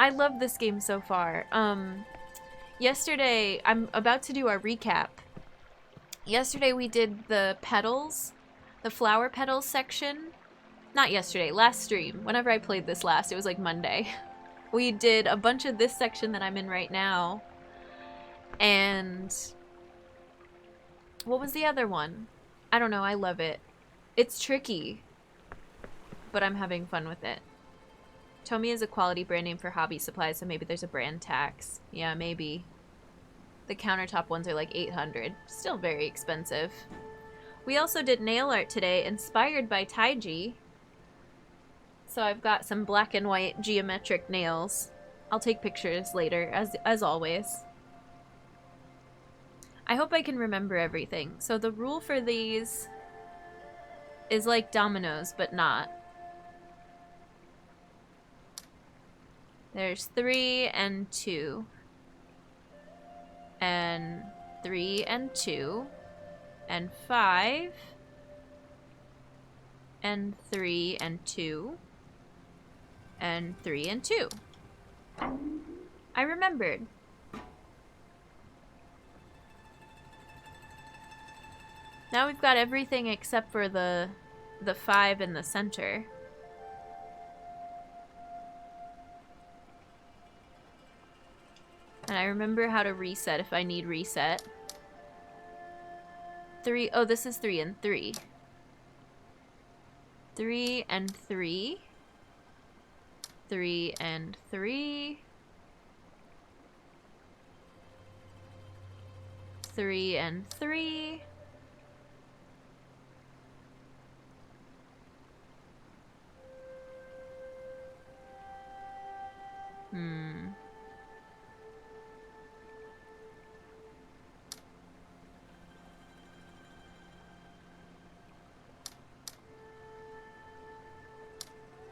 I love this game so far. Yesterday, I'm about to do our recap. Yesterday we did the petals, the flower petals section. Not yesterday, last stream. Whenever I played this last, it was like Monday. We did a bunch of this section that I'm in right now. And what was the other one? I don't know, I love it. It's tricky, but I'm having fun with it. Tomy is a quality brand name for hobby supplies, so maybe there's a brand tax. Yeah, maybe. The countertop ones are like 800. Still very expensive. We also did nail art today, inspired by Taiji. So I've got some black and white geometric nails. I'll take pictures later, as always. I hope I can remember everything. So the rule for these is like dominoes, but not. There's 3 and 2. And 3 and 2. And 5. And 3 and 2. And 3 and 2. I remembered. Now we've got everything except for the 5 in the center. And I remember how to reset if I need reset. 3, oh, this is 3 and 3. 3 and 3. 3 and 3. 3 and 3.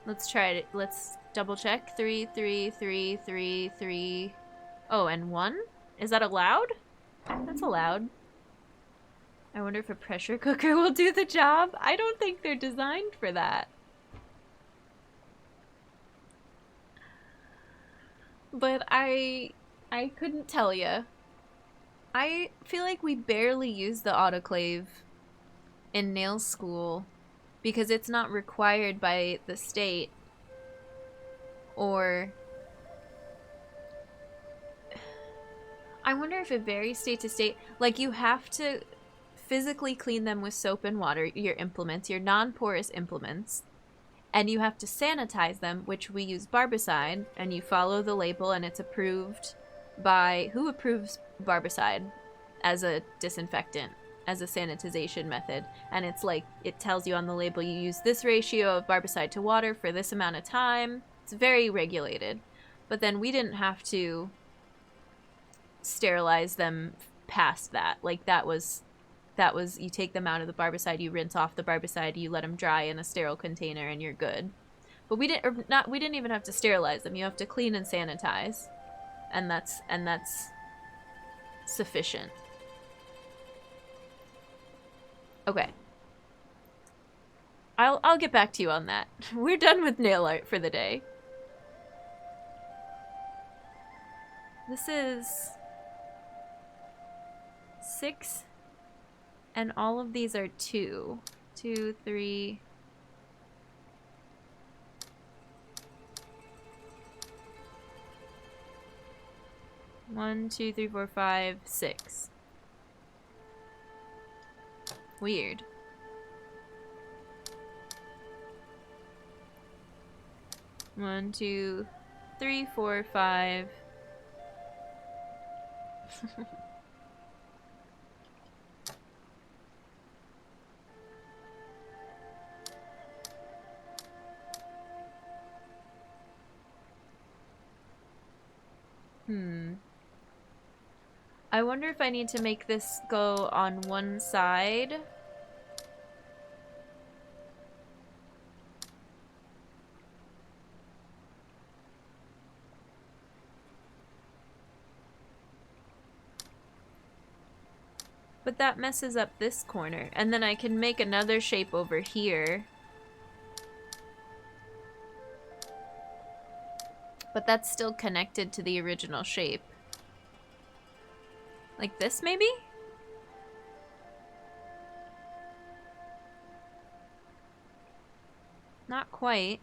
Let's try it. Let's double check. 3, 3, 3, 3, 3. Oh, and 1? Is that allowed? That's allowed. I wonder if a pressure cooker will do the job. I don't think they're designed for that. But I couldn't tell you. I feel like we barely use the autoclave in nail school because it's not required by the state. Or I wonder if it varies state to state. Like, you have to physically clean them with soap and water, your implements, your non-porous implements. And you have to sanitize them, which we use barbicide, and you follow the label, and it's approved by... Who approves barbicide as a disinfectant, as a sanitization method? And it's like, it tells you on the label, you use this ratio of barbicide to water for this amount of time. It's very regulated. But then we didn't have to sterilize them past that. Like, that was you take them out of the barbicide, you rinse off the barbicide, you let them dry in a sterile container, and you're good. But we didn't even have to sterilize them. You have to clean and sanitize, and that's sufficient. Okay. I'll get back to you on that. We're done with nail art for the day. This is 6. And all of these are 2. 2, 3. One, 2, 3, 4, 5, 6. Weird. One, 2, 3, 4, 5. I wonder if I need to make this go on one side. But that messes up this corner. And then I can make another shape over here. But that's still connected to the original shape. Like this, maybe? Not quite.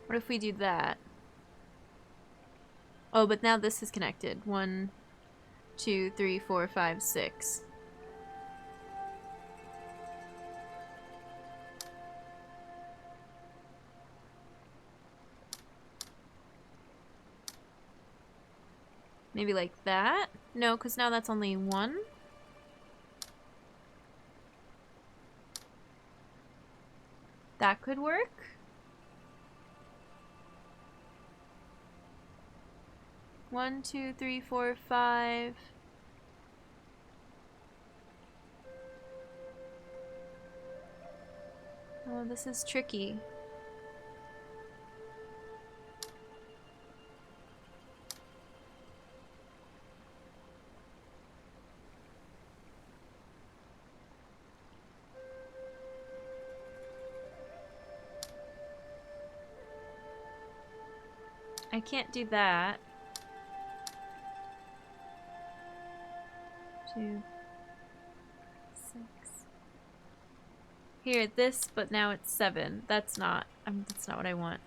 What if we do that? Oh, but now this is connected. 1, 2, 3, 4, 5, 6. Maybe like that? No, because now that's only 1. That could work. One, 2, 3, 4, 5. Oh, this is tricky. I can't do that. 2, 6. Here, this, but now it's 7. That's not what I want.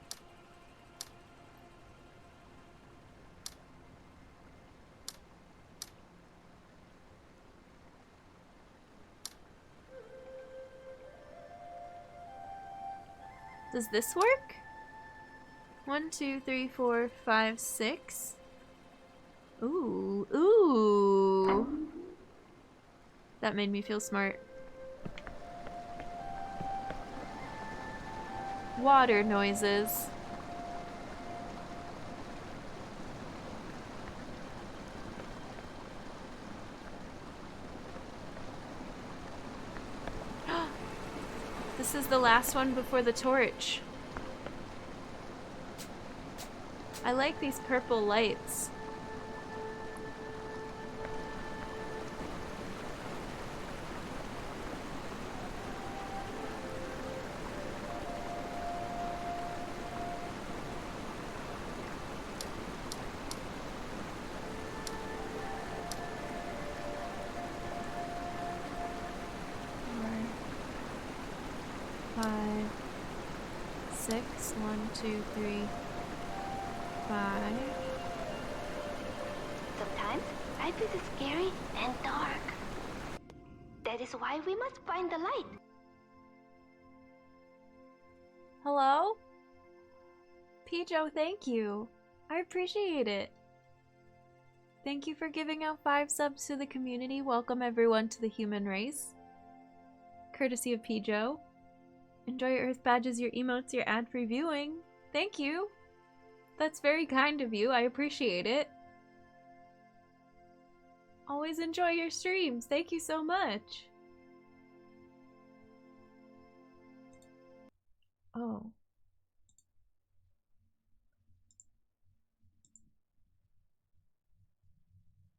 Does this work? 1, 2, 3, 4, 5, 6. Ooh, ooh. That made me feel smart. Water noises. This is the last one before the torch. I like these purple lights. One, 2, 3, 5. Sometimes life is scary and dark. That is why we must find the light. Hello? Pijo, thank you. I appreciate it. Thank you for giving out 5 subs to the community. Welcome everyone to the human race. Courtesy of Pijo. Enjoy your Earth badges, your emotes, your ad-free viewing. Thank you. That's very kind of you. I appreciate it. Always enjoy your streams. Thank you so much. Oh.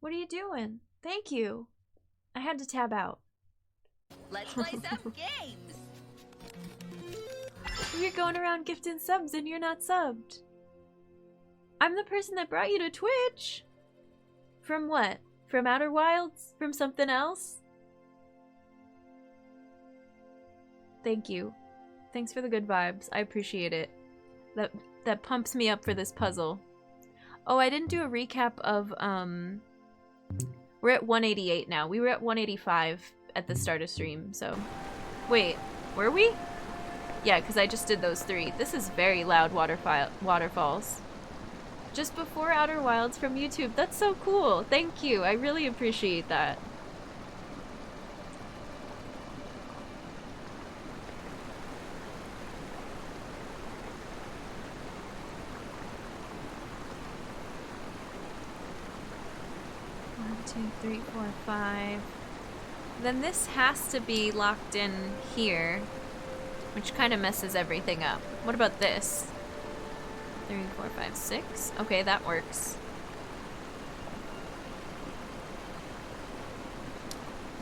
What are you doing? Thank you. I had to tab out. Let's play some games. You're going around gifting subs and you're not subbed. I'm the person that brought you to Twitch. From what? From Outer Wilds? From something else? Thank you. Thanks for the good vibes. I appreciate it. That pumps me up for this puzzle. Oh, I didn't do a recap of, we're at 188 now. We were at 185 at the start of stream, so. Wait, were we? Yeah, because I just did those 3. This is very loud waterfalls. Just before Outer Wilds from YouTube. That's so cool. Thank you. I really appreciate that. One, 2, 3, 4, 5. Then this has to be locked in here, which kind of messes everything up. What about this? 3, 4, 5, 6. Okay, that works.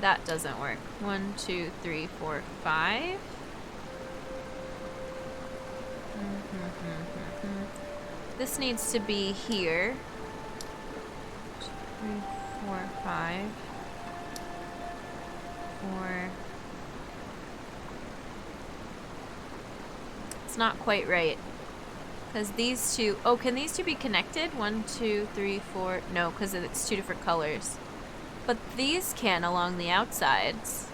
That doesn't work. 1, 2, 3, 4, 5. This needs to be here. 2, 3, 4, 5. 4. It's not quite right. Because these two... Oh, can these two be connected? 1, 2, 3, 4... No, because it's two different colors. But these can along the outsides.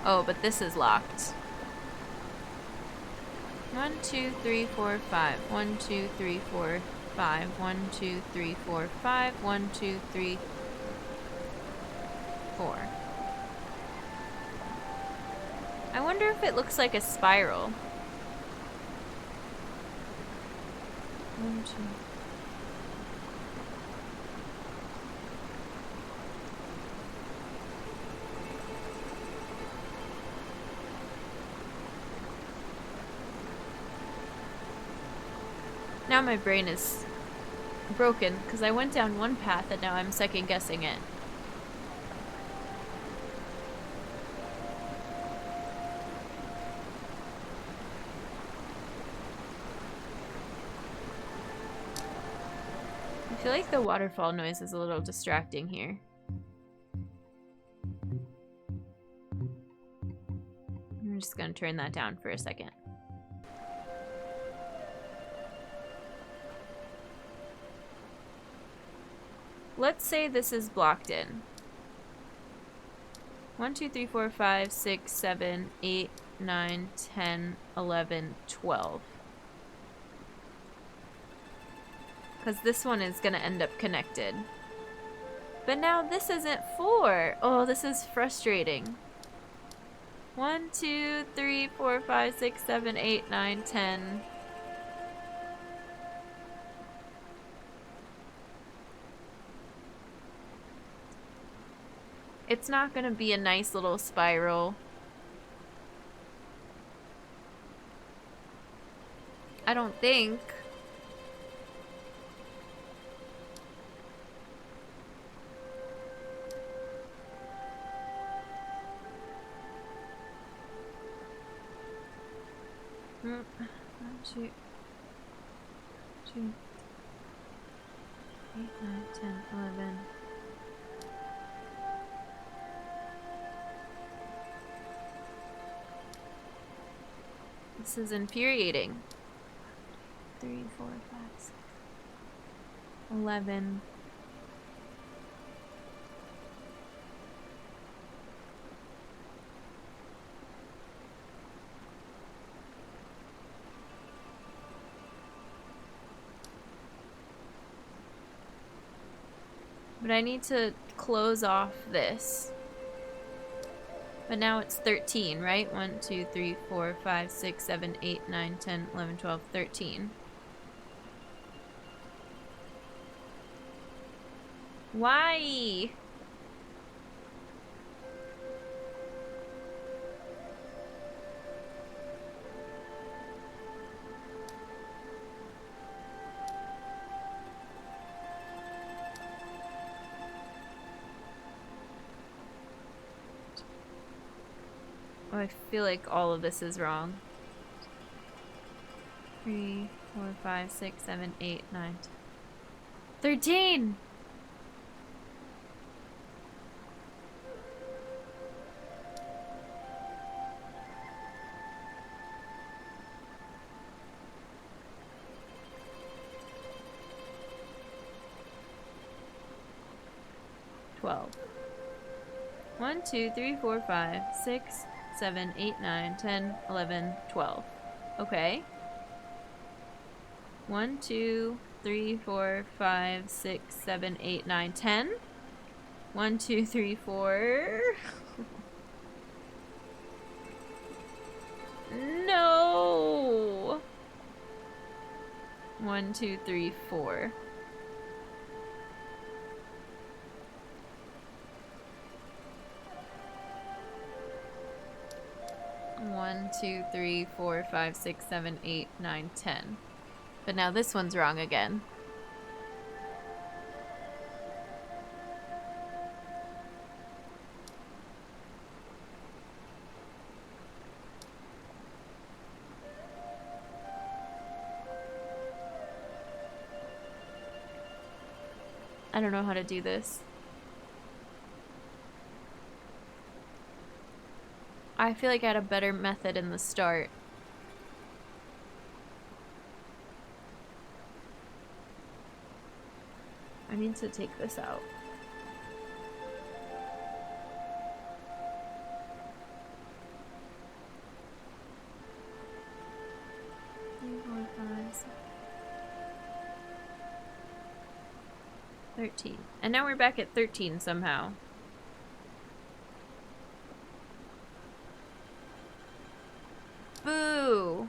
Oh, but this is locked. 1, 2, 3, 4, 5. 1, 2, 3, 4, 5. 1, 2, 3, 4, 5. 1, 2, 3, 4. I wonder if it looks like a spiral. 1, 2. Now my brain is broken because I went down one path and now I'm second guessing it. I feel like the waterfall noise is a little distracting here. I'm just gonna turn that down for a second. Let's say this is blocked in. 1, 2, 3, 4, 5, 6, 7, 8, 9, 10, 11, 12. Because this one is going to end up connected. But now this isn't 4. Oh, this is frustrating. 1, 2, 3, 4, 5, 6, 7, 8, 9, 10. It's not going to be a nice little spiral. I don't think. One, two, 8, 9, 10, 11. This is infuriating. 3, 4, 5, 6, 11. But I need to close off this. But now it's 13, right? 1, 2, 3, 4, 5, 6, 7, 8, 9, 10, 11, 12, 13. Why? Oh, I feel like all of this is wrong. 3, 4, 5, 6, 7, 8, 9, 10. 13! $12. 1, 2, 3, 4, 5, 6, 7, 8, 9, 10, 11, 12. Okay. 1, 2, 3, 4, 5, 6, 7, 8, 9, 10. 1, 2, 3, 4. No! 1, 2, 3, 4. 1, 2, 3, 4, 5, 6, 7, 8, 9, 10. But now this one's wrong again. I don't know how to do this. I feel like I had a better method in the start. I need to take this out. Three, 4, 5, 6, 13. And now we're back at 13 somehow. Boo!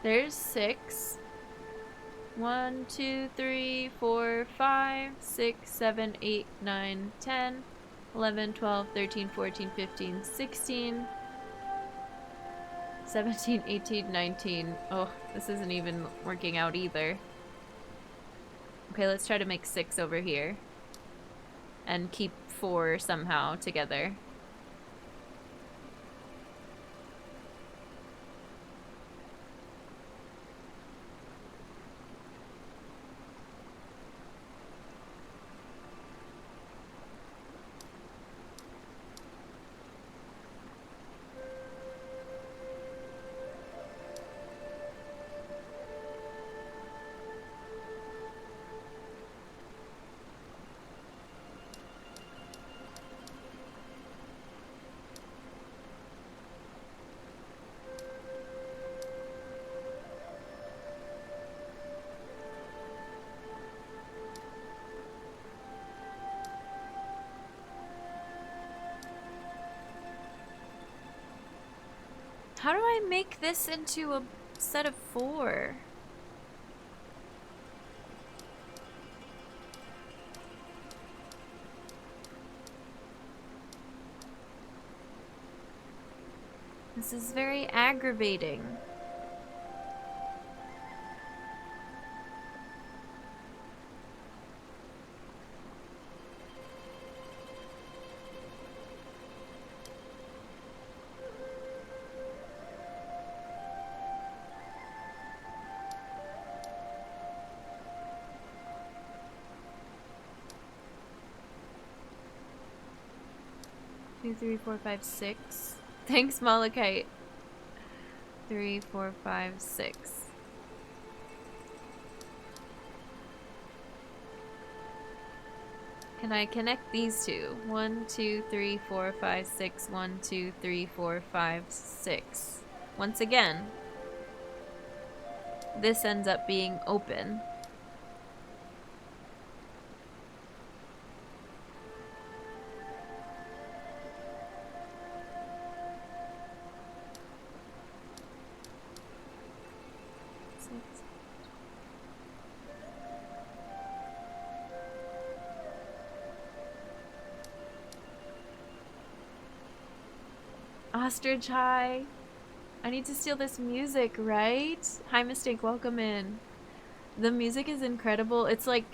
There's 6. 1, 2, 3, 4, 5, 6, 7, 8, 9, 10, 11, 12, 13, 14, 15, 16, 17, 18, 19. Oh, this isn't even working out either. Okay, let's try to make 6 over here. And keep 4 somehow together. How do I make this into a set of 4? This is very aggravating. Two, 3, 4, 5, 6. Thanks, Malachite. 3, 4, 5, 6. Can I connect these two? 1, 2, 3, 4, 5, 6. 1, 2, 3, 4, 5, 6. Once again, this ends up being open. Ostrich, hi. I need to steal this music, right? Hi, Mistake, welcome in. The music is incredible. It's like,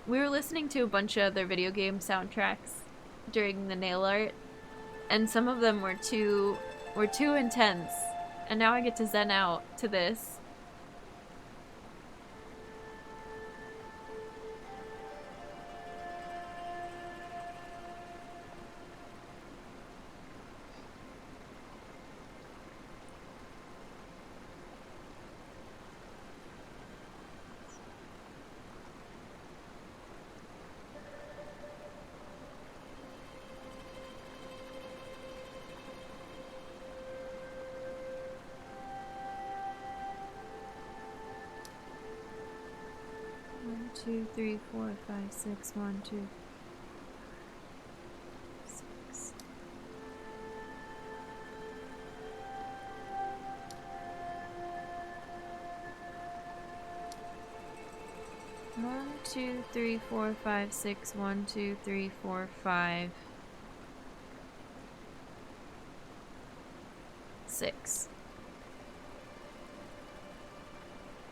we were listening to a bunch of other video game soundtracks during the nail art, and some of them were too intense. And now I get to zen out to this. One, 2, 3, 4, 5, 6. 1, 2, 6. 2, 3, 4, 5, 6. 1, 2, 3, 4, 5, 6.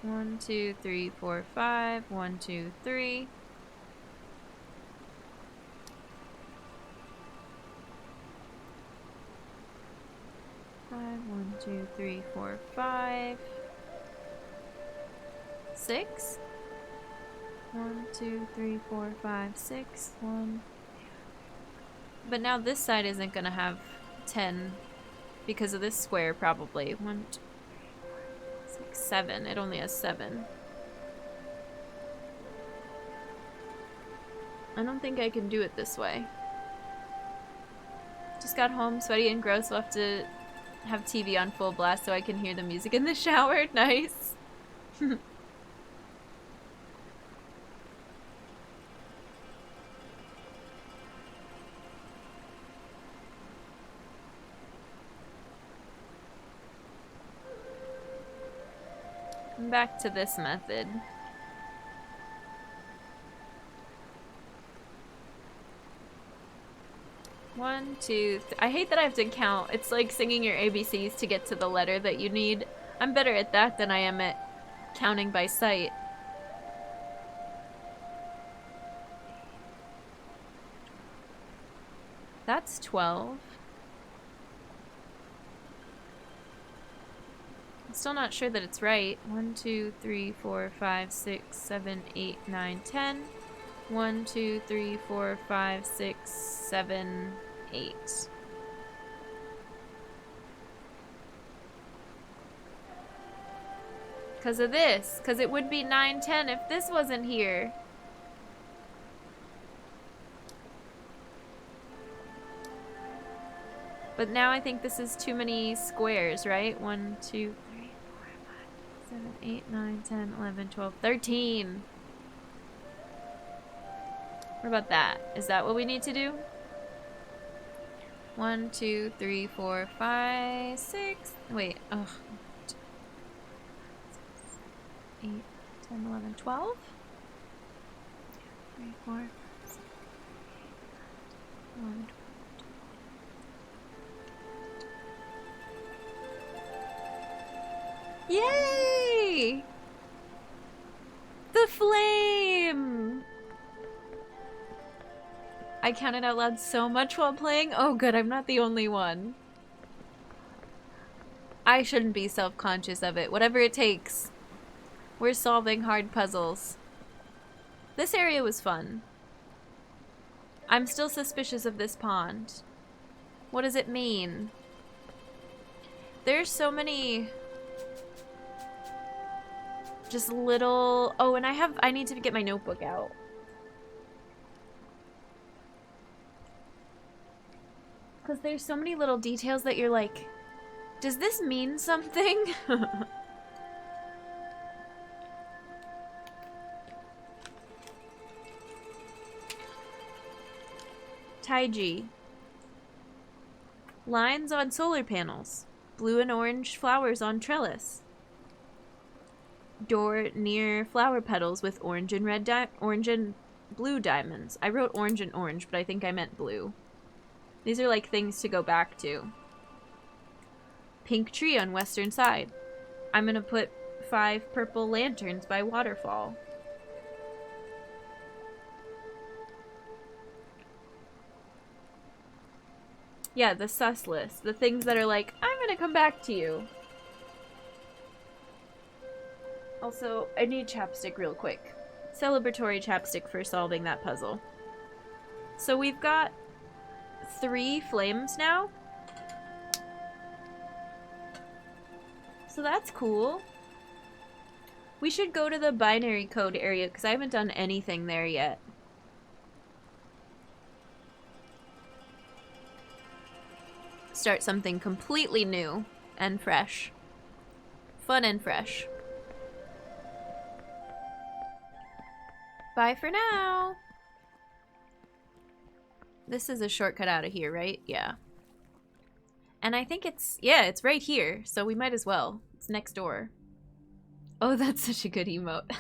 1, 2, 3, 4, 5. 1, 2, 3. One, 2, 3, 4, 5, 6. 1, 2, 3, 4, 5, 6. 1. But now this side isn't gonna have 10 because of this square, probably. 1, 2, 3, 4, 6, 7. It only has 7. I don't think I can do it this way. Just got home, sweaty and gross. We'll have to have TV on full blast so I can hear the music in the shower. Nice. Back to this method. One, two, I hate that I have to count. It's like singing your ABCs to get to the letter that you need. I'm better at that than I am at counting by sight. That's 12. I'm still not sure that it's right. 1, 2, 3, 4, 5, 6, 7, 8, 9, 10. 1, 2, 3, 4, 5, 6, 7, 8. Because of this. Because it would be 9, 10 if this wasn't here. But now I think this is too many squares, right? 1, 2, 3, 4, 5, 7, 8, 9, 10, 11, 12, 13. What about that? Is that what we need to do? 1, 2, 3, 4, 5, 6. Wait. Ugh. 8, 10, 11, 12. 3, 4, 6, 1, 12. Yay! The flame! I counted out loud so much while playing. Oh good, I'm not the only one. I shouldn't be self-conscious of it. Whatever it takes. We're solving hard puzzles. This area was fun. I'm still suspicious of this pond. What does it mean? There's so many just little... Oh, and I need to get my notebook out. Because there's so many little details that you're like, does this mean something? Taiji. Lines on solar panels. Blue and orange flowers on trellis. Door near flower petals with orange and red orange and blue diamonds. I wrote orange and orange, but I think I meant blue. These are like things to go back to. Pink tree on western side. I'm gonna put 5 purple lanterns by waterfall. Yeah, the sus list. The things that are like, I'm gonna come back to you. Also, I need chapstick real quick. Celebratory chapstick for solving that puzzle. So we've got 3 flames now. So that's cool. We should go to the binary code area because I haven't done anything there yet. Start something completely new and fresh. Fun and fresh. Bye for now. This is a shortcut out of here, right? Yeah. And I think it's, yeah, it's right here, so we might as well. It's next door. Oh, that's such a good emote.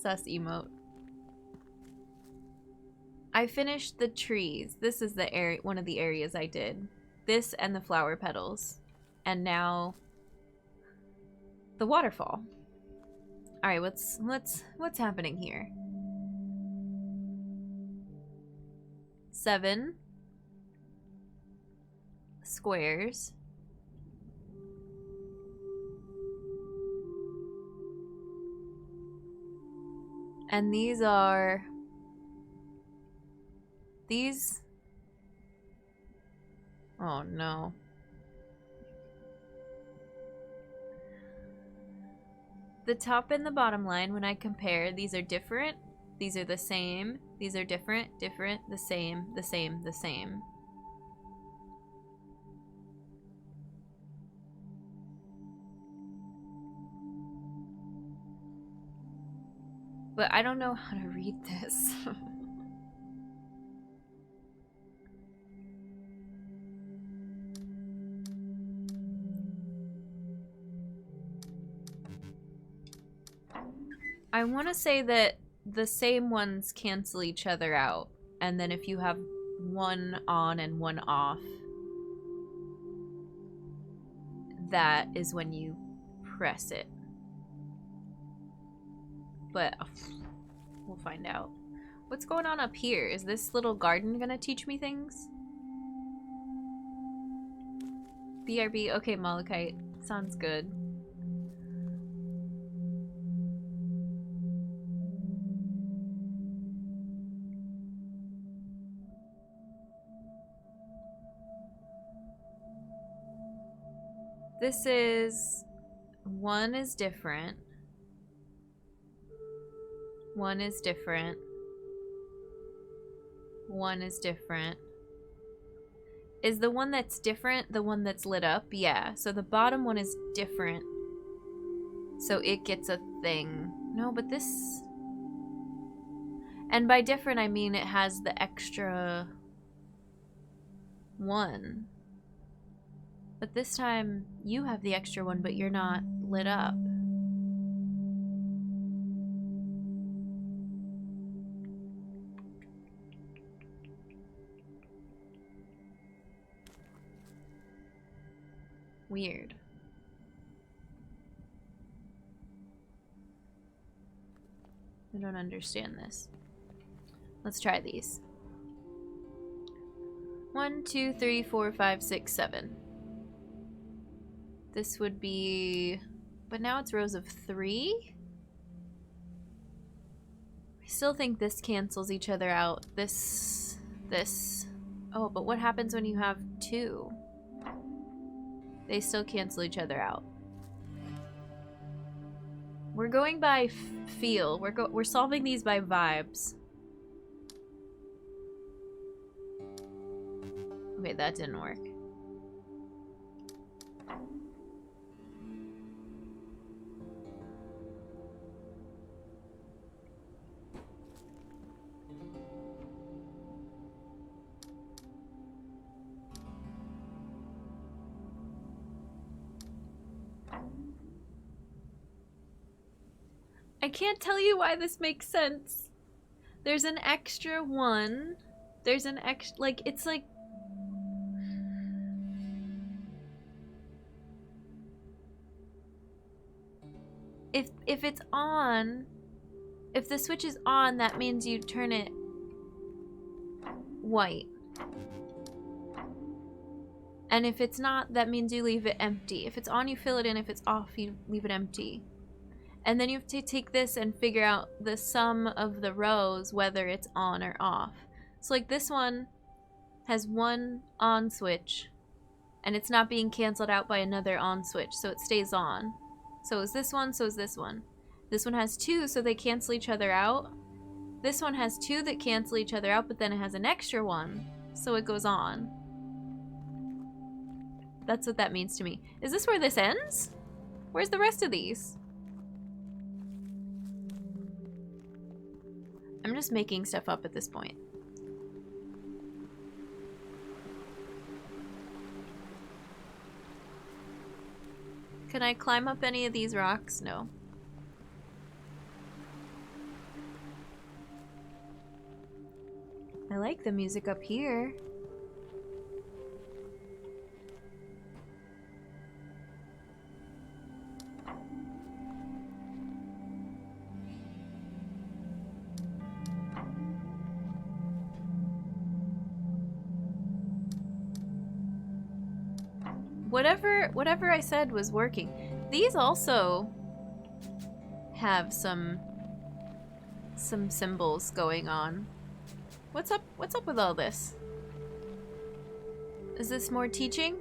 sus emote. I finished the trees. This is the area, one of the areas I did. This and the flower petals. And now the waterfall. All right, what's happening here? 7 squares. And these are these. Oh no. The top and the bottom line, when I compare, these are different, these are the same, these are different, different, the same, the same, the same. But I don't know how to read this. I want to say that the same ones cancel each other out. And then if you have one on and one off, that is when you press it. But we'll find out. What's going on up here? Is this little garden gonna teach me things? BRB, okay, Malachite. Sounds good. This is... one is different. One is different. One is different. Is the one that's different the one that's lit up? Yeah. So the bottom one is different. So it gets a thing. No, but this... and by different, I mean it has the extra one. But this time, you have the extra one, but you're not lit up. Weird. I don't understand this. Let's try these. 1, 2, 3, 4, 5, 6, 7. This would be... but now it's rows of 3? I still think this cancels each other out. This... Oh, but what happens when you have 2? They still cancel each other out. We're going by feel. We're solving these by vibes. Okay, that didn't work. I can't tell you why this makes sense. There's an extra one. There's an extra, like, it's like... If it's on, if the switch is on, that means you turn it white. And if it's not, that means you leave it empty. If it's on, you fill it in. If it's off, you leave it empty. And then you have to take this and figure out the sum of the rows, whether it's on or off. So like this one has one on switch, and it's not being canceled out by another on switch, so it stays on. So is this one, so is this one. This one has 2, so they cancel each other out. This one has 2 that cancel each other out, but then it has an extra one, so it goes on. That's what that means to me. Is this where this ends? Where's the rest of these? I'm just making stuff up at this point. Can I climb up any of these rocks? No. I like the music up here. Whatever I said was working. These also have some symbols going on. What's up with all this? Is this more teaching?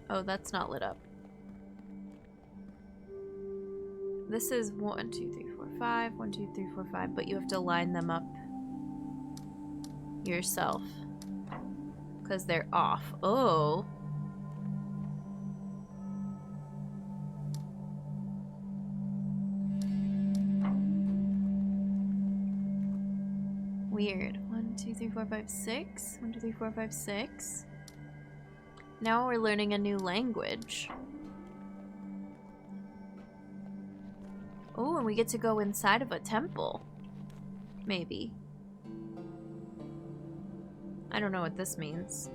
Oh, that's not lit up. This is 1, 2, 3, 4, 5, 1, 2, 3, 4, 5, but you have to line them up yourself. Because they're off. Oh. Weird. 1, 2, 3, 4, 5, 6. 1, 2, 3, 4, 5, 6. Now we're learning a new language. Oh, and we get to go inside of a temple. Maybe. I don't know what this means.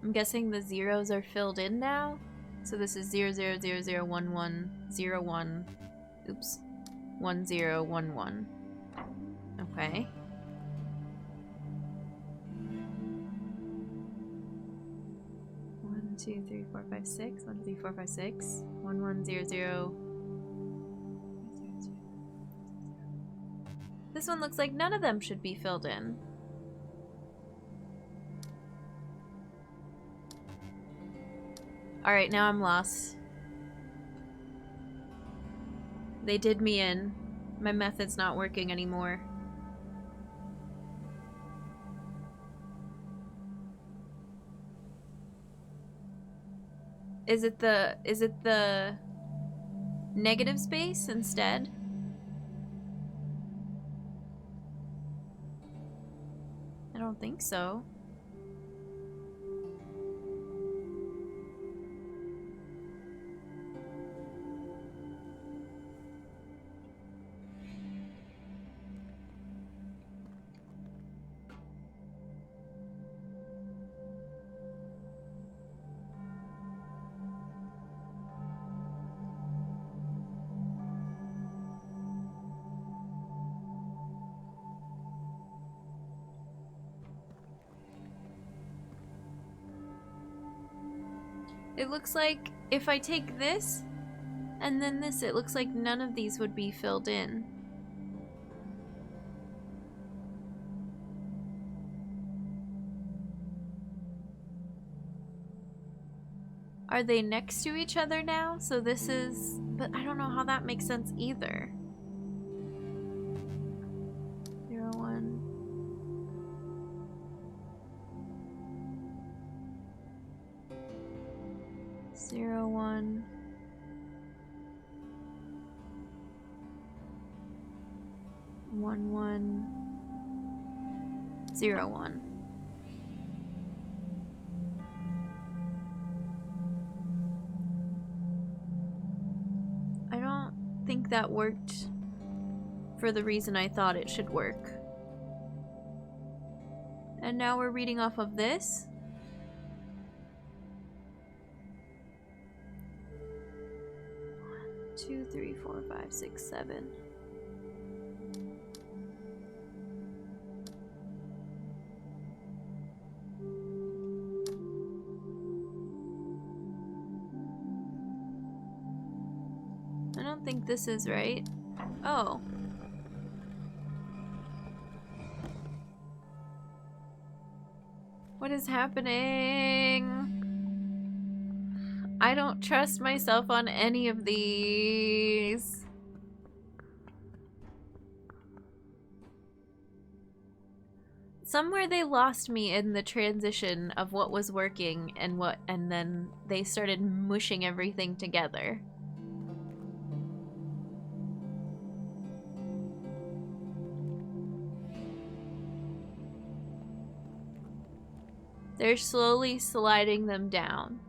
I'm guessing the zeros are filled in now. So this is 0, 0, 0, 0, 1, 1, 0, 1. Oops. 1, 0, 1, 1. Okay. One, 2, 3, 4, 5, 6. 1, 2, 3, 4, 5, 6. 1, 1, 0, 0. This one looks like none of them should be filled in. Alright, now I'm lost. They did me in. My method's not working anymore. Is it the negative space instead? I don't think so. It looks like if I take this and then this, it looks like none of these would be filled in. Are they next to each other now? So this is... But I don't know how that makes sense either. 0, 1... 0, 1... 1, 1... 0, 1. I don't think that worked for the reason I thought it should work. And now we're reading off of this. 1, 2, 3, 4, 5, 6, 7. I don't think this is right. Oh. What is happening? I don't trust myself on any of these. Somewhere they lost me in the transition of what was working and what, and then they started mushing everything together. They're slowly sliding them down.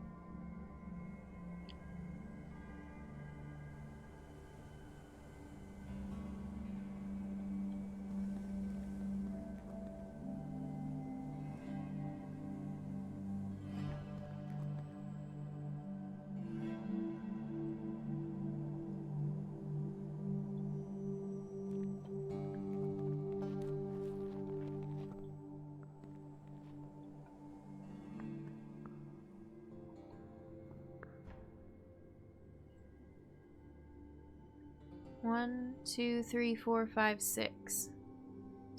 One, two, three, four, five, six.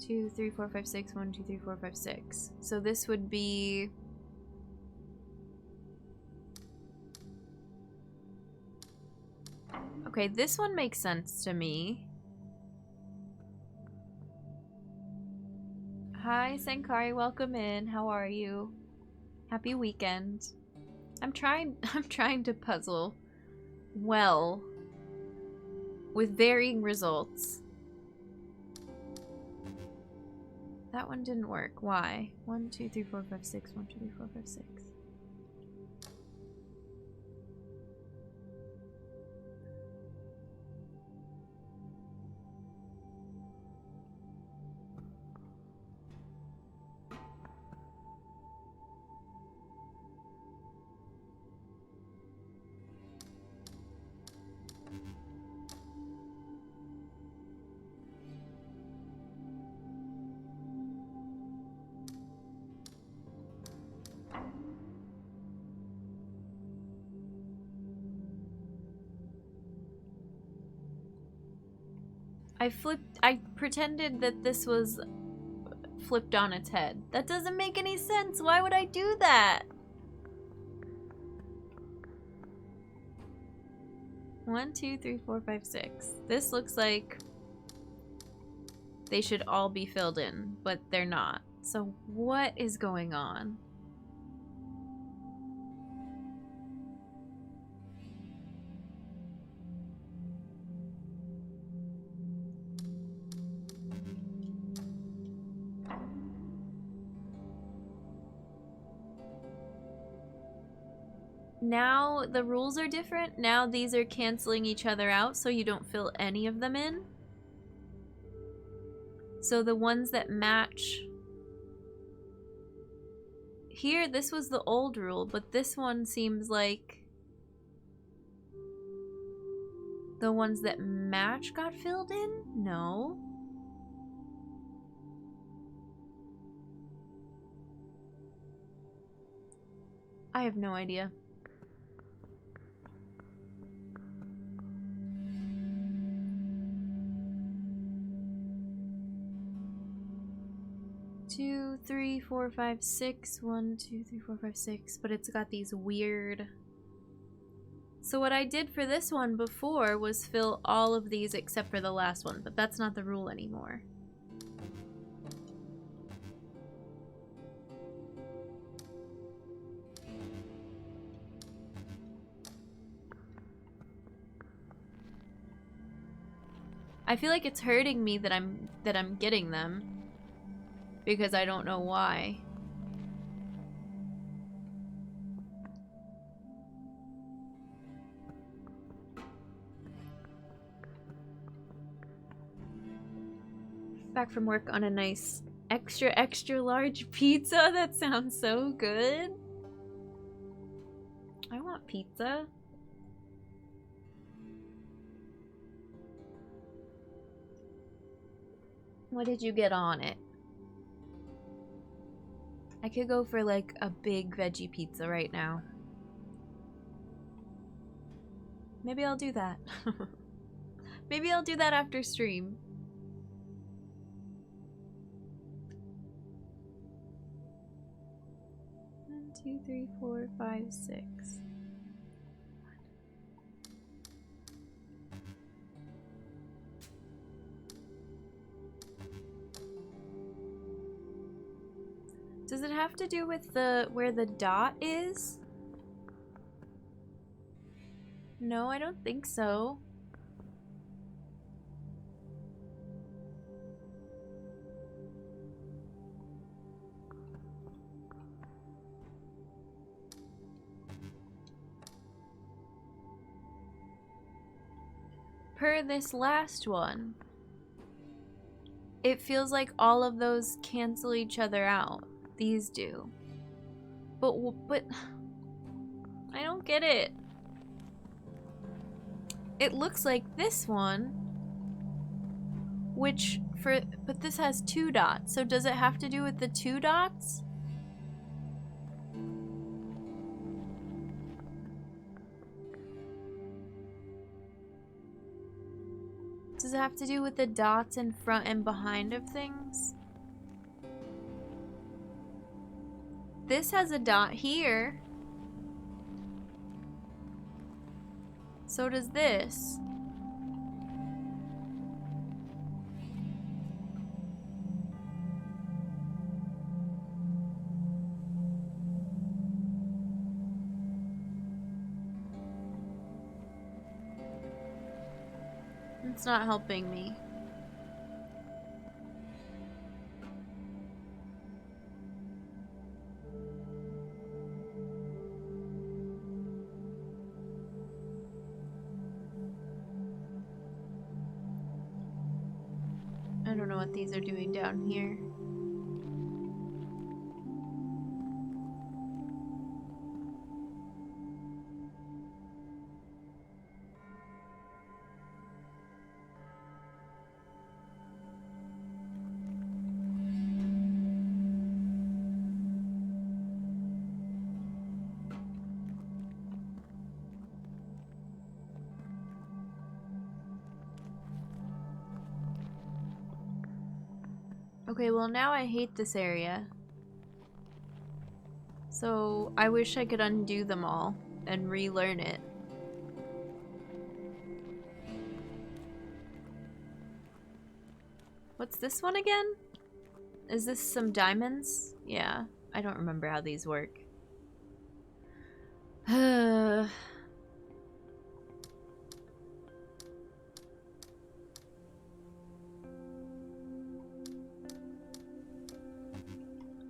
2, 3, 4, 5, 6. 1, 2, 3, 4, 5, 6. So this would be... Okay, this one makes sense to me. Hi, Sankari, welcome in. How are you? Happy weekend. I'm trying to puzzle well with varying results. That one didn't work. Why? 1, 2, 3, 4, 5, 6. 1, 2, 3, 4, 5, 6. I pretended that this was flipped on its head. That doesn't make any sense. Why would I do that? 1, 2, 3, 4, 5, 6. This looks like they should all be filled in, but they're not. So what is going on? Now the rules are different. Now these are canceling each other out, so you don't fill any of them in. So the ones that match... Here, this was the old rule, but this one seems like the ones that match got filled in? No. I have no idea. Two, 3, 4, 5, 6. 1, 2, 3, 4, 5, 6. But it's got these weird... So what I did for this one before was fill all of these except for the last one, but that's not the rule anymore. I feel like it's hurting me that I'm getting them. Because I don't know why. Back from work on a nice extra large pizza. That sounds so good. I want pizza. What did you get on it? I could go for like a big veggie pizza right now. Maybe I'll do that. Maybe I'll do that after stream. One, 2, 3, 4, 5, 6. Does it have to do with where the dot is? No, I don't think so. per this last one, it feels like all of those cancel each other out. These do. But I don't get it. It looks like this one, but this has 2 dots. So does it have to do with the 2 dots? Does it have to do with the dots in front and behind of things? This has a dot here. So does this. It's not helping me. I don't know what these are doing down here. Okay, well now I hate this area. So I wish I could undo them all and relearn it. What's this one again? Is this some diamonds? Yeah, I don't remember how these work.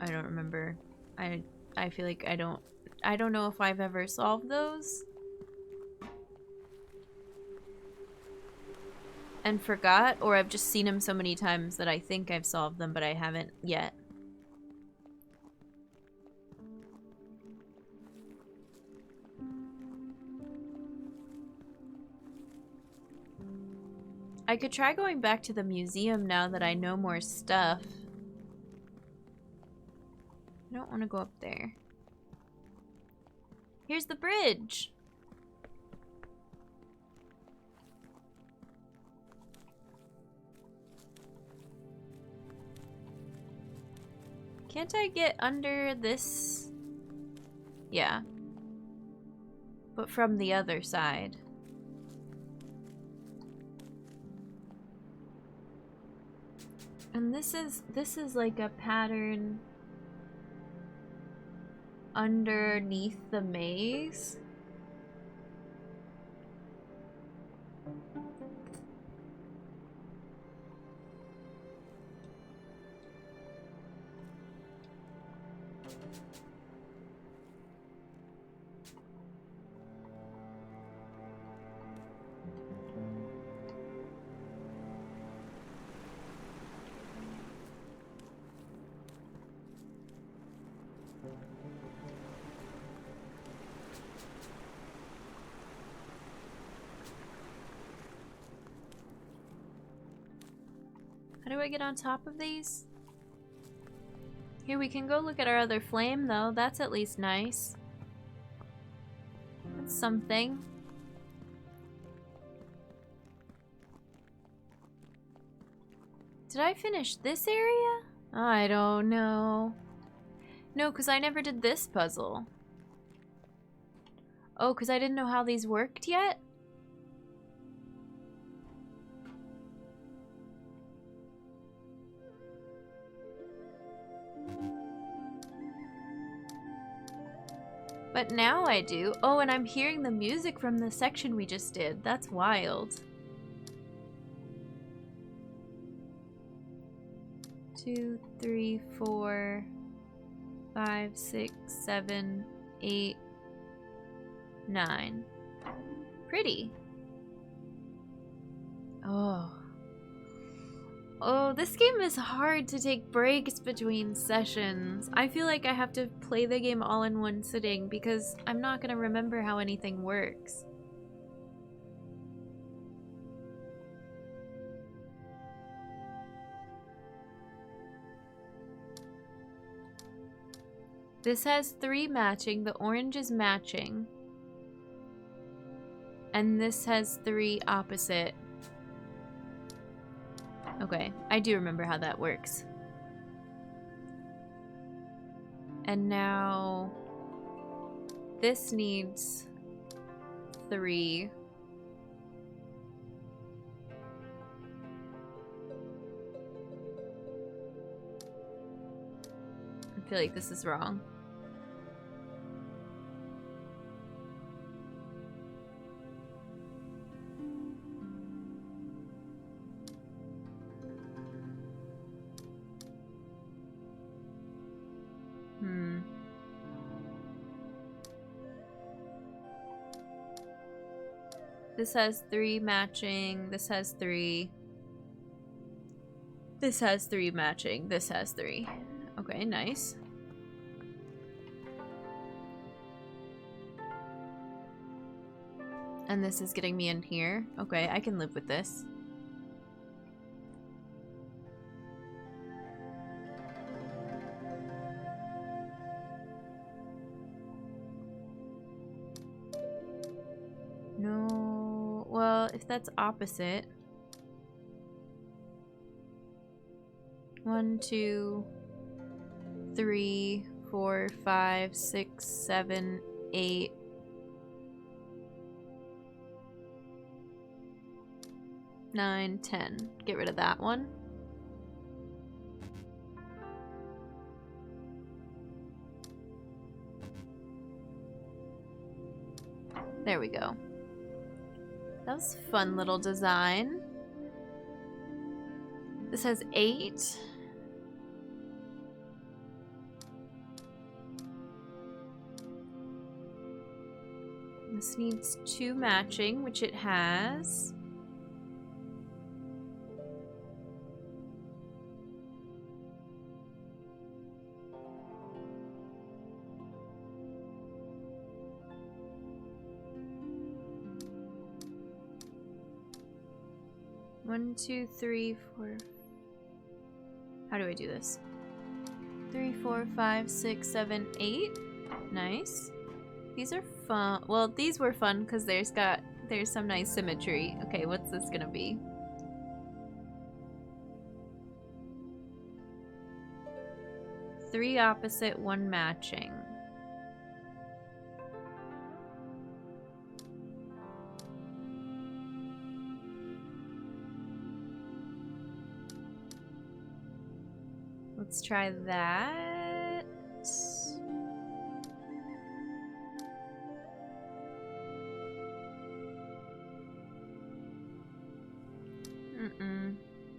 I don't remember. I feel like I don't know if I've ever solved those. And forgot, or I've just seen them so many times that I think I've solved them, but I haven't yet. I could try going back to the museum now that I know more stuff. I don't want to go up there. Here's the bridge. Can't I get under this? Yeah. But from the other side. And this is like a pattern underneath the maze. How do I get on top of these? Here, we can go look at our other flame, though. That's at least nice. That's something. Did I finish this area? I don't know. No, because I never did this puzzle. Oh, because I didn't know how these worked yet? But now I do. Oh, and I'm hearing the music from the section we just did. That's wild. 2, 3, 4, 5, 6, 7, 8, 9. Pretty. Oh. Oh, this game is hard to take breaks between sessions. I feel like I have to play the game all in one sitting because I'm not gonna remember how anything works. This has 3 matching, the orange is matching. And this has 3 opposite. Okay, I do remember how that works. And now this needs 3. I feel like this is wrong. This has 3 matching, this has 3. This has 3 matching, this has 3. Okay, nice. And this is getting me in here. Okay, I can live with this. No, well, if that's opposite. 1, 2, 3, 4, 5, 6, 7, 8. 9, 10. Get rid of that one. There we go. That was a fun little design. This has 8. This needs 2 matching, which it has. One, 2, 3, 4. How do I do this? 3, 4, 5, 6, 7, 8. Nice. These are fun. Well, these were fun because there's some nice symmetry. Okay, what's this gonna be? Three opposite, 1 matching. Let's try that.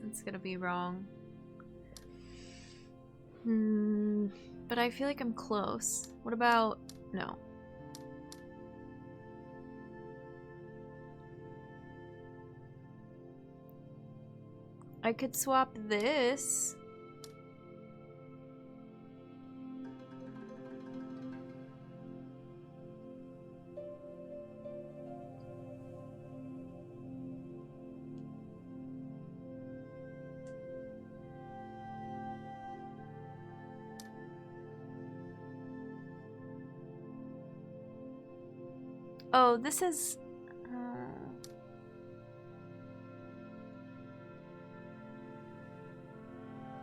It's gonna be wrong. But I feel like I'm close. What about... No. I could swap this. Oh, this is...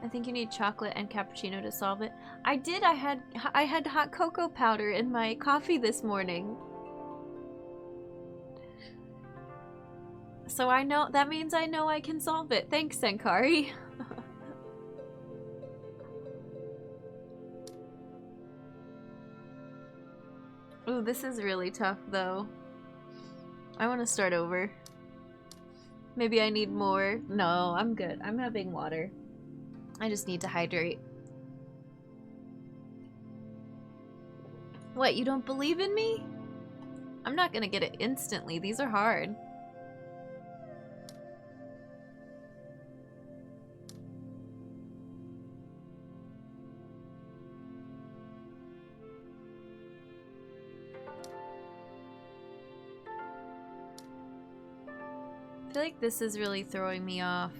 I think you need chocolate and cappuccino to solve it. I did. I had hot cocoa powder in my coffee this morning. So I know, that means I know I can solve it. Thanks, Senkari. Ooh, this is really tough though. I want to start over. Maybe I need more. No, I'm good. I'm having water. I just need to hydrate. What, you don't believe in me? I'm not gonna get it instantly. These are hard. I feel like this is really throwing me off.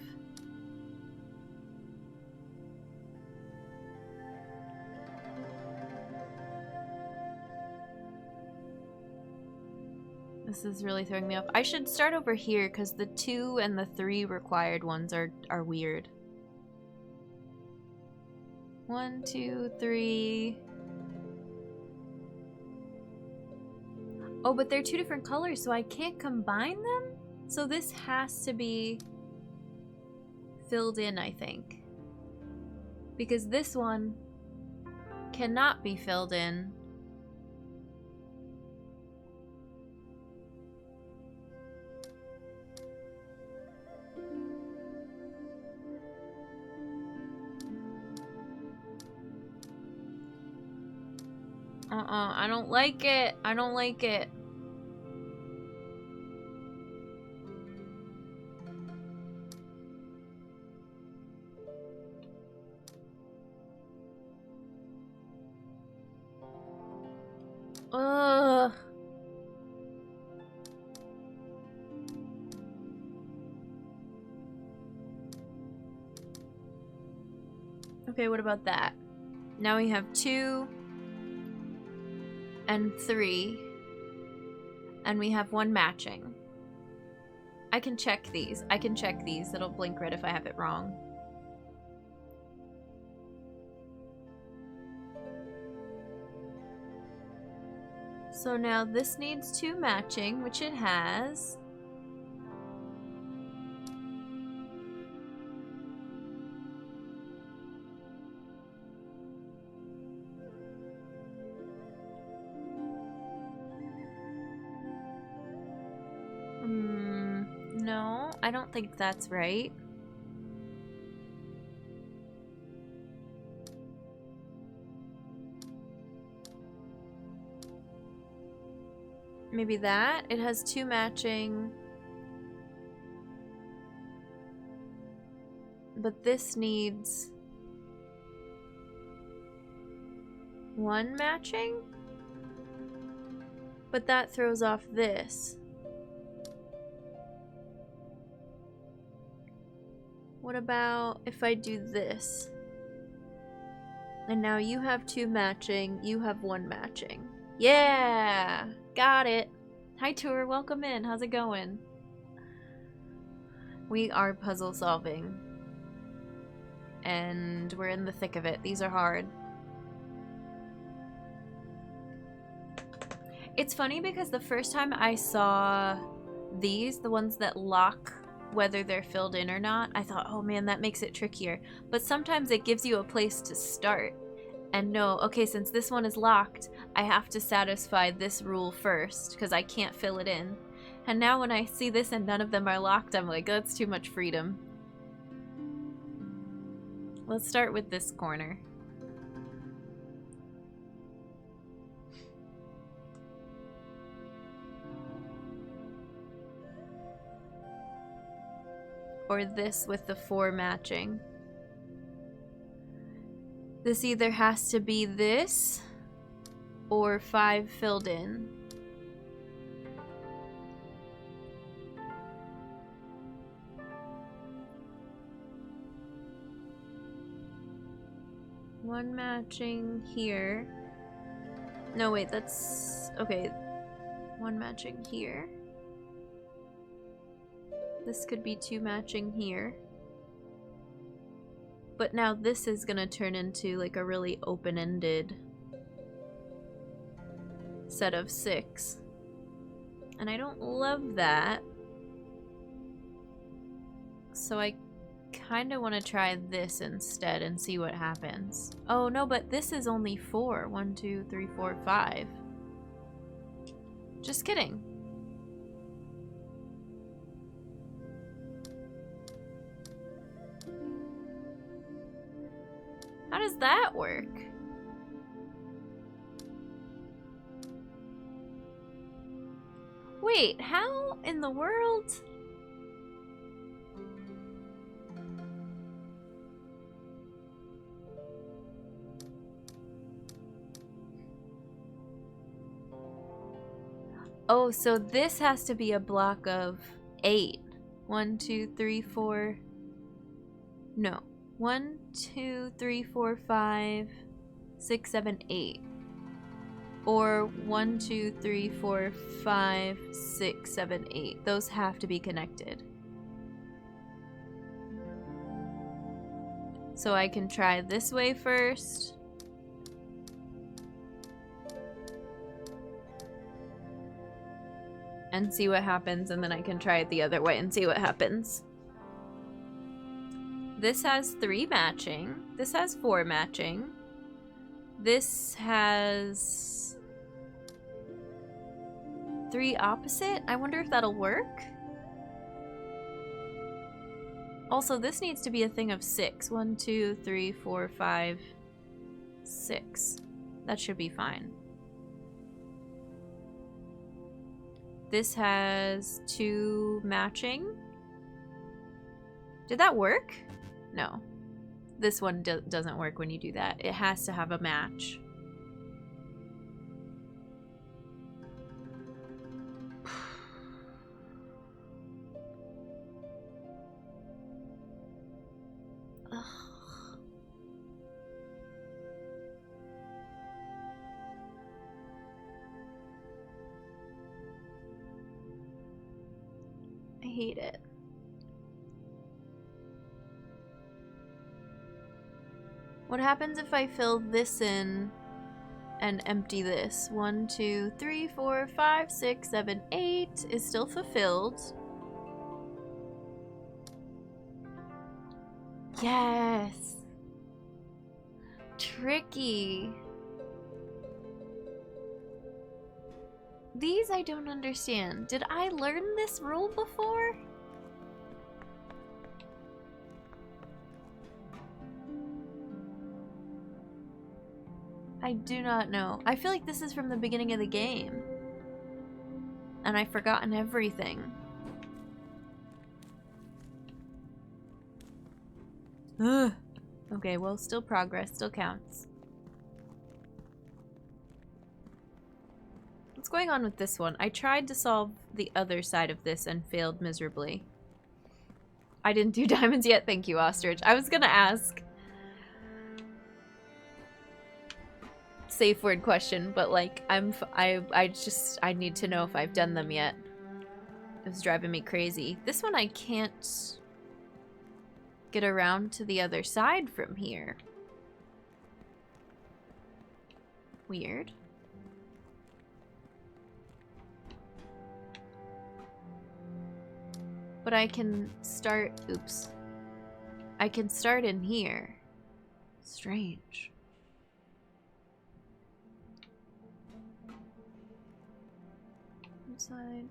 This is really throwing me off. I should start over here because the 2 and the 3 required ones are weird. 1, 2, 3. Oh, but they're 2 different colors, so I can't combine them? So this has to be filled in, I think. Because this one cannot be filled in. I don't like it. I don't like it. Ugh. Okay, what about that? Now we have 2 and 3, and we have 1 matching. I can check these. I can check these. It'll blink red if I have it wrong. So now this needs 2 matching, which it has. No, I don't think that's right. Maybe that? It has 2 matching. But this needs 1 matching? But that throws off this. What about if I do this? And now you have 2 matching, you have 1 matching. Yeah! Got it! Hi Tour, welcome in. How's it going? We are puzzle solving. And we're in the thick of it. These are hard. It's funny because the first time I saw these, the ones that lock whether they're filled in or not, I thought, oh man, that makes it trickier. But sometimes it gives you a place to start and know, okay, since this one is locked, I have to satisfy this rule first because I can't fill it in. And now when I see this and none of them are locked, I'm like, that's too much freedom. Let's start with this corner. Or this with the 4 matching. This either has to be this or 5 filled in. One matching here. No, wait, that's... okay. 1 matching here. This could be 2 matching here. But now this is gonna turn into like a really open-ended set of 6. And I don't love that. So I kind of want to try this instead and see what happens. Oh no, but this is only 4. 1, 2, 3, 4, 5. Just kidding. How does that work? Wait, how in the world? Oh, so this has to be a block of 8. 1, 2, 3, 4. No. 1, 2, 3, 4, 5, 6, 7, 8. Or 1, 2, 3, 4, 5, 6, 7, 8. Those have to be connected. So I can try this way first. And see what happens, and then I can try it the other way and see what happens. This has 3 matching. This has 4 matching. This has 3 opposite. I wonder if that'll work. Also, this needs to be a thing of 6. 1, 2, 3, 4, 5, 6. That should be fine. This has 2 matching. Did that work? No. This one doesn't work when you do that. It has to have a match. I hate it. What happens if I fill this in and empty this? 1, 2, 3, 4, 5, 6, 7, 8 is still fulfilled. Yes! Tricky. These I don't understand. Did I learn this rule before? I do not know. I feel like this is from the beginning of the game. And I've forgotten everything. Ugh. Okay, well, still progress, still counts. What's going on with this one? I tried to solve the other side of this and failed miserably. I didn't do diamonds yet, thank you, Ostrich. I was gonna ask. Safe word question, but like, I need to know if I've done them yet. It was driving me crazy. This one I can't get around to the other side from here. Weird. But I can start, oops. I can start in here. Strange. Inside.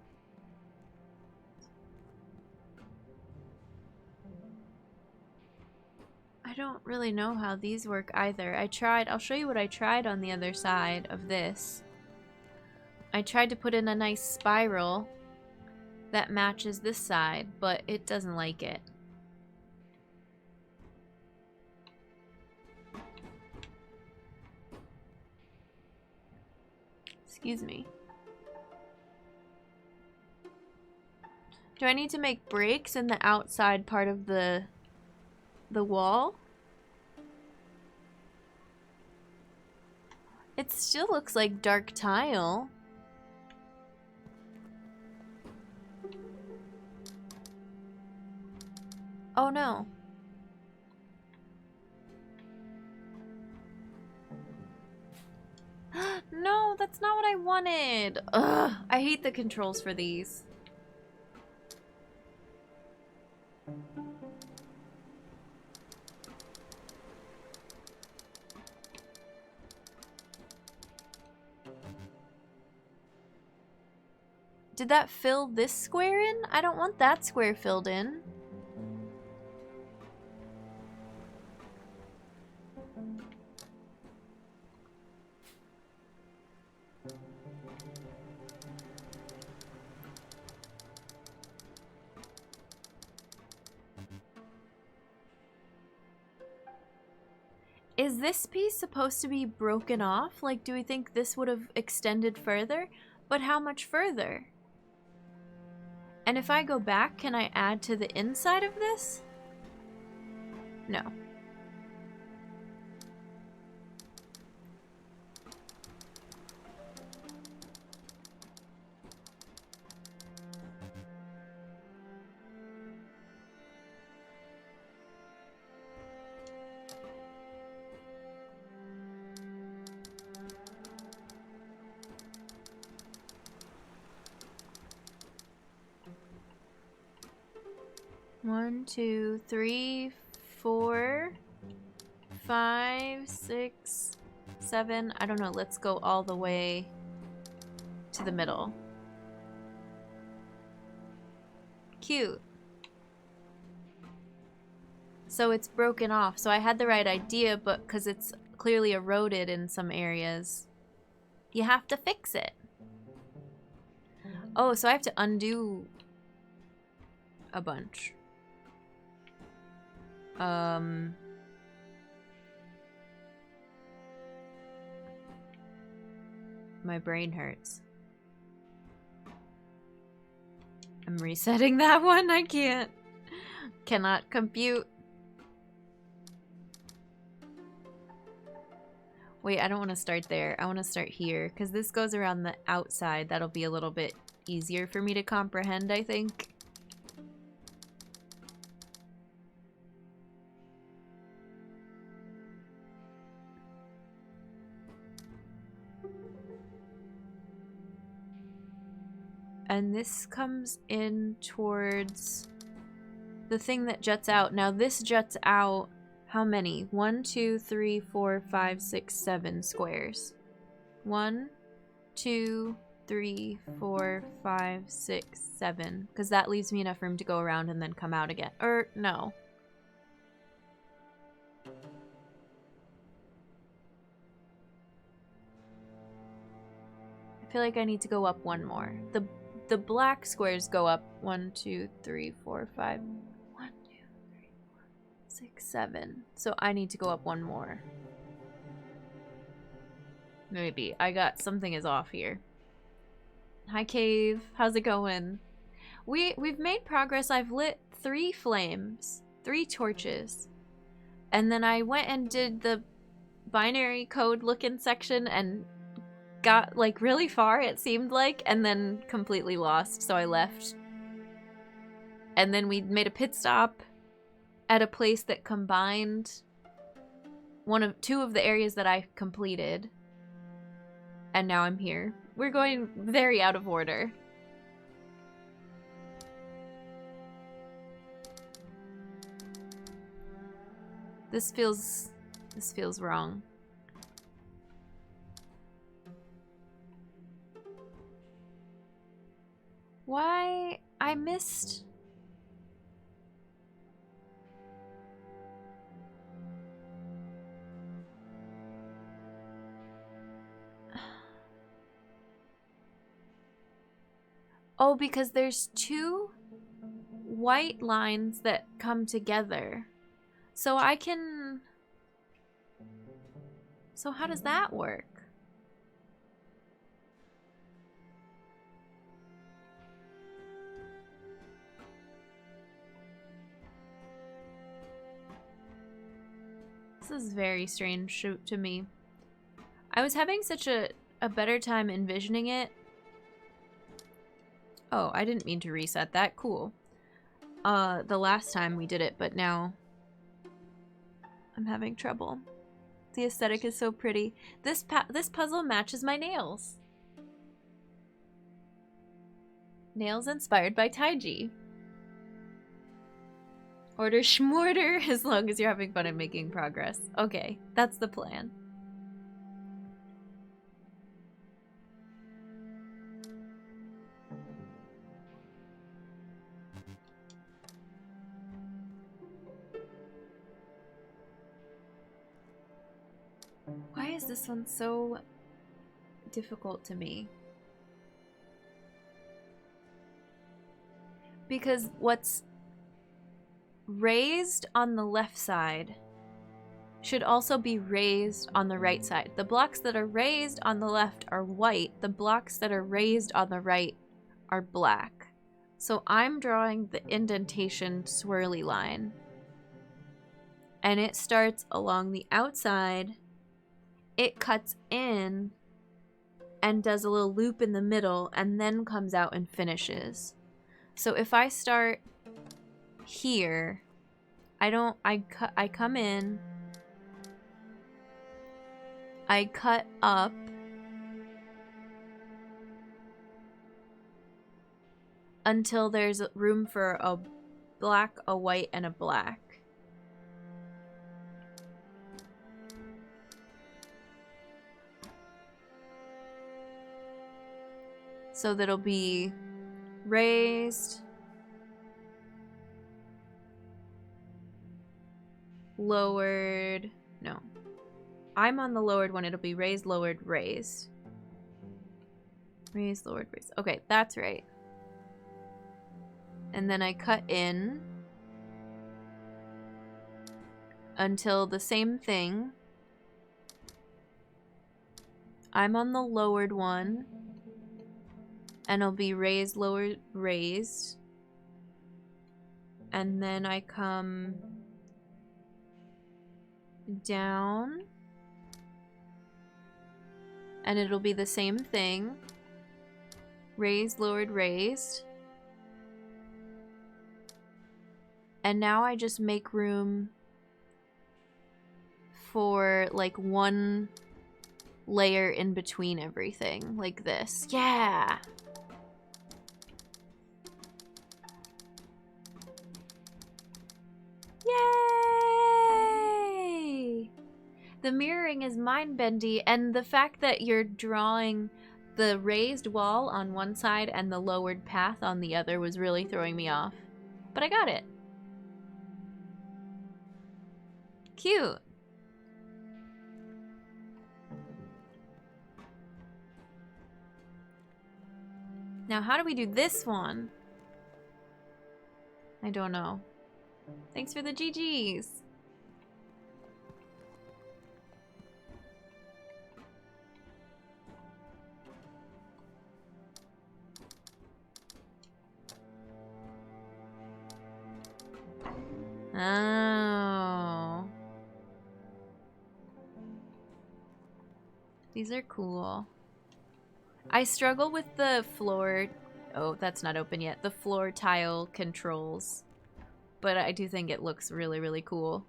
I don't really know how these work either. I'll show you what I tried on the other side of this. I tried to put in a nice spiral that matches this side, but it doesn't like it. Excuse me. Do I need to make breaks in the outside part of the wall? It still looks like dark tile. Oh no. No, that's not what I wanted. Ugh, I hate the controls for these. Did that fill this square in? I don't want that square filled in. Is this piece supposed to be broken off? Like, do we think this would have extended further? But how much further? And if I go back, can I add to the inside of this? No. One, two, three, 4, 5, 6, 7. I don't know. Let's go all the way to the middle. Cute. So it's broken off. So I had the right idea, but because it's clearly eroded in some areas, you have to fix it. Oh, so I have to undo a bunch. My brain hurts. I'm resetting that one. I can't. Cannot compute. Wait, I don't want to start there. I want to start here because this goes around the outside. That'll be a little bit easier for me to comprehend, I think. And this comes in towards the thing that juts out. Now this juts out how many? 1, 2, 3, 4, 5, 6, 7 squares. 1, 2, 3, 4, 5, 6, 7. Because that leaves me enough room to go around and then come out again. Or no. I feel like I need to go up one more. The black squares go up 1, 2, 3, 4, 5. 1, 2, 3, 4, 6, 7. So I need to go up one more. Maybe. I got something is off here. Hi, Cave. How's it going? We've made progress. I've lit 3 flames, 3 torches. And then I went and did the binary code looking section and got like really far, it seemed like, and then completely lost, so I left. And then we made a pit stop at a place that combined 2 of the areas that I completed. And now I'm here. We're going very out of order. This feels wrong. Why? I missed... Oh, because there's 2 white lines that come together. So I can... So how does that work? This is very strange to me. I was having such a better time envisioning it. Oh, I didn't mean to reset that. Cool. The last time we did it, but now I'm having trouble. The aesthetic is so pretty. This puzzle matches my nails. Nails inspired by Taiji. Order schmorder as long as you're having fun and making progress. Okay, that's the plan. Why is this one so difficult to me? Because what's raised on the left side should also be raised on the right side. The blocks that are raised on the left are white. The blocks that are raised on the right are black. So I'm drawing the indentation swirly line. And it starts along the outside. It cuts in and does a little loop in the middle and then comes out and finishes. So if I start here, I come in, I cut up, until there's room for a black, a white, and a black. So that'll be raised, lowered, no. I'm on the lowered one, it'll be raised, lowered, raised. Raised, lowered, raised. Okay, that's right. And then I cut in until the same thing. I'm on the lowered one. And it'll be raised, lowered, raised. And then I come down. And it'll be the same thing. Raised, lowered, raised. And now I just make room for like one layer in between everything, like this. Yeah! Yay! The mirroring is mind-bendy, and the fact that you're drawing the raised wall on one side and the lowered path on the other was really throwing me off. But I got it. Cute. Now, how do we do this one? I don't know. Thanks for the GGs. Oh. These are cool. I struggle with the floor... Oh, that's not open yet. The floor tile controls. But I do think it looks really, really cool.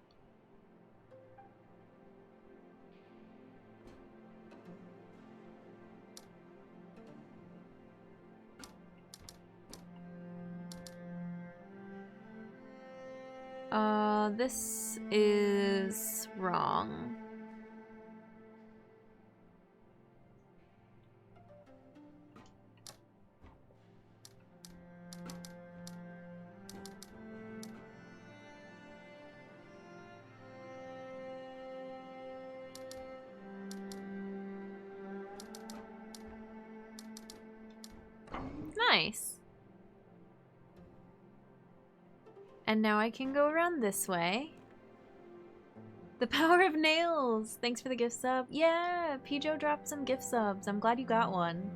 This is wrong. Nice. And now I can go around this way. The power of nails! Thanks for the gift sub. Yeah, Pijo dropped some gift subs. I'm glad you got one.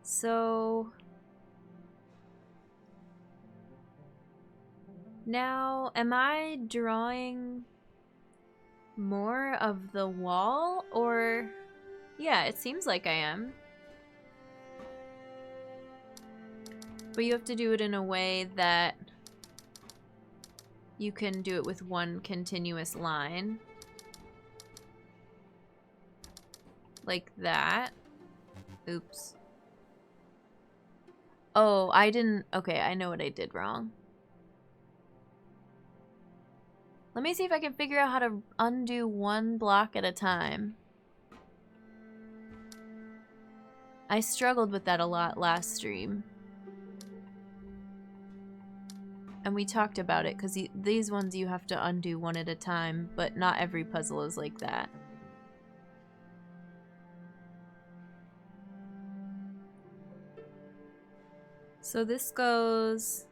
So... now, am I drawing more of the wall, or... yeah, it seems like I am. But you have to do it in a way that you can do it with one continuous line. Like that. Oops. Oh, I didn't... okay, I know what I did wrong. Let me see if I can figure out how to undo one block at a time. I struggled with that a lot last stream. And we talked about it, because these ones you have to undo one at a time, but not every puzzle is like that. So this goes...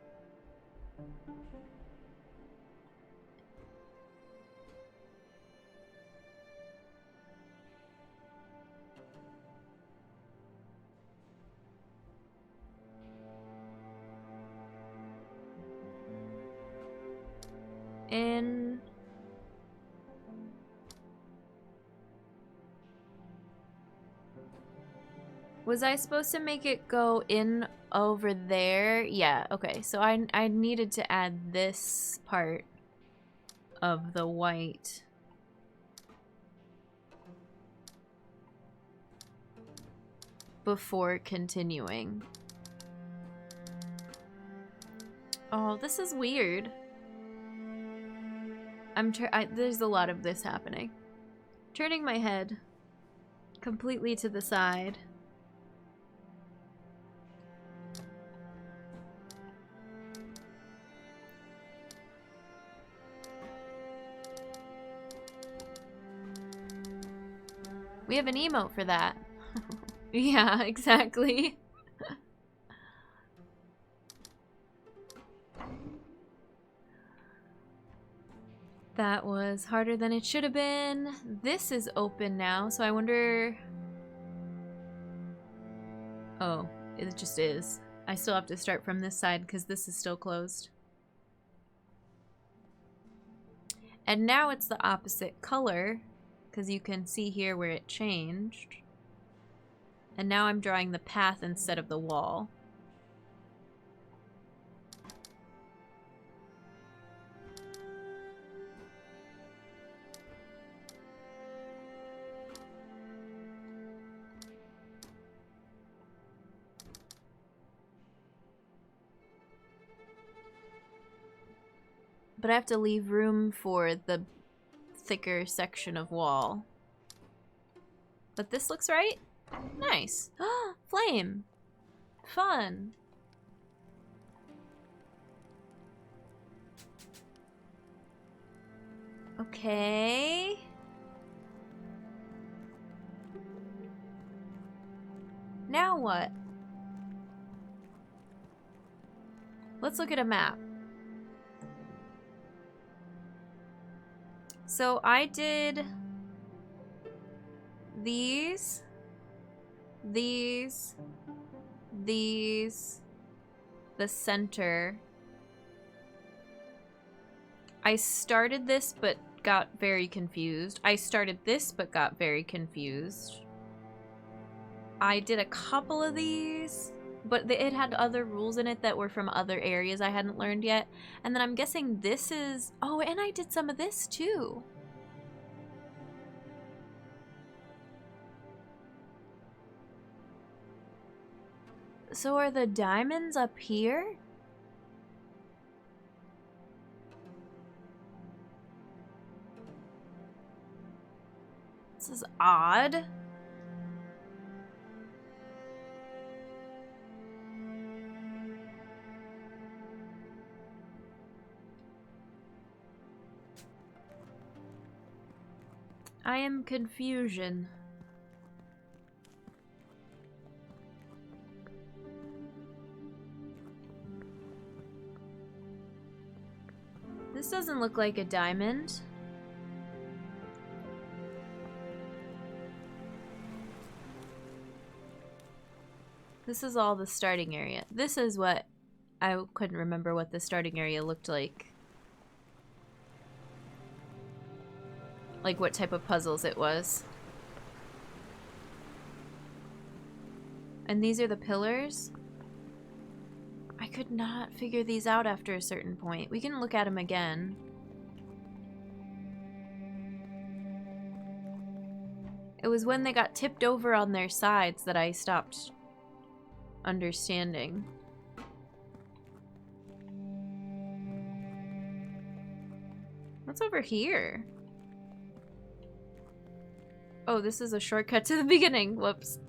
in. Was I supposed to make it go in over there? Yeah, okay. So I needed to add this part of the white. Before continuing. Oh, this is weird. There's a lot of this happening. Turning my head completely to the side. We have an emote for that. Yeah, exactly. That was harder than it should have been. This is open now, so I wonder... Oh, it just is. I still have to start from this side because this is still closed. And now it's the opposite color because you can see here where it changed. And now I'm drawing the path instead of the wall. But I have to leave room for the thicker section of wall. But this looks right? Nice. Flame. Fun. Okay. Now what? Let's look at a map. So I did these, the center. I started this but got very confused. I started this but got very confused. I did a couple of these, but it had other rules in it that were from other areas I hadn't learned yet. And then I'm guessing this is... Oh, and I did some of this too. So are the diamonds up here? This is odd. I am confusion. This doesn't look like a diamond. This is all the starting area. This is what... I couldn't remember what the starting area looked like. Like what type of puzzles it was. And these are the pillars? I could not figure these out after a certain point. We can look at them again. It was when they got tipped over on their sides that I stopped understanding. What's over here? Oh, this is a shortcut to the beginning. Whoops.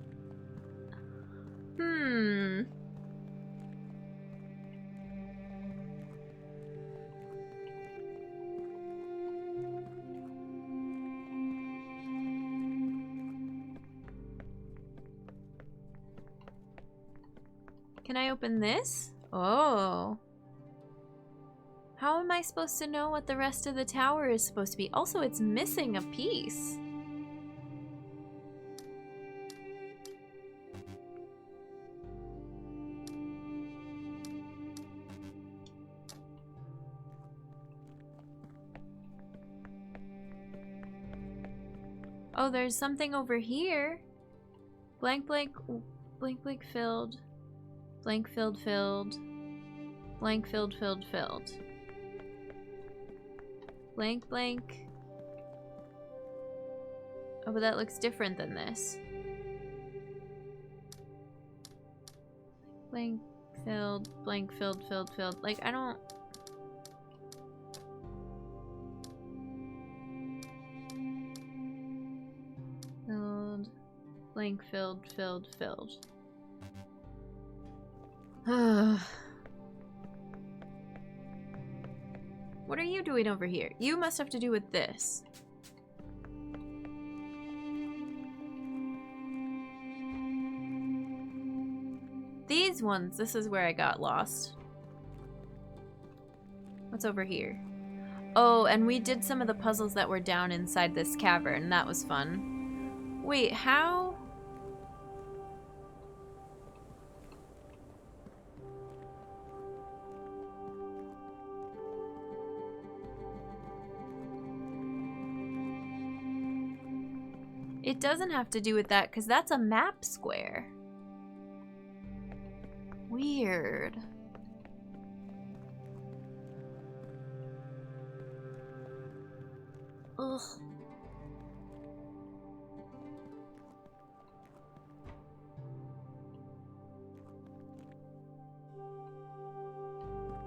Can I open this? Oh. How am I supposed to know what the rest of the tower is supposed to be? Also, it's missing a piece. Oh, there's something over here. Blank, blank, blank, blank, filled. Blank, filled, filled. Blank, filled, filled, filled. Blank, blank. Oh, but that looks different than this. Blank, filled, blank, filled, filled, filled. Like, I don't... Filled, blank, filled, filled, filled. What are you doing over here? You must have to do with this. These ones, this is where I got lost. What's over here? Oh, and we did some of the puzzles that were down inside this cavern. That was fun. Wait, how? It doesn't have to do with that, because that's a map square. Weird. Ugh.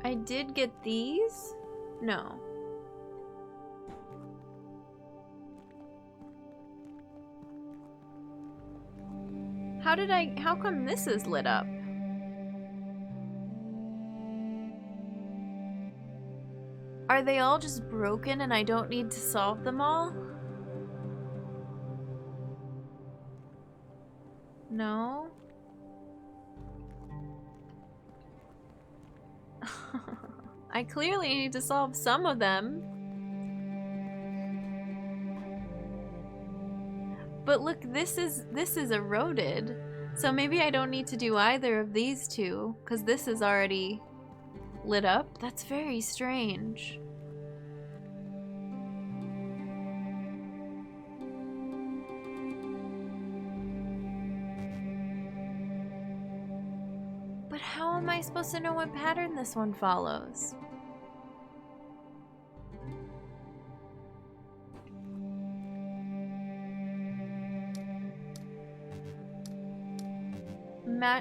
I did get these? No. How come this is lit up? Are they all just broken and I don't need to solve them all? No? I clearly need to solve some of them. But look, this is eroded. So maybe I don't need to do either of these two, because this is already lit up. That's very strange. But how am I supposed to know what pattern this one follows?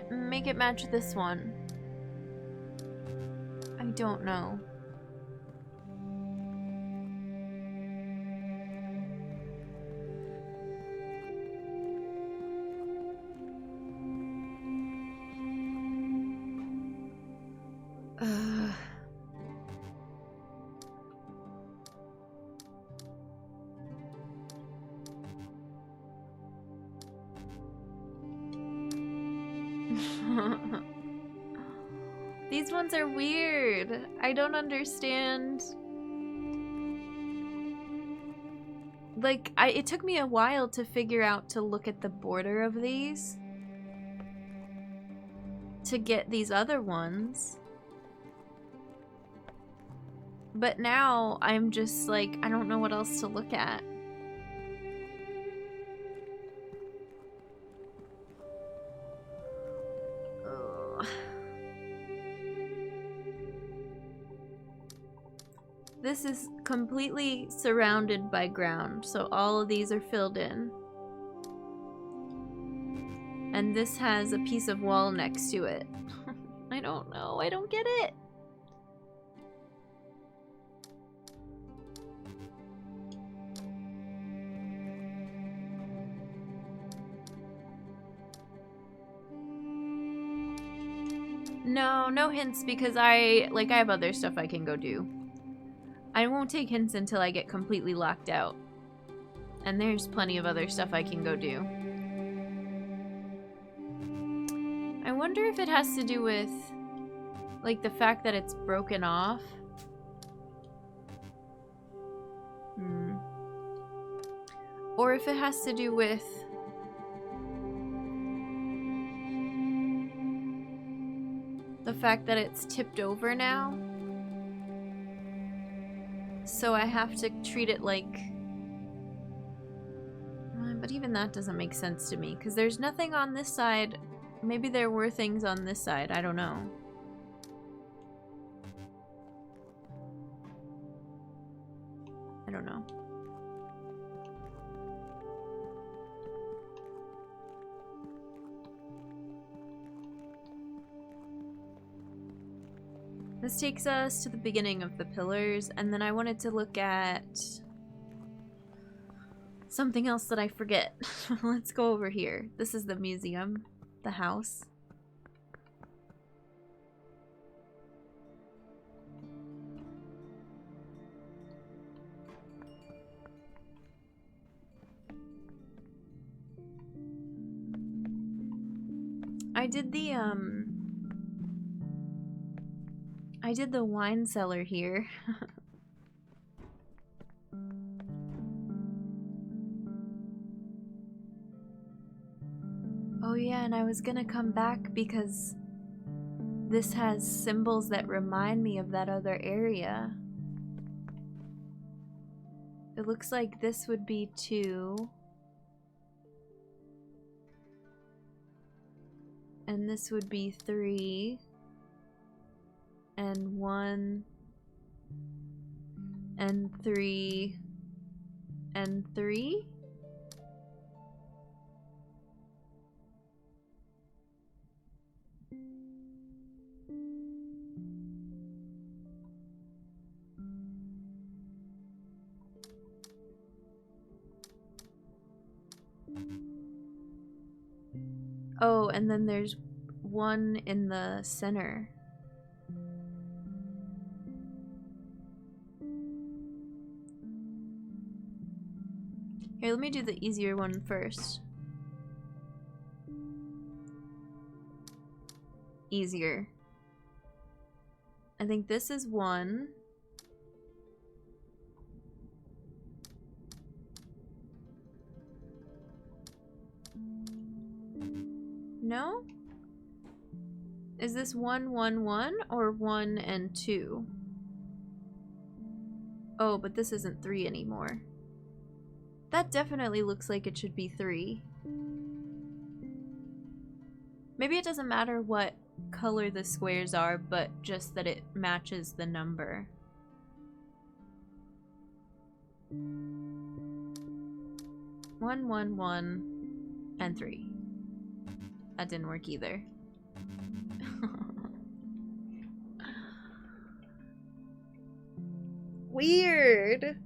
Make it match this one. I don't know. These ones are weird. I don't understand. Like, it took me a while to figure out to look at the border of these to get these other ones. But now I'm just like, I don't know what else to look at. This is completely surrounded by ground, so all of these are filled in. And this has a piece of wall next to it. I don't know, I don't get it. No hints because I have other stuff I can go do. I won't take hints until I get completely locked out. And there's plenty of other stuff I can go do. I wonder if it has to do with, like, the fact that it's broken off. Or if it has to do with the fact that it's tipped over now. So I have to treat it like... I But even that doesn't make sense to me, because there's nothing on this side. Maybe there were things on this side, I don't know. I don't know. This takes us to the beginning of the pillars, and then I wanted to look at something else that I forget. Let's go over here. This is the museum, the house. I did the wine cellar here. Oh yeah, and I was gonna come back because this has symbols that remind me of that other area. It looks like this would be 2. And this would be 3. And 1. And 3. And 3? Oh, and then there's 1 in the center. Here, let me do the easier one first. Easier. I think this is 1. No? Is this 1, 1, 1 or 1 and 2? Oh, but this isn't 3 anymore. That definitely looks like it should be 3. Maybe it doesn't matter what color the squares are, but just that it matches the number. One, 1, 1, and 3. That didn't work either. Weird.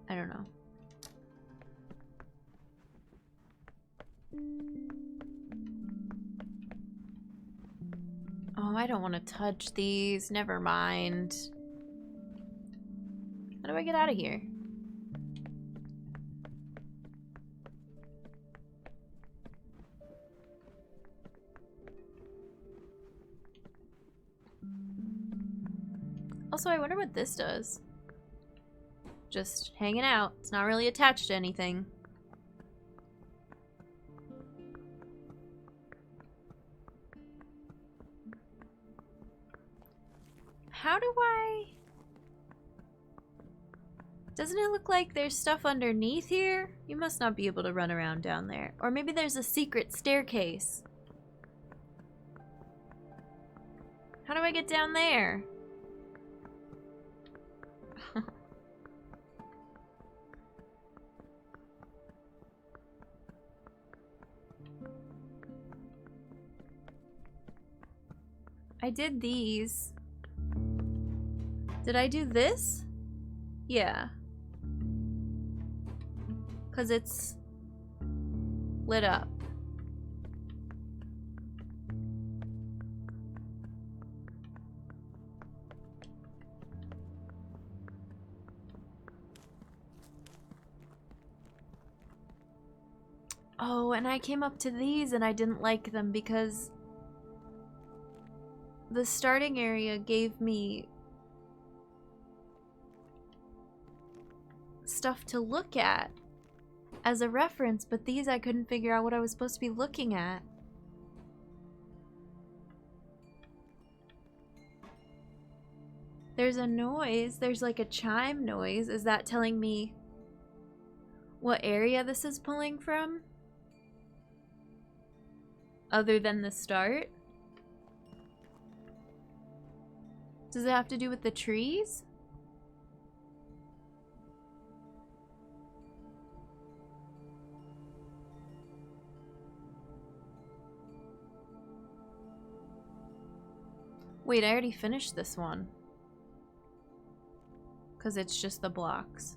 I don't know. Oh, I don't want to touch these. Never mind. How do I get out of here? Also, I wonder what this does. Just hanging out. It's not really attached to anything. How do I... Doesn't it look like there's stuff underneath here? You must not be able to run around down there. Or maybe there's a secret staircase. How do I get down there? I did these. Did I do this? Yeah. 'Cause it's lit up. Oh, and I came up to these and I didn't like them because the starting area gave me stuff to look at as a reference, but these I couldn't figure out what I was supposed to be looking at. There's a noise. There's like a chime noise. Is that telling me what area this is pulling from? Other than the start? Does it have to do with the trees? Wait, I already finished this one. Because it's just the blocks.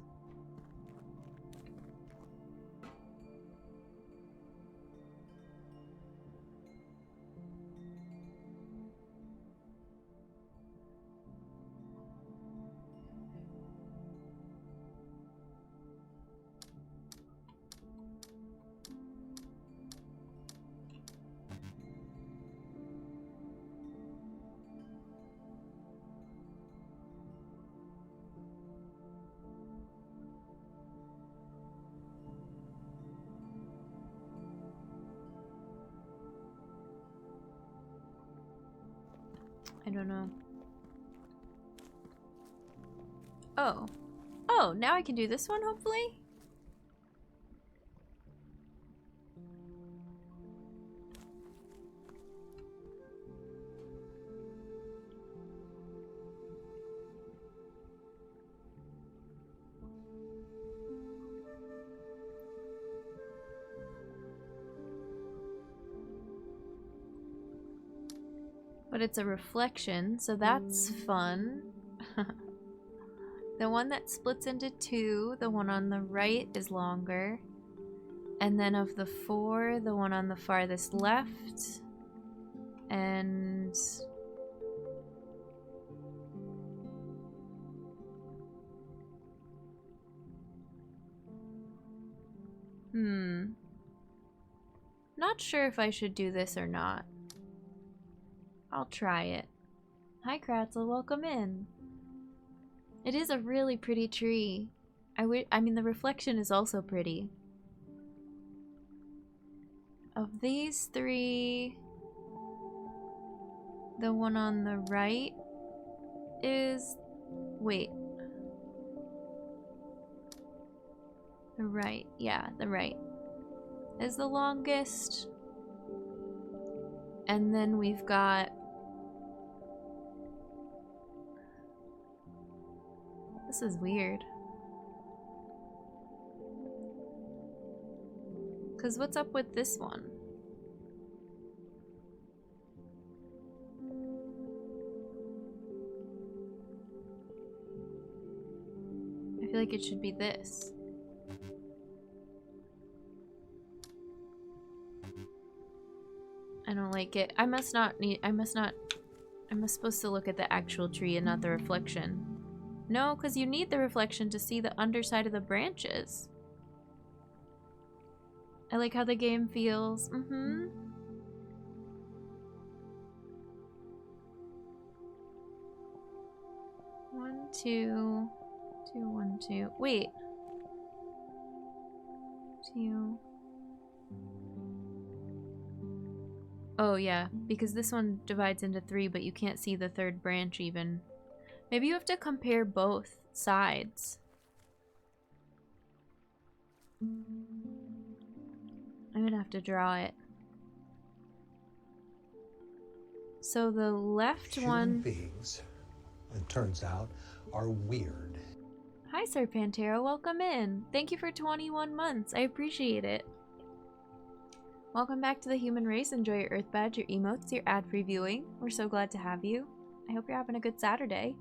I don't know. Oh. Oh, now I can do this one, hopefully? But it's a reflection, so that's fun. The one that splits into two, the one on the right is longer. And then of the four, the one on the farthest left. And... Not sure if I should do this or not. I'll try it. Hi Kratzel, welcome in. It is a really pretty tree. I mean, the reflection is also pretty. Of these three, the one on the right is... Wait. The right, yeah, the right is the longest. And then we've got... This is weird. Because what's up with this one? I feel like it should be this. I don't like it. I must supposed to look at the actual tree and not the reflection. No, because you need the reflection to see the underside of the branches. I like how the game feels. Mm-hmm. One, two, two, one, two. Wait. Two. Oh, yeah, because this one divides into three, but you can't see the third branch even. Maybe you have to compare both sides. I'm gonna have to draw it. So the left Human one... beings, it turns out, are weird. Hi, Sir Pantera. Welcome in. Thank you for 21 months. I appreciate it. Welcome back to the human race. Enjoy your Earth Badge, your emotes, your ad-free viewing. We're so glad to have you. I hope you're having a good Saturday.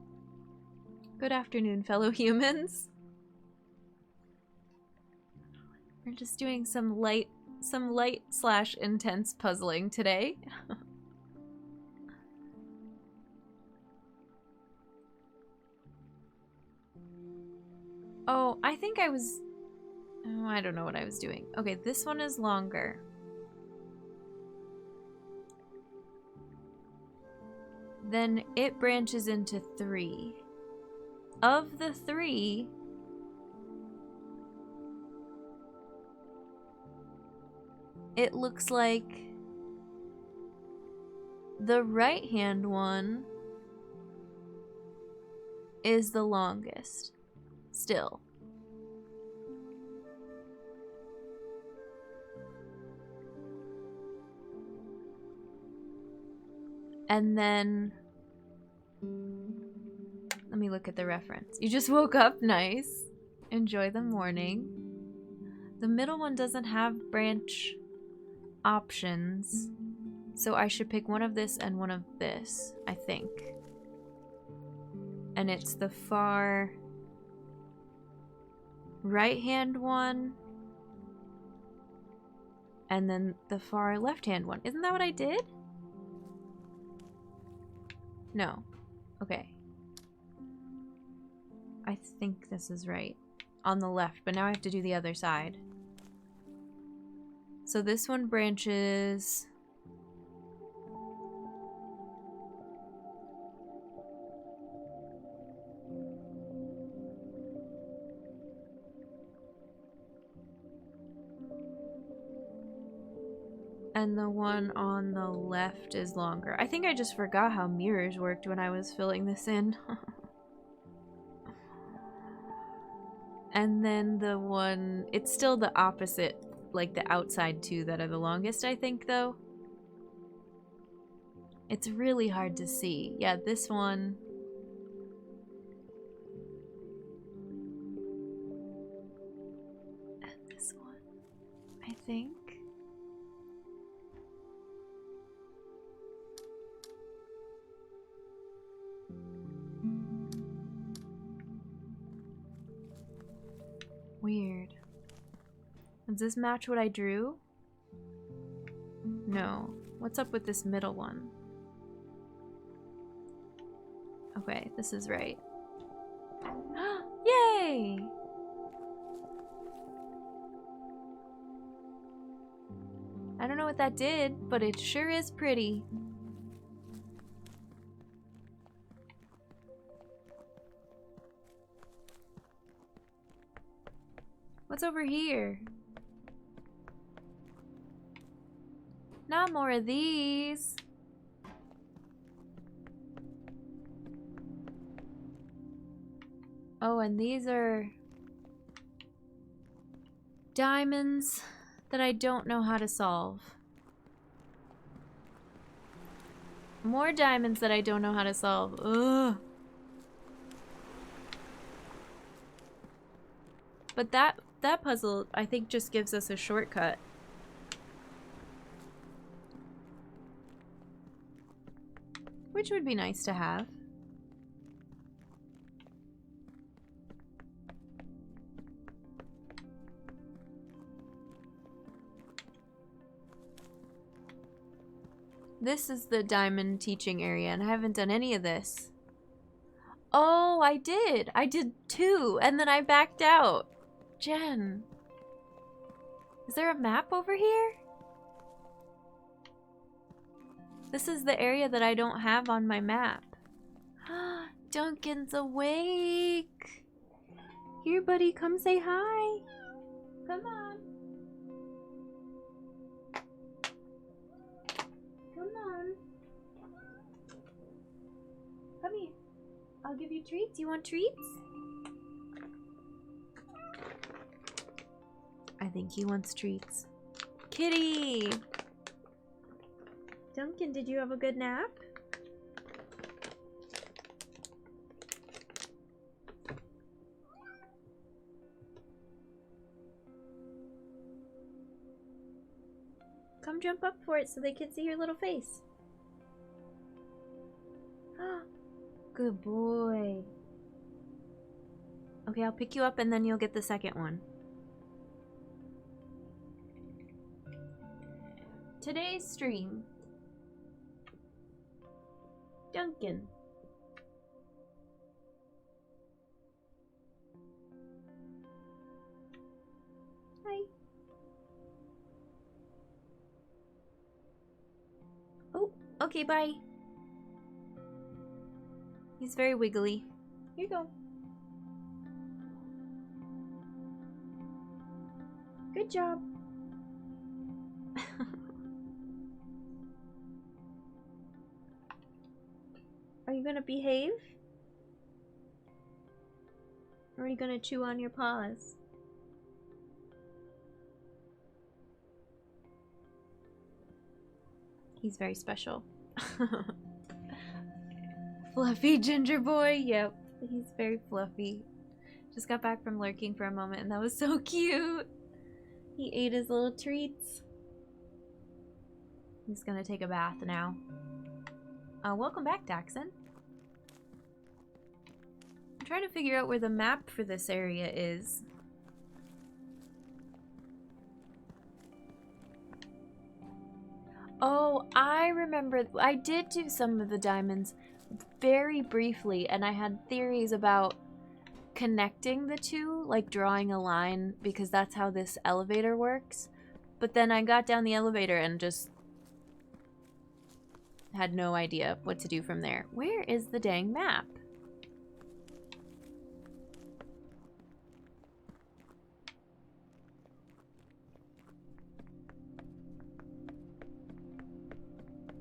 Good afternoon, fellow humans. We're just doing some light / intense puzzling today. Oh, I think I was... Oh, I don't know what I was doing. Okay, this one is longer. Then it branches into three. Of the three... It looks like the right-hand one is the longest. Still. And then... Let me look at the reference. You just woke up? Nice. Enjoy the morning. The middle one doesn't have branch options. So I should pick one of this and one of this, I think. And it's the far right-hand one. And then the far left-hand one. Isn't that what I did? No. Okay. I think this is right. On the left, but now I have to do the other side. So this one branches... And the one on the left is longer. I think I just forgot how mirrors worked when I was filling this in. And then the one... It's still the opposite, like the outside two that are the longest, I think, though. It's really hard to see. Yeah, this one... And this one, I think. Weird. Does this match what I drew? No. What's up with this middle one? Okay, this is right. Yay! I don't know what that did, but it sure is pretty. What's over here? Not more of these. Oh, and these are diamonds that I don't know how to solve. More diamonds that I don't know how to solve. Ugh. But that puzzle, I think, just gives us a shortcut. Which would be nice to have. This is the diamond teaching area, and I haven't done any of this. Oh, I did! I did 2, and then I backed out. Jen. Is there a map over here? This is the area that I don't have on my map. Duncan's awake! Here, buddy, come say hi. Come on. Come on. Come here. I'll give you treats. You want treats? I think he wants treats. Kitty! Duncan, did you have a good nap? Come jump up for it so they can see your little face. Good boy. Okay, I'll pick you up and then you'll get the second one. Today's stream. Duncan. Hi. Oh, okay, bye. He's very wiggly. Here you go. Good job. Are you gonna behave? Or are you gonna chew on your paws? He's very special. Fluffy ginger boy, yep. He's very fluffy. Just got back from lurking for a moment and that was so cute. He ate his little treats. He's gonna take a bath now. Welcome back, Daxon. I'm trying to figure out where the map for this area is. Oh, I remember. I did do some of the diamonds very briefly, and I had theories about connecting the two, like drawing a line, because that's how this elevator works. But then I got down the elevator and just had no idea what to do from there. Where is the dang map?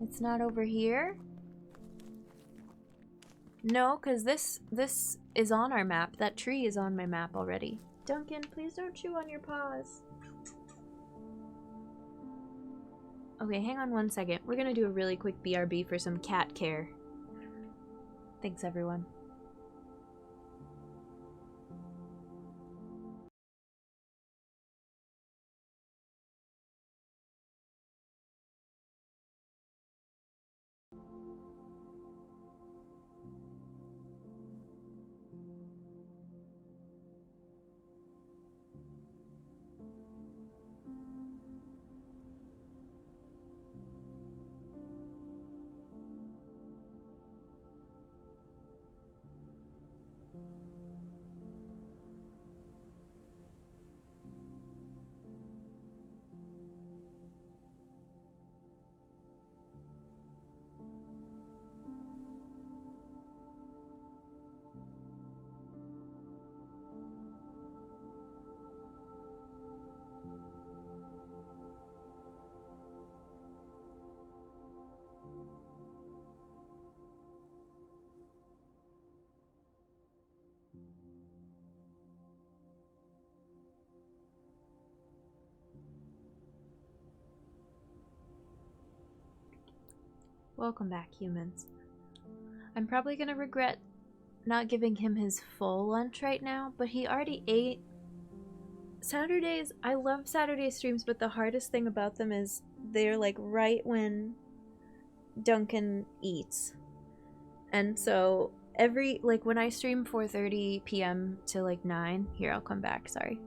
It's not over here? No, because this is on our map. That tree is on my map already. Duncan, please don't chew on your paws. Okay, hang on one second. We're gonna do a really quick BRB for some cat care. Thanks, everyone. Welcome back, humans. I'm probably gonna regret not giving him his full lunch right now, but he already ate. Saturdays, I love Saturday streams, but the hardest thing about them is they're like right when Duncan eats. And so like when I stream 4:30 p.m. to like 9, here, I'll come back, sorry.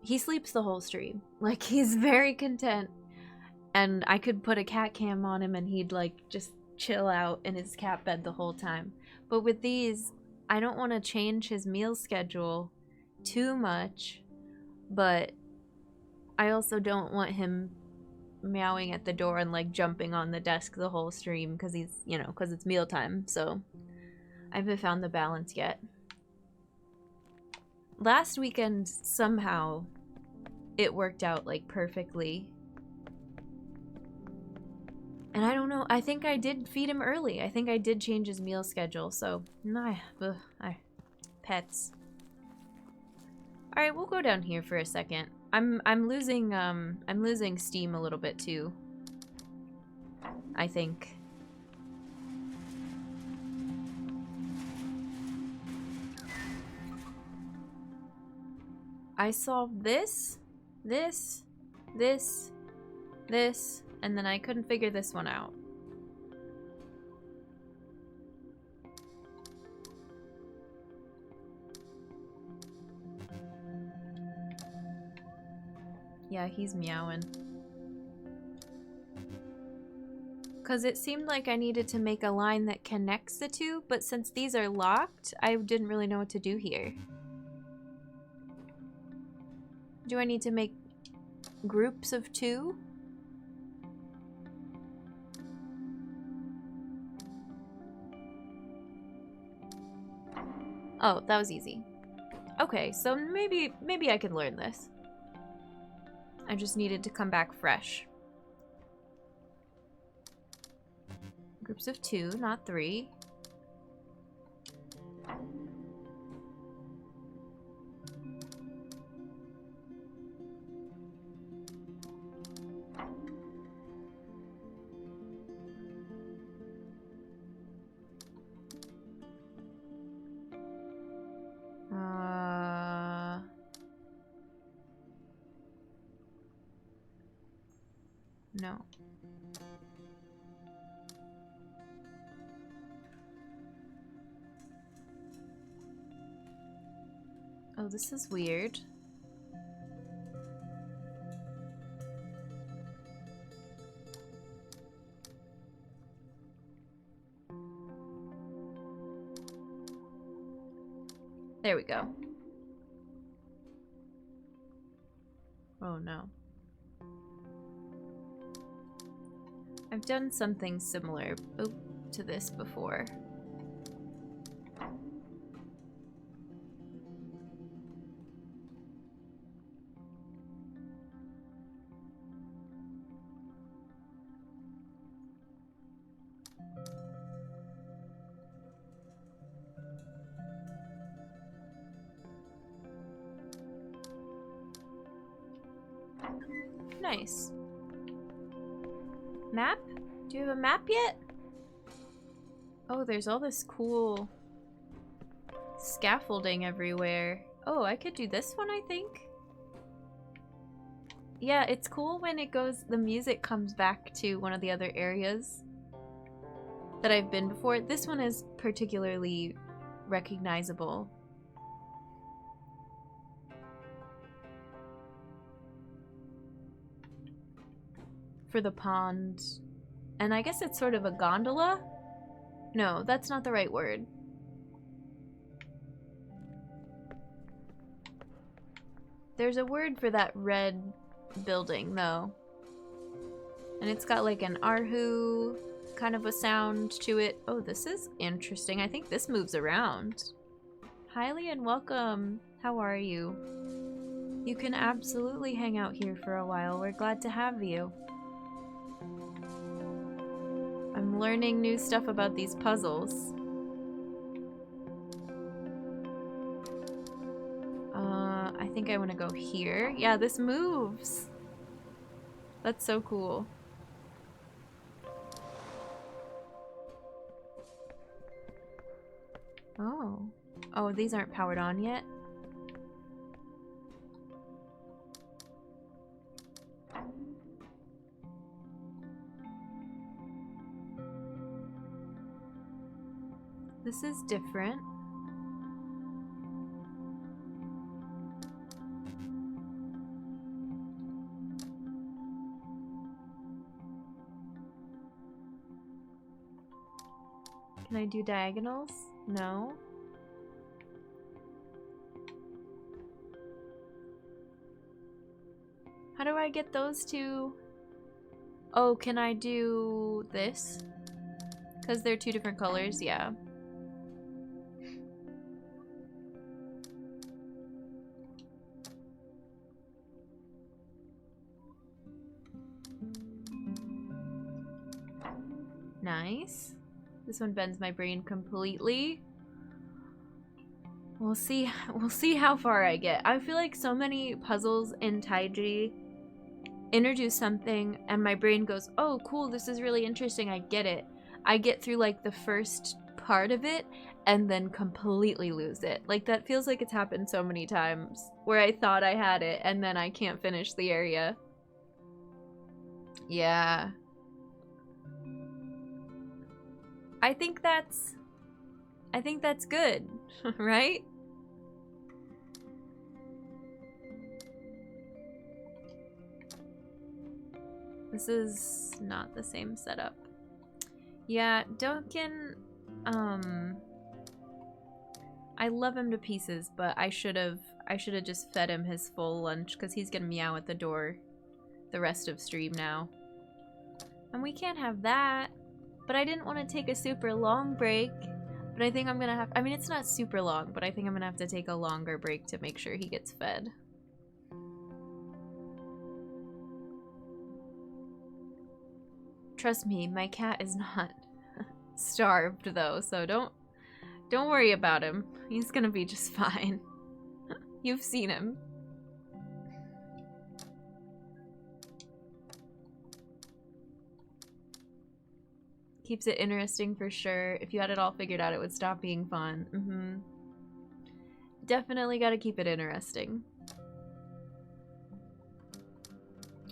He sleeps the whole stream. Like, he's very content. And I could put a cat cam on him and he'd like just chill out in his cat bed the whole time. But with these, I don't want to change his meal schedule too much, but I also don't want him meowing at the door and like jumping on the desk the whole stream because he's, you know, because it's mealtime. So I haven't found the balance yet. Last weekend, somehow, it worked out like perfectly. And I don't know, I think I did feed him early. I think I did change his meal schedule, so pets. Alright, we'll go down here for a second. I'm losing steam a little bit too. I think. I solved this, and then I couldn't figure this one out. Yeah, he's meowing. Because it seemed like I needed to make a line that connects the two, but since these are locked, I didn't really know what to do here. Do I need to make groups of 2? Oh, that was easy. Okay, so maybe I can learn this. I just needed to come back fresh. Groups of 2, not 3. no. Oh, this is weird. There we go. Oh no. I've done something similar to this before. Nice. Map? Do you have a map yet? Oh, there's all this cool scaffolding everywhere. Oh, I could do this one, I think. Yeah, it's cool when it goes, the music comes back to one of the other areas that I've been before. This one is particularly recognizable. For the pond. And I guess it's sort of a gondola? No, that's not the right word. There's a word for that red building, though. And it's got like an Arhu kind of a sound to it. Oh, this is interesting. I think this moves around. Highly and welcome. How are you? You can absolutely hang out here for a while. We're glad to have you. I'm learning new stuff about these puzzles. I think I want to go here. Yeah, this moves. That's so cool. Oh. Oh, these aren't powered on yet? This is different. Can I do diagonals? No. How do I get those two? Oh, can I do this? Because they're two different colors, yeah. Nice. This one bends my brain completely. We'll see how far I get. I feel like so many puzzles in Taiji introduce something and my brain goes, oh cool, this is really interesting, I get it. I get through like the first part of it and then completely lose it. Like that feels like it's happened so many times where I thought I had it and then I can't finish the area. Yeah. I think that's good, right? This is not the same setup. Yeah, Duncan, I love him to pieces, but I should have just fed him his full lunch because he's gonna meow at the door the rest of stream now. And we can't have that. But I didn't want to take a super long break. But I think I'm gonna have, I mean it's not super long, but I think I'm gonna have to take a longer break to make sure he gets fed. Trust me, my cat is not starved though, so don't worry about him. He's gonna be just fine. You've seen him. Keeps it interesting for sure. If you had it all figured out, it would stop being fun. Definitely gotta keep it interesting.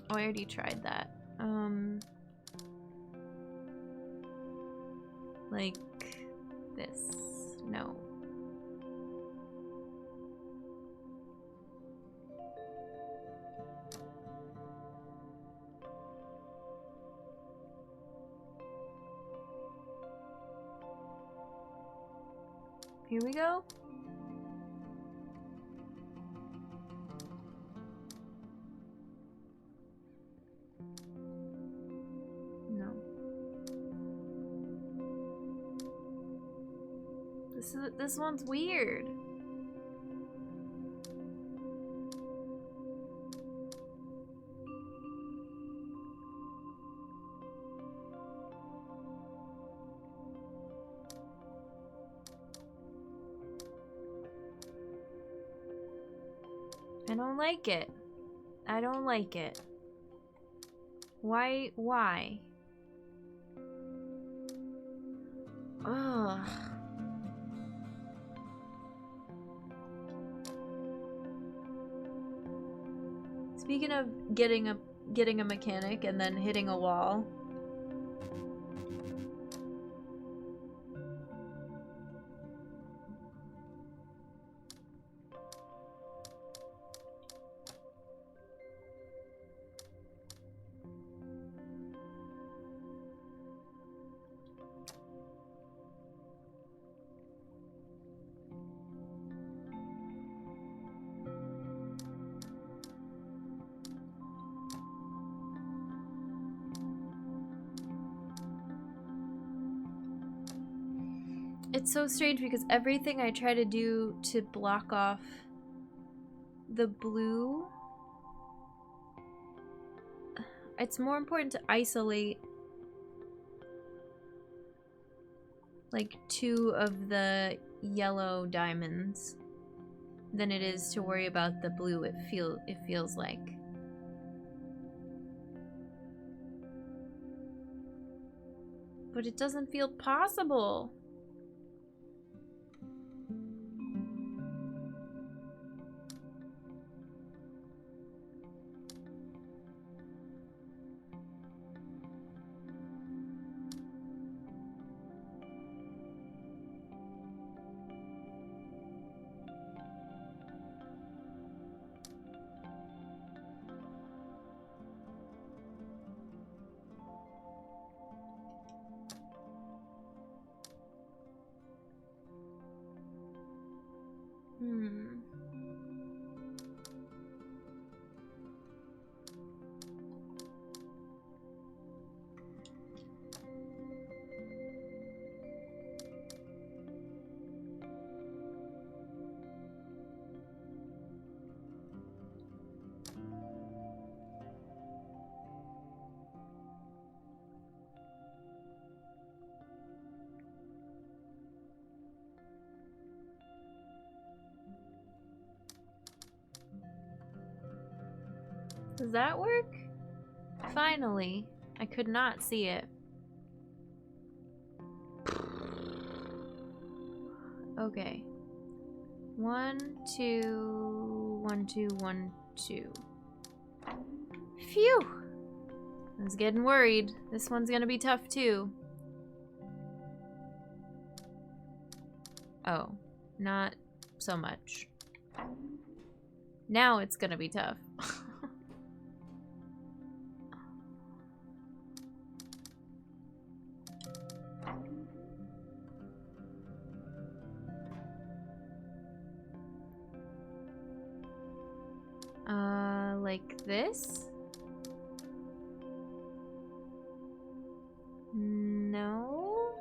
Oh, I already tried that. Like this. No. Here we go. No. This one's weird. I don't like it. I don't like it. Why? Ugh. Speaking of getting a mechanic and then hitting a wall. It's so strange because everything I try to do to block off the blue, it's more important to isolate like 2 of the yellow diamonds than it is to worry about the blue. It feels like. But it doesn't feel possible. Does that work? Finally. I could not see it. Okay. 1, 2, 1, 2, 1, 2. Phew! I was getting worried. This one's gonna be tough too. Oh, not so much. Now it's gonna be tough. Like this? No?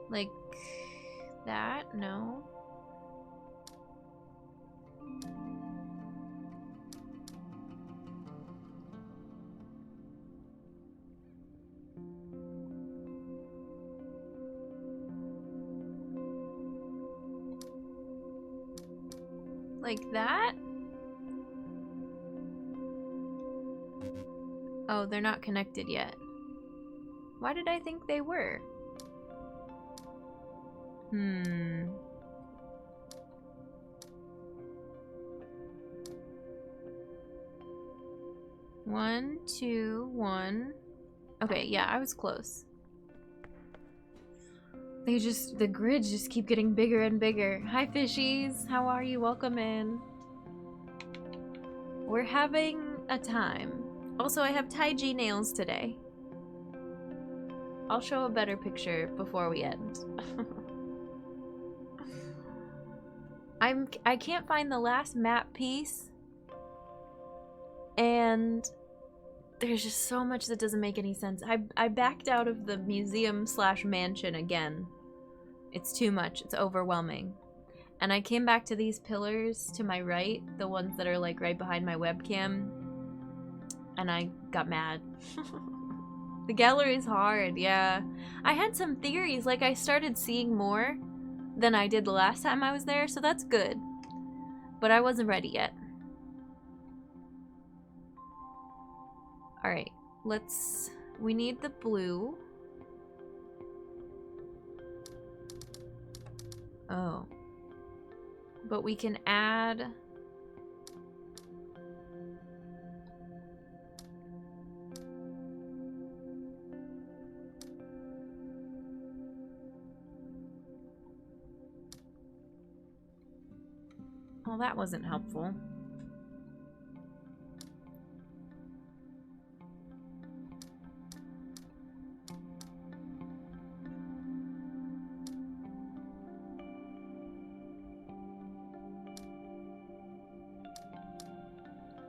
Like that? No. Like that? Oh, they're not connected yet. Why did I think they were? 1, 2, 1. Okay, yeah, I was close. The grids just keep getting bigger and bigger. Hi, fishies. How are you? Welcome in. We're having a time. Also, I have Taiji nails today. I'll show a better picture before we end. I can't find the last map piece. And there's just so much that doesn't make any sense. I backed out of the museum / mansion again. It's too much. It's overwhelming. And I came back to these pillars to my right, the ones that are like right behind my webcam, and I got mad. The gallery's hard, yeah. I had some theories, like I started seeing more than I did the last time I was there, so that's good. But I wasn't ready yet. Alright, we need the blue. Oh. But we can add... Well, that wasn't helpful.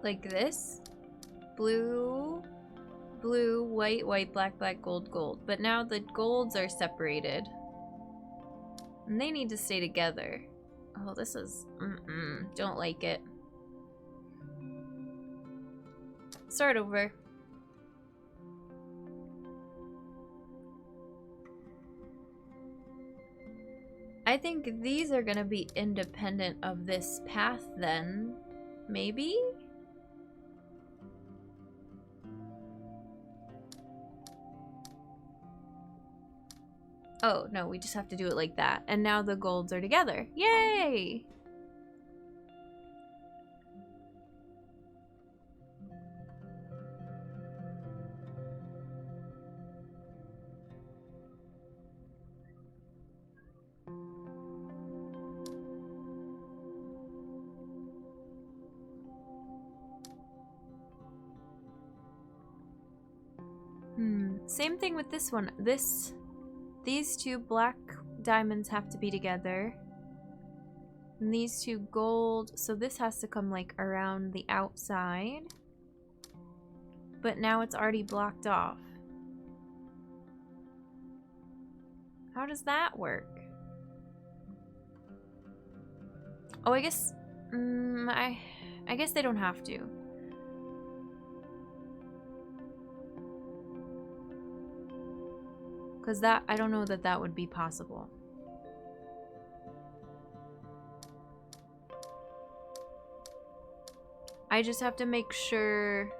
Like this? Blue, blue, white, white, black, black, gold, gold. But now the golds are separated. And they need to stay together. Oh, this is... don't like it. Start over. I think these are gonna be independent of this path then. Maybe? Oh, no, we just have to do it like that. And now the golds are together. Yay! Same thing with this one. These two black diamonds have to be together. And these two gold, so this has to come like around the outside. But now it's already blocked off. How does that work? Oh, I guess I guess they don't have to. Because that, I don't know that that would be possible. I just have to make sure...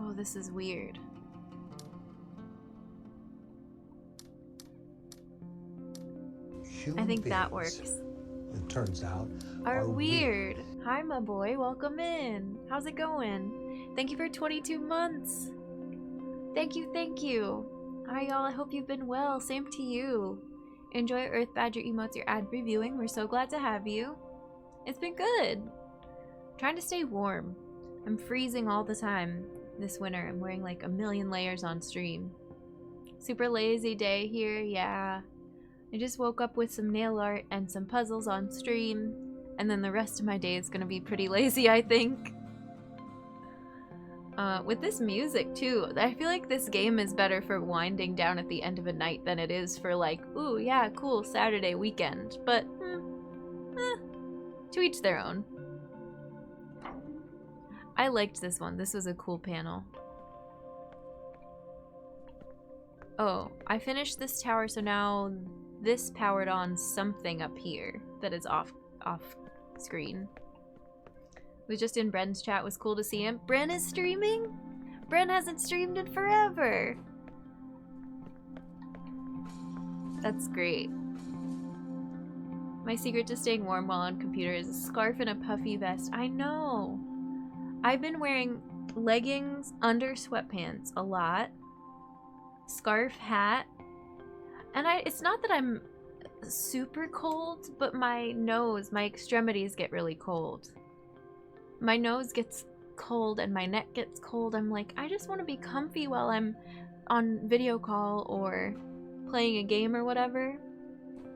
Oh, this is weird. Human I think that beings, works. it turns out, Are weird. Hi, my boy. Welcome in. How's it going? Thank you for 22 months. Thank you, thank you. Hi, y'all. I hope you've been well. Same to you. Enjoy Earth Badger emotes you're ad reviewing. We're so glad to have you. It's been good. Trying to stay warm. I'm freezing all the time this winter. I'm wearing like a million layers on stream. Super lazy day here, yeah. I just woke up with some nail art and some puzzles on stream. And then the rest of my day is gonna be pretty lazy, I think. With this music too, I feel like this game is better for winding down at the end of a night than it is for like, ooh yeah, cool, Saturday weekend. But, to each their own. I liked this one. This was a cool panel. Oh, I finished this tower, so now this powered on something up here that is off screen. Was just in Bren's chat. Was cool to see him. Bren is streaming? Bren hasn't streamed in forever. That's great. My secret to staying warm while on computer is a scarf and a puffy vest. I know. I've been wearing leggings under sweatpants a lot. Scarf, hat. And it's not that I'm super cold, but my nose, my extremities get really cold. My nose gets cold and my neck gets cold. I'm like, I just want to be comfy while I'm on video call or playing a game or whatever.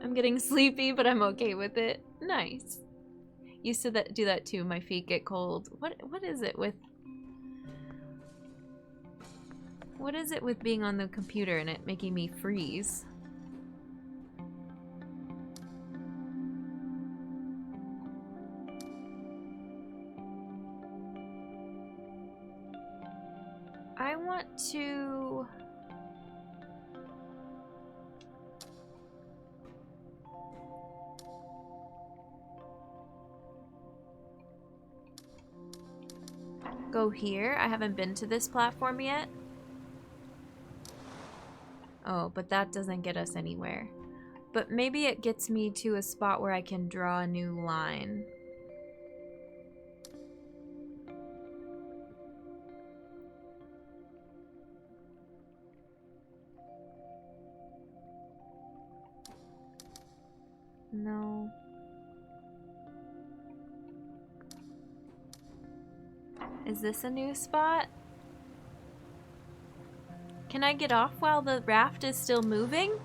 I'm getting sleepy, but I'm okay with it. Nice. Used to do that too. My feet get cold. What is it with being on the computer and it making me freeze? I want to go here. I haven't been to this platform yet. Oh, but that doesn't get us anywhere. But maybe it gets me to a spot where I can draw a new line. No. Is this a new spot? Can I get off while the raft is still moving?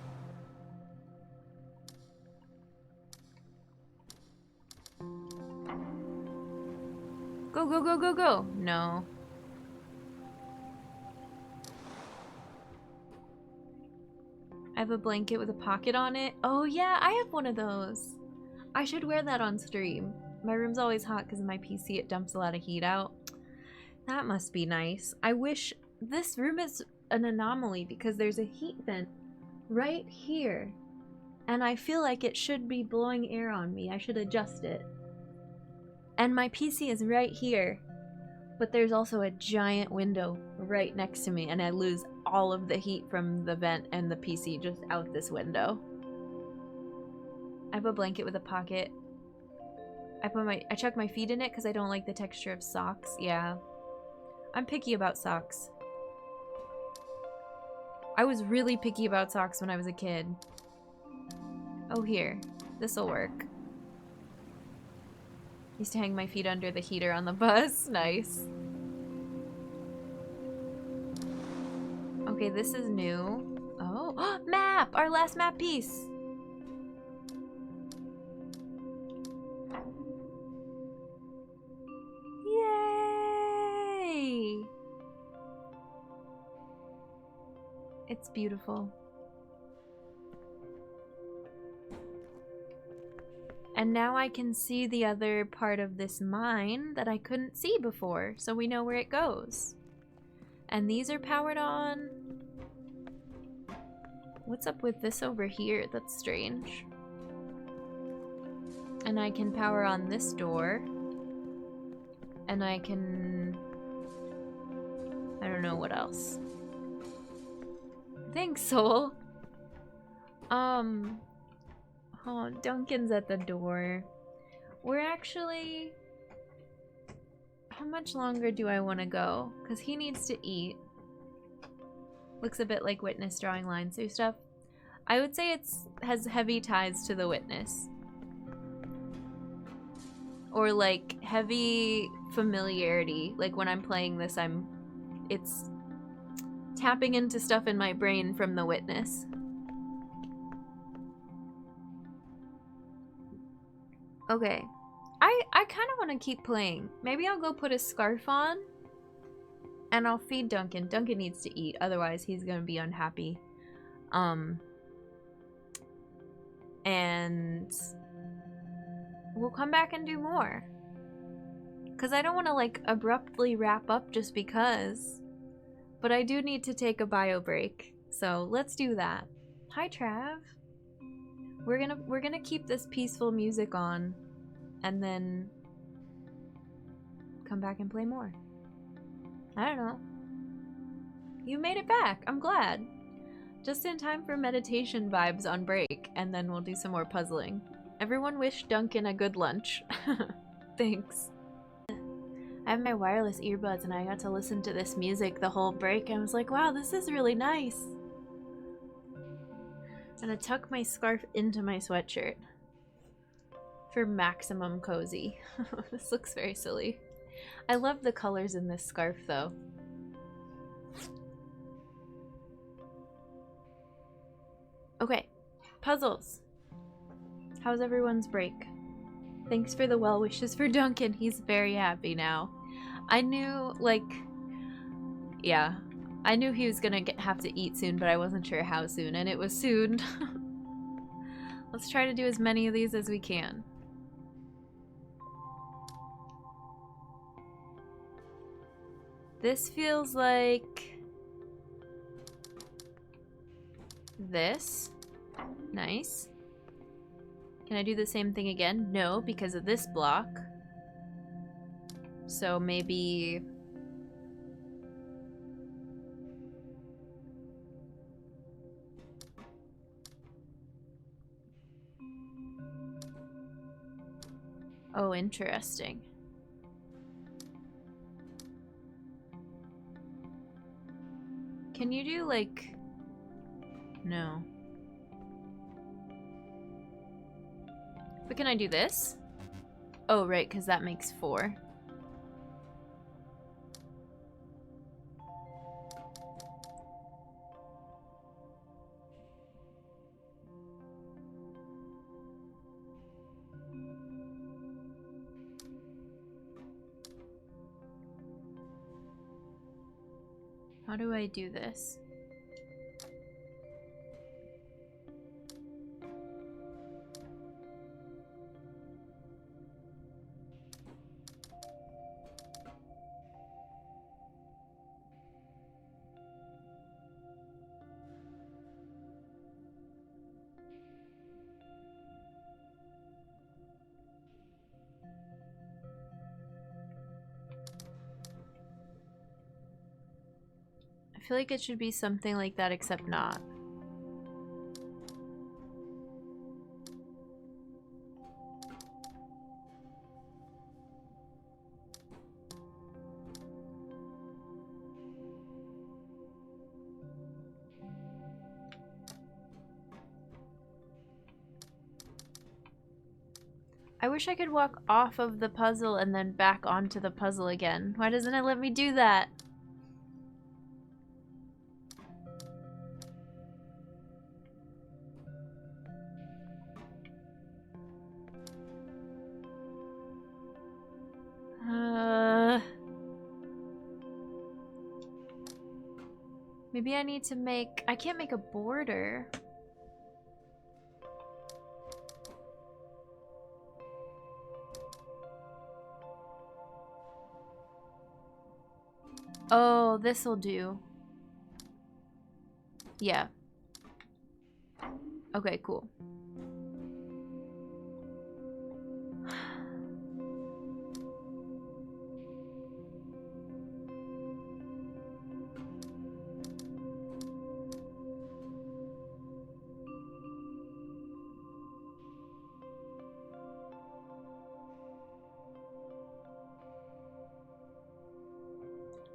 Go, go, go, go, go. No. I have a blanket with a pocket on it. Oh yeah, I have one of those. I should wear that on stream. My room's always hot because of my PC. It dumps a lot of heat out. That must be nice. I wish this room is an anomaly because there's a heat vent right here. And I feel like it should be blowing air on me. I should adjust it. And my PC is right here. But there's also a giant window right next to me and I lose all of the heat from the vent and the PC just out this window. I have a blanket with a pocket. I chuck my feet in it because I don't like the texture of socks. Yeah. I'm picky about socks. I was really picky about socks when I was a kid. Oh, here. This'll work. Used to hang my feet under the heater on the bus. Nice. Okay, this is new. Oh, map! Our last map piece! Yay! It's beautiful. And now I can see the other part of this mine that I couldn't see before, so we know where it goes. And these are powered on. What's up with this over here? That's strange. And I can power on this door. And I can... I don't know what else. Thanks, Soul. Oh, Duncan's at the door. We're actually... How much longer do I want to go? Because he needs to eat. Looks a bit like Witness drawing lines through stuff. I would say has heavy ties to the Witness. Or like heavy familiarity. Like when I'm playing this, it's tapping into stuff in my brain from the Witness. Okay. I kind of want to keep playing. Maybe I'll go put a scarf on. And I'll feed Duncan. Duncan needs to eat. Otherwise, he's going to be unhappy. And we'll come back and do more. Because I don't want to, like, abruptly wrap up just because. But I do need to take a bio break. So let's do that. Hi, Trav. We're gonna keep this peaceful music on. And then come back and play more. I don't know. You made it back. I'm glad. Just in time for meditation vibes on break, and then we'll do some more puzzling. Everyone wish Duncan a good lunch. Thanks. I have my wireless earbuds and I got to listen to this music the whole break. I was like, wow, this is really nice. I'm gonna tuck my scarf into my sweatshirt for maximum cozy. This looks very silly. I love the colors in this scarf though. Okay, puzzles. How's everyone's break? Thanks for the well wishes for Duncan. He's very happy now. I knew, like, yeah, I knew he was gonna have to eat soon, but I wasn't sure how soon, and it was soon. Let's try to do as many of these as we can. This feels like this. Nice. Can I do the same thing again? No, because of this block. So maybe... Oh, interesting. Can you do, like... No. But can I do this? Oh, right, because that makes 4. How do I do this? I feel like it should be something like that, except not. I wish I could walk off of the puzzle and then back onto the puzzle again. Why doesn't it let me do that? Maybe I need to make... I can't make a border. Oh, this'll do. Yeah. Okay, cool.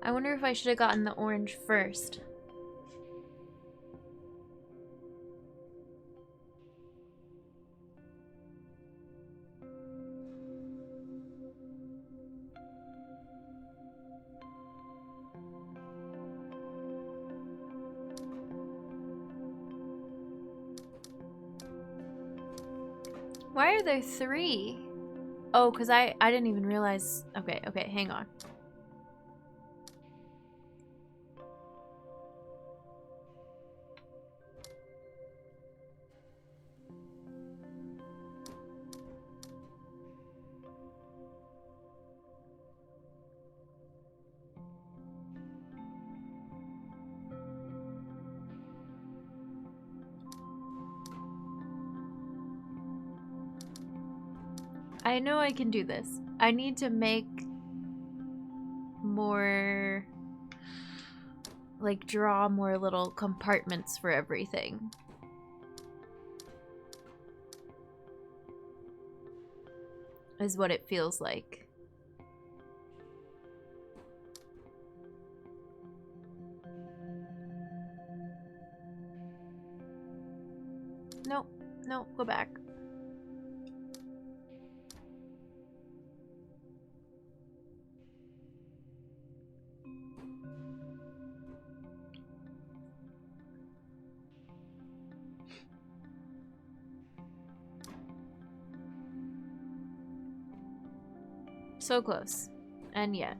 I wonder if I should have gotten the orange first. Why are there 3? Oh, because I didn't even realize. Okay, hang on. I know I can do this. I need to make more, like, draw more little compartments for everything. is what it feels like. Nope, nope, go back. So close. And yet.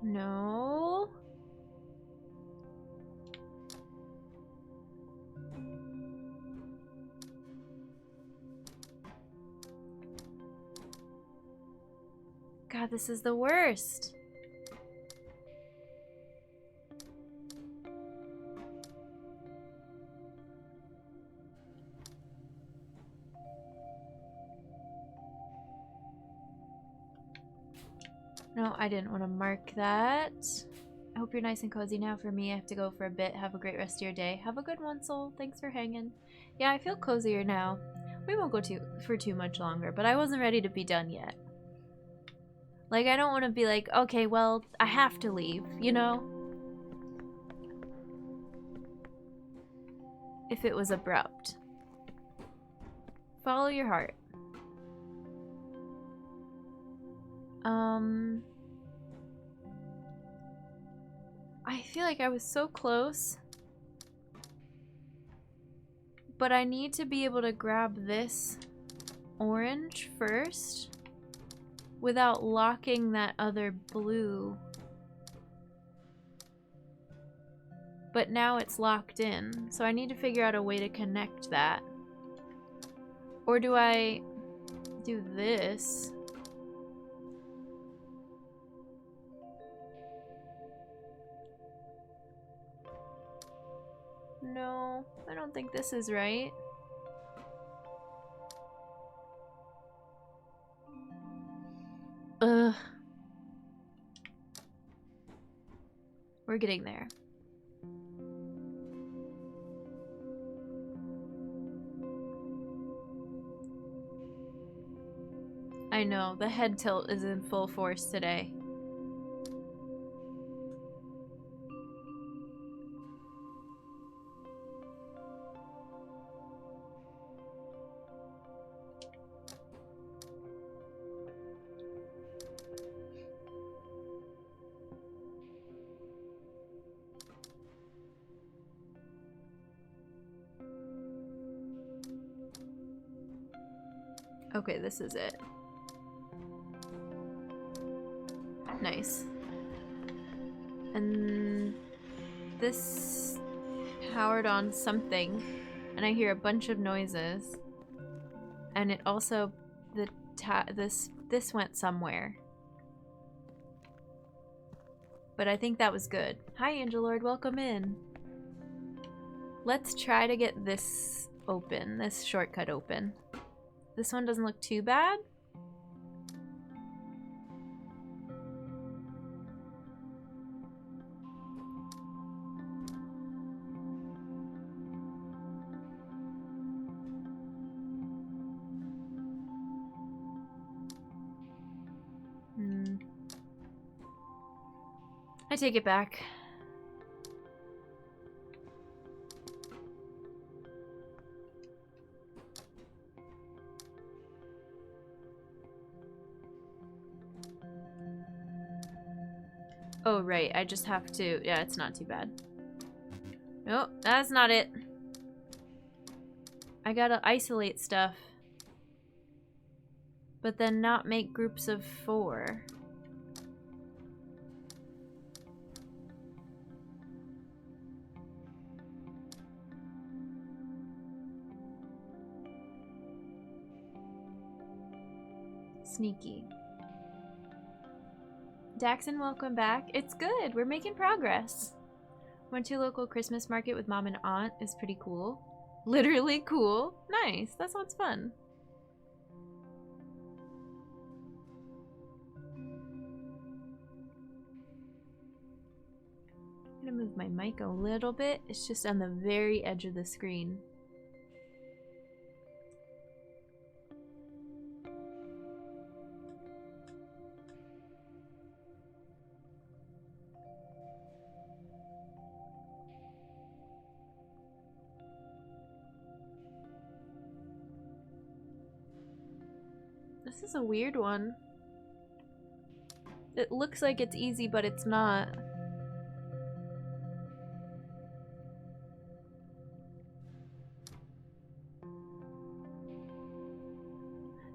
No. God, this is the worst. No, I didn't want to mark that. I hope you're nice and cozy now. For me, I have to go for a bit. Have a great rest of your day. Have a good one, Soul. Thanks for hanging. Yeah, I feel cozier now. We won't go for too much longer, but I wasn't ready to be done yet. Like, I don't want to be like, okay, well, I have to leave, you know? If it was abrupt. Follow your heart. I feel like I was so close. But I need to be able to grab this orange first without locking that other blue. But now it's locked in, so I need to figure out a way to connect that. Or do I do this? No, I don't think this is right. Ugh. We're getting there. I know, the head tilt is in full force today. Okay, this is it. Nice. And this powered on something, and I hear a bunch of noises. And it also, this went somewhere. But I think that was good. Hi, Angel Lord, welcome in. Let's try to get this open, this shortcut open. This one doesn't look too bad. I take it back. Oh, right. I just have to... Yeah, it's not too bad. Nope, that's not it. I gotta isolate stuff. But then not make groups of 4. Sneaky. Daxon, welcome back. It's good. We're making progress. Went to a local Christmas market with mom and aunt. It's pretty cool. Literally cool. Nice. That sounds fun. move my mic a little bit. It's just on the very edge of the screen. This is a weird one. It looks like it's easy, but it's not.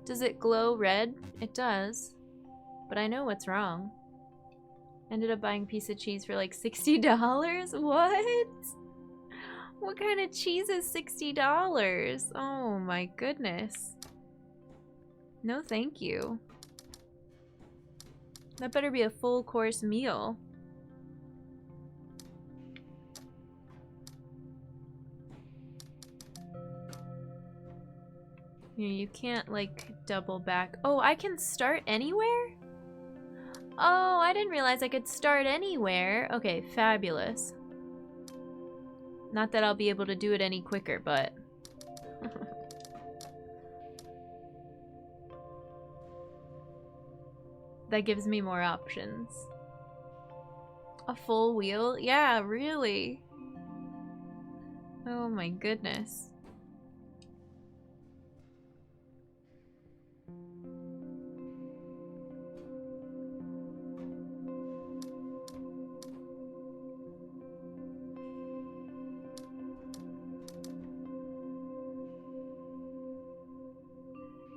Does it glow red? It does. But I know what's wrong. Ended up buying a piece of cheese for like $60? What? What kind of cheese is $60? Oh my goodness. No thank you. That better be a full course meal. Yeah, you can't like double back. Oh, I can start anywhere? Oh, I didn't realize I could start anywhere. Okay, fabulous. Not that I'll be able to do it any quicker, but... that gives me more options. A full wheel? Yeah, really? Oh my goodness.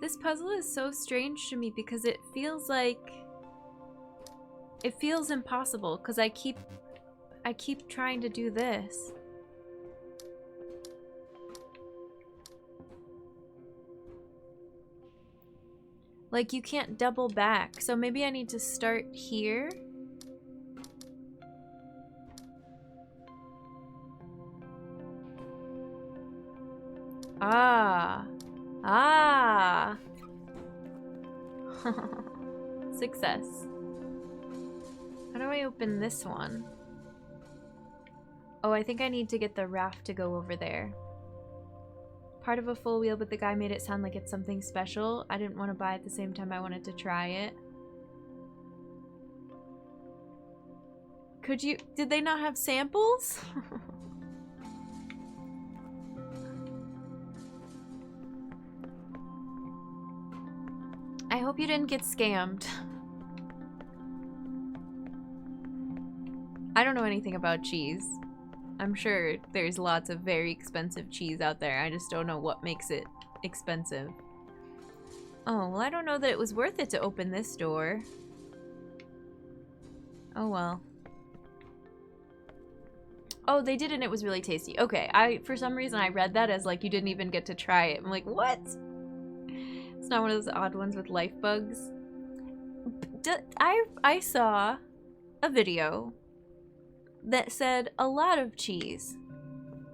This puzzle is so strange to me because it feels like... it feels impossible because I keep trying to do this. Like you can't double back. So maybe I need to start here. Ah. Ah. Success. How do I open this one? Oh, I think I need to get the raft to go over there. Part of a full wheel, but the guy made it sound like it's something special. I didn't want to buy it at the same time I wanted to try it. Could you... did they not have samples? I hope you didn't get scammed. I don't know anything about cheese. I'm sure there's lots of very expensive cheese out there. I just don't know what makes it expensive. Oh, well, I don't know that it was worth it to open this door. Oh, well. Oh, they did and it was really tasty. Okay, for some reason I read that as like you didn't even get to try it. I'm like, what? It's not one of those odd ones with life bugs. I saw a video that said a lot of cheese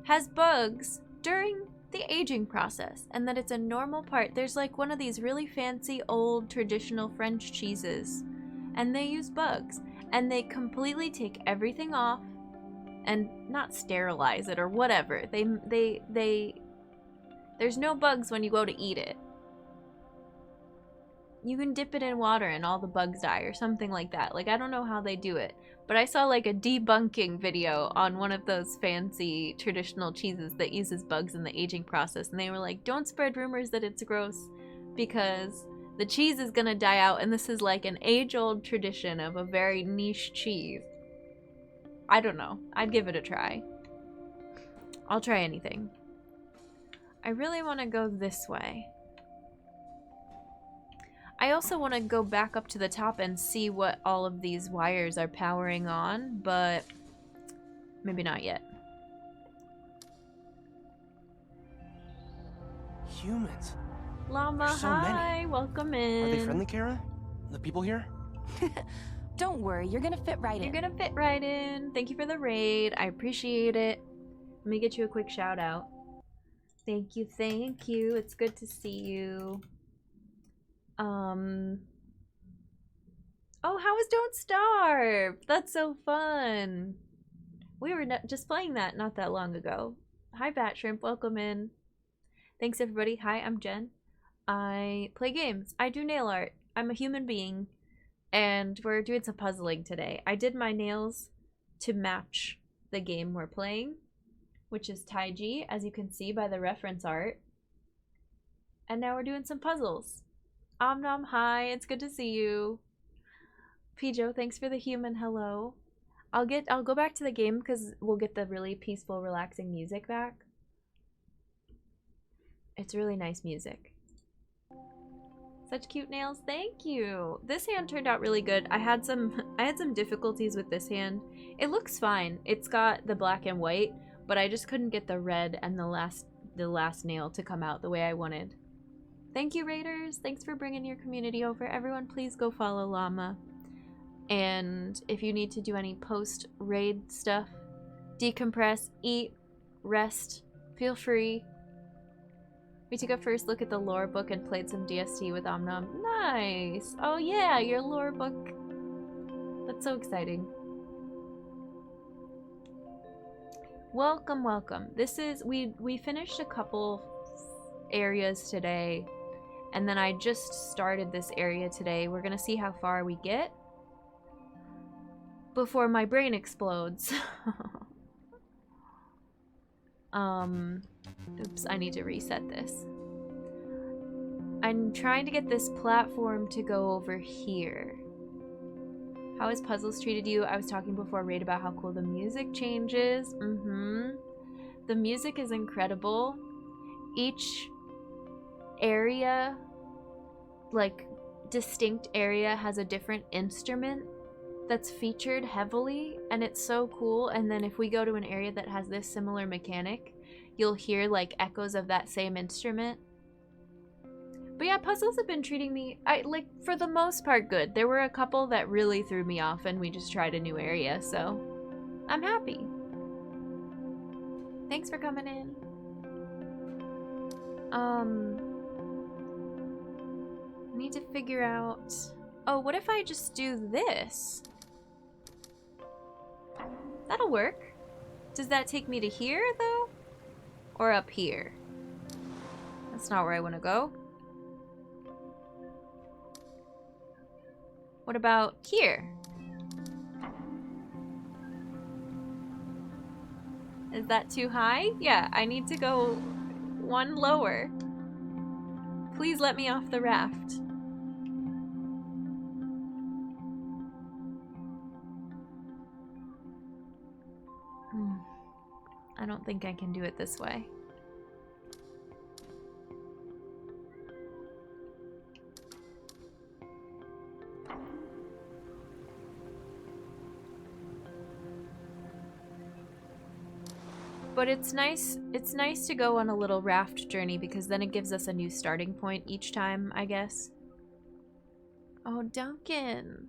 has bugs during the aging process and that it's a normal part. There's like one of these really fancy old traditional French cheeses and they use bugs and they completely take everything off and not sterilize it or whatever. There's no bugs when you go to eat it. You can dip it in water and all the bugs die or something like that. Like, I don't know how they do it. But I saw like a debunking video on one of those fancy traditional cheeses that uses bugs in the aging process. And they were like, don't spread rumors that it's gross because the cheese is gonna die out. And this is like an age-old tradition of a very niche cheese. I don't know. I'd give it a try. I'll try anything. I really want to go this way. I also want to go back up to the top and see what all of these wires are powering on, but maybe not yet. Humans. Llama, There's so hi, many. welcome in. Are they friendly, Kara? The people here? Don't worry, you're gonna fit right in. You're gonna fit right in. Thank you for the raid. I appreciate it. Let me get you a quick shout out. Thank you, thank you. It's good to see you. Oh, how was Don't Starve? That's so fun. We were just playing that not that long ago. Hi, Bat Shrimp. Welcome in. Thanks, everybody. Hi, I'm Jen. I play games. I do nail art. I'm a human being. And we're doing some puzzling today. I did my nails to match the game we're playing, which is Taiji, as you can see by the reference art. And now we're doing some puzzles. Omnom, hi. It's good to see you. Pijo, thanks for the human hello. I'll go back to the game because we'll get the really peaceful, relaxing music back. It's really nice music. Such cute nails. Thank you. This hand turned out really good. I had some difficulties with this hand. It looks fine. It's got the black and white, but I just couldn't get the red and the last nail to come out the way I wanted. Thank you, Raiders. Thanks for bringing your community over. Everyone, please go follow Llama. And if you need to do any post-raid stuff, decompress, eat, rest, feel free. We took a first look at the lore book and played some DST with Omnom. Nice! Oh yeah, your lore book. That's so exciting. Welcome, welcome. This is, we finished a couple areas today, and then I just started this area today. We're gonna see how far we get before my brain explodes. Oops, I need to reset this. I'm trying to get this platform to go over here. How has puzzles treated you? I was talking before raid about how cool the music changes. The music is incredible. Each area, like distinct area, has a different instrument that's featured heavily, and it's so cool. And then if we go to an area that has this similar mechanic, you'll hear like echoes of that same instrument. But yeah, puzzles have been treating me, like, for the most part, good. There were a couple that really threw me off, and we just tried a new area, so I'm happy. Thanks for coming in. I need to figure out... Oh, what if I just do this? That'll work. Does that take me to here, though? Or up here? That's not where I want to go. What about here? Is that too high? Yeah, I need to go one lower. Please let me off the raft. I don't think I can do it this way. But it's nice to go on a little raft journey because then it gives us a new starting point each time, I guess. Oh, Duncan.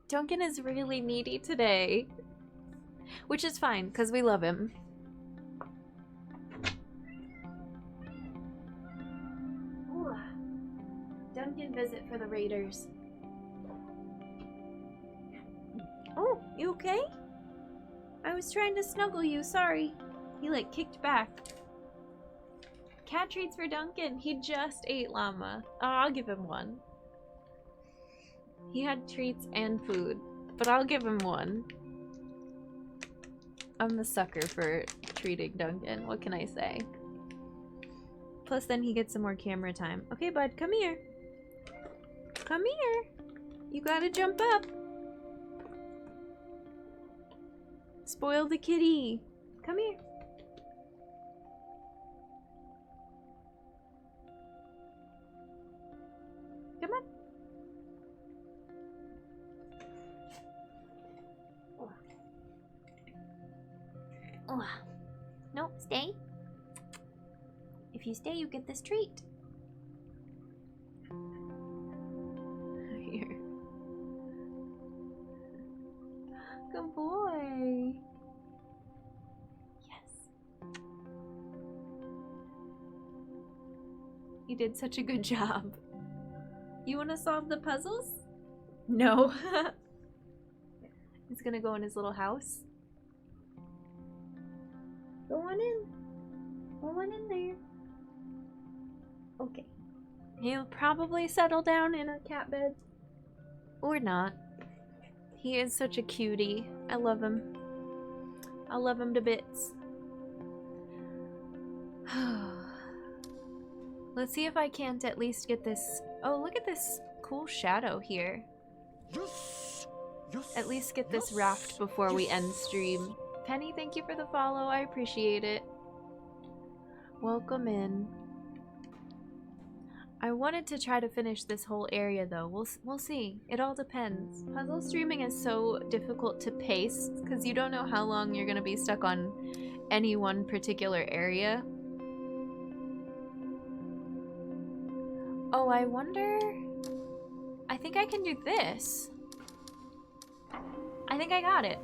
Duncan is really needy today. Which is fine, because we love him. Ooh. Duncan visit for the Raiders. Oh, you okay? I was trying to snuggle you, sorry. He like kicked back. Cat treats for Duncan. He just ate llama. Oh, I'll give him one. He had treats and food, but I'll give him one. I'm the sucker for treating Duncan. What can I say? Plus then he gets some more camera time. Okay, bud, come here. Come here. You gotta jump up. Spoil the kitty. Come here. Come on. Oh. No, stay. If you stay, you get this treat. Here. Good boy. Yes. You did such a good job. You want to solve the puzzles? No. He's gonna go in his little house. Go on in. Go on in there. Okay. He'll probably settle down in a cat bed. Or not. He is such a cutie. I love him. I love him to bits. Let's see if I can't at least get this. Oh, look at this cool shadow here. Yes. Yes. At least get this raft before we end stream. Penny, thank you for the follow. I appreciate it. Welcome in. I wanted to try to finish this whole area though. We'll see. It all depends. Puzzle streaming is so difficult to pace because you don't know how long you're gonna be stuck on any one particular area. Oh, I wonder... I think I can do this. I think I got it.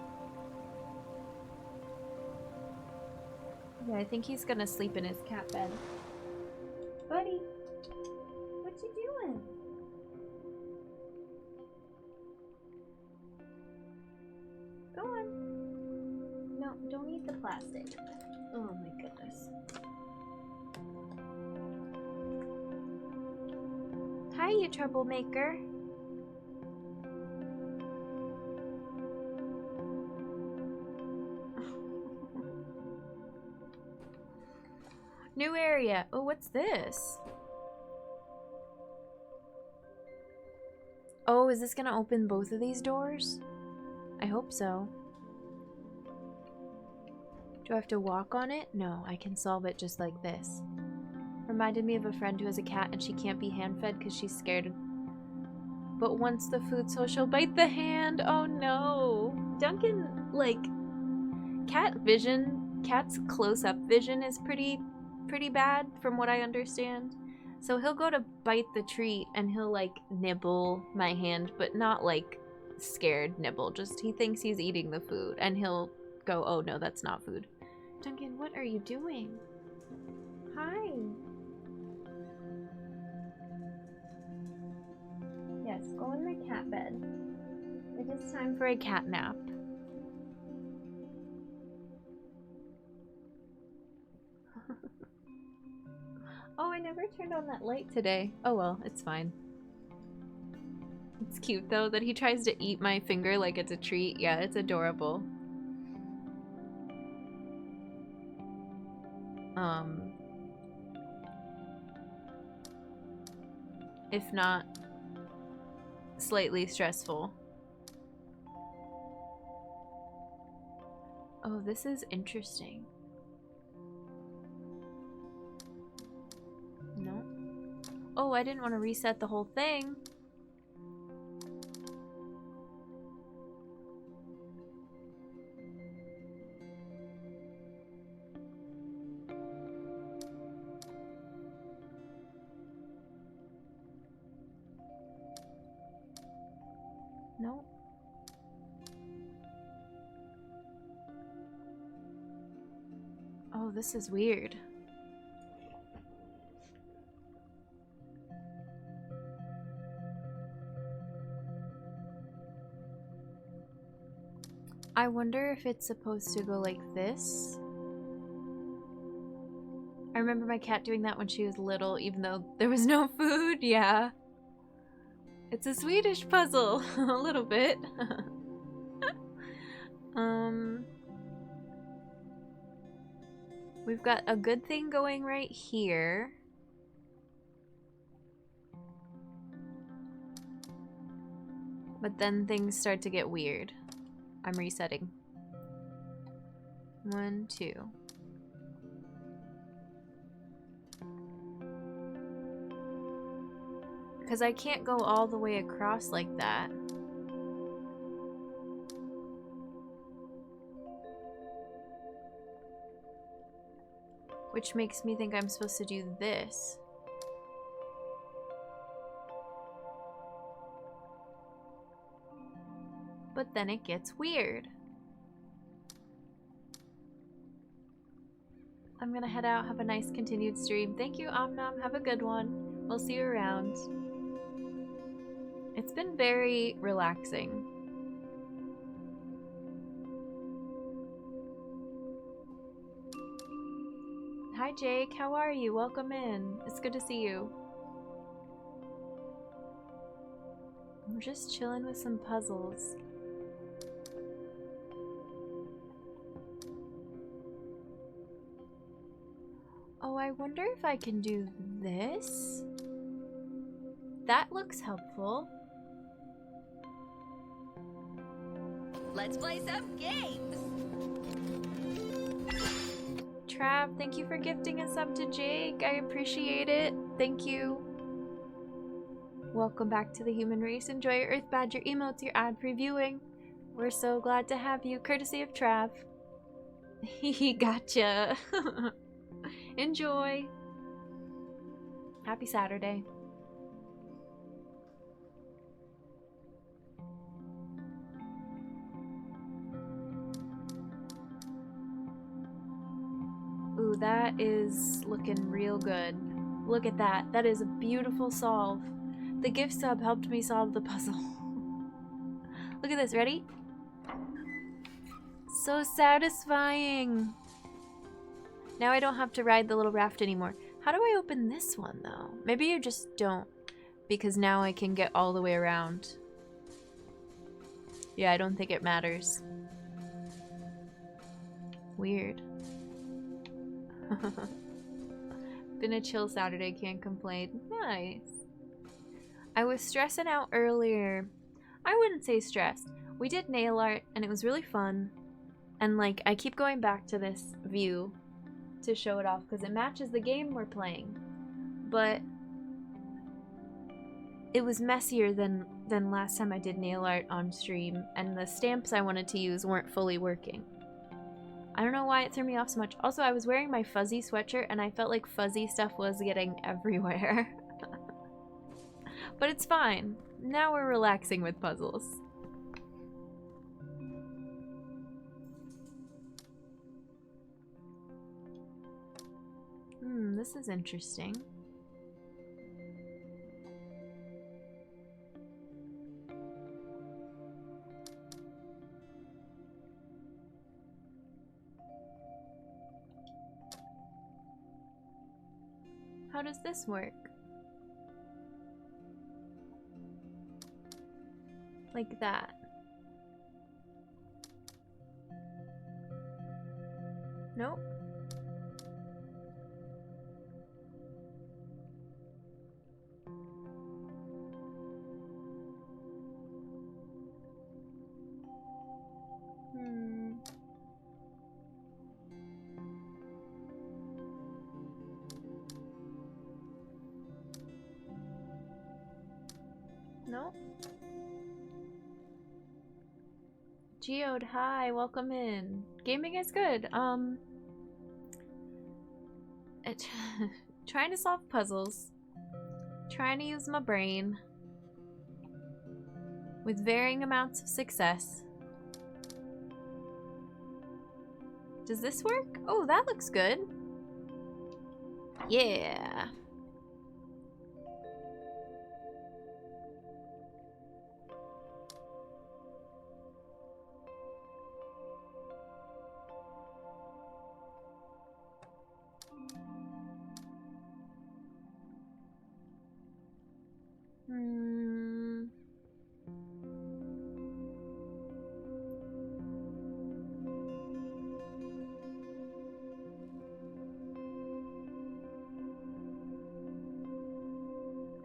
Yeah, I think he's gonna sleep in his cat bed. Buddy, what you doing? Go on. No, don't eat the plastic. Oh my goodness. Hi, you troublemaker. New area. Oh, what's this? Oh, is this gonna open both of these doors? I hope so. Do I have to walk on it? No, I can solve it just like this. Reminded me of a friend who has a cat and she can't be hand-fed because she's scared. But once the food so she'll bite the hand. Oh no. Duncan, like, cat's close-up vision is pretty bad from what I understand. So he'll go to bite the treat and he'll like nibble my hand, but not like scared nibble. Just he thinks he's eating the food and he'll go, oh no, that's not food. Duncan, what are you doing? Hi. Yes, go in the cat bed. It is time for a cat nap. Oh, I never turned on that light today. Oh well, it's fine. It's cute though that he tries to eat my finger like it's a treat. Yeah, it's adorable. If not slightly stressful. Oh, this is interesting. No. Oh, I didn't want to reset the whole thing. No. Oh, this is weird. I wonder if it's supposed to go like this. I remember my cat doing that when she was little, even though there was no food. Yeah. It's a Swedish puzzle, a little bit. We've got a good thing going right here. But then things start to get weird. I'm resetting. 1, 2. Because I can't go all the way across like that. Which makes me think I'm supposed to do this. But then it gets weird. I'm gonna head out. Have a nice continued stream. Thank you, Omnom. Have a good one. We'll see you around. It's been very relaxing. Hi Jake, how are you? Welcome in. It's good to see you. I'm just chilling with some puzzles. Oh, I wonder if I can do this? That looks helpful. Let's play some games. Trav, thank you for gifting a sub to Jake. I appreciate it. Thank you. Welcome back to the human race. Enjoy your Earth Badger emotes, your ad previewing. We're so glad to have you, courtesy of Trav. He gotcha. Enjoy. Happy Saturday. Ooh, that is looking real good. Look at that. That is a beautiful solve. The gift sub helped me solve the puzzle. Look at this. Ready? So satisfying. Now I don't have to ride the little raft anymore. How do I open this one, though? Maybe you just don't, because now I can get all the way around. Yeah, I don't think it matters. Weird. Been a chill Saturday, can't complain. Nice. I was stressing out earlier. I wouldn't say stressed. We did nail art and it was really fun. And like, I keep going back to this view to show it off because it matches the game we're playing. But it was messier than last time I did nail art on stream, and the stamps I wanted to use weren't fully working. I don't know why it threw me off so much. Also, I was wearing my fuzzy sweatshirt and I felt like fuzzy stuff was getting everywhere. But it's fine. Now we're relaxing with puzzles. This is interesting. How does this work? Like that. Nope. No. Geode, hi, welcome in. Gaming is good. Trying to solve puzzles. Trying to use my brain. With varying amounts of success. Does this work? Oh, that looks good. Yeah.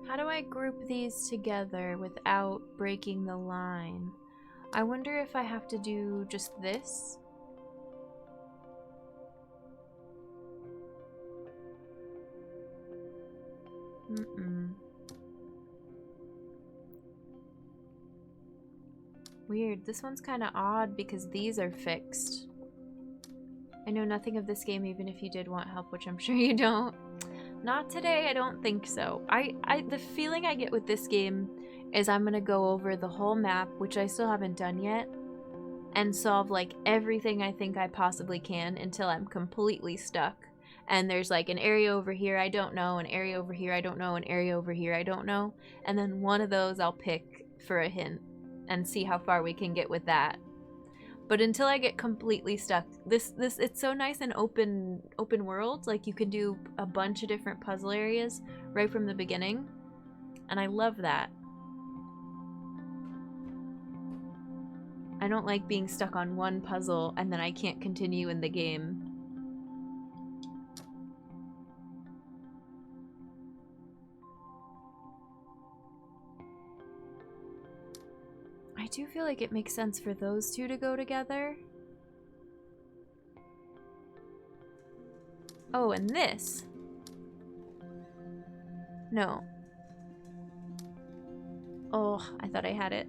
How do I group these together without breaking the line? I wonder if I have to do just this. Weird. This one's kind of odd because these are fixed. I know nothing of this game even if you did want help, which I'm sure you don't. Not today, I don't think so. The feeling I get with this game is I'm gonna go over the whole map, which I still haven't done yet, and solve like everything I think I possibly can until I'm completely stuck. And there's like an area over here I don't know, an area over here I don't know, an area over here I don't know, and then one of those I'll pick for a hint and see how far we can get with that. But until I get completely stuck, this it's so nice and open world. Like you can do a bunch of different puzzle areas right from the beginning, and I love that. I don't like being stuck on one puzzle and then I can't continue in the game. I do feel like it makes sense for those two to go together. Oh, and this. No. Oh, I thought I had it.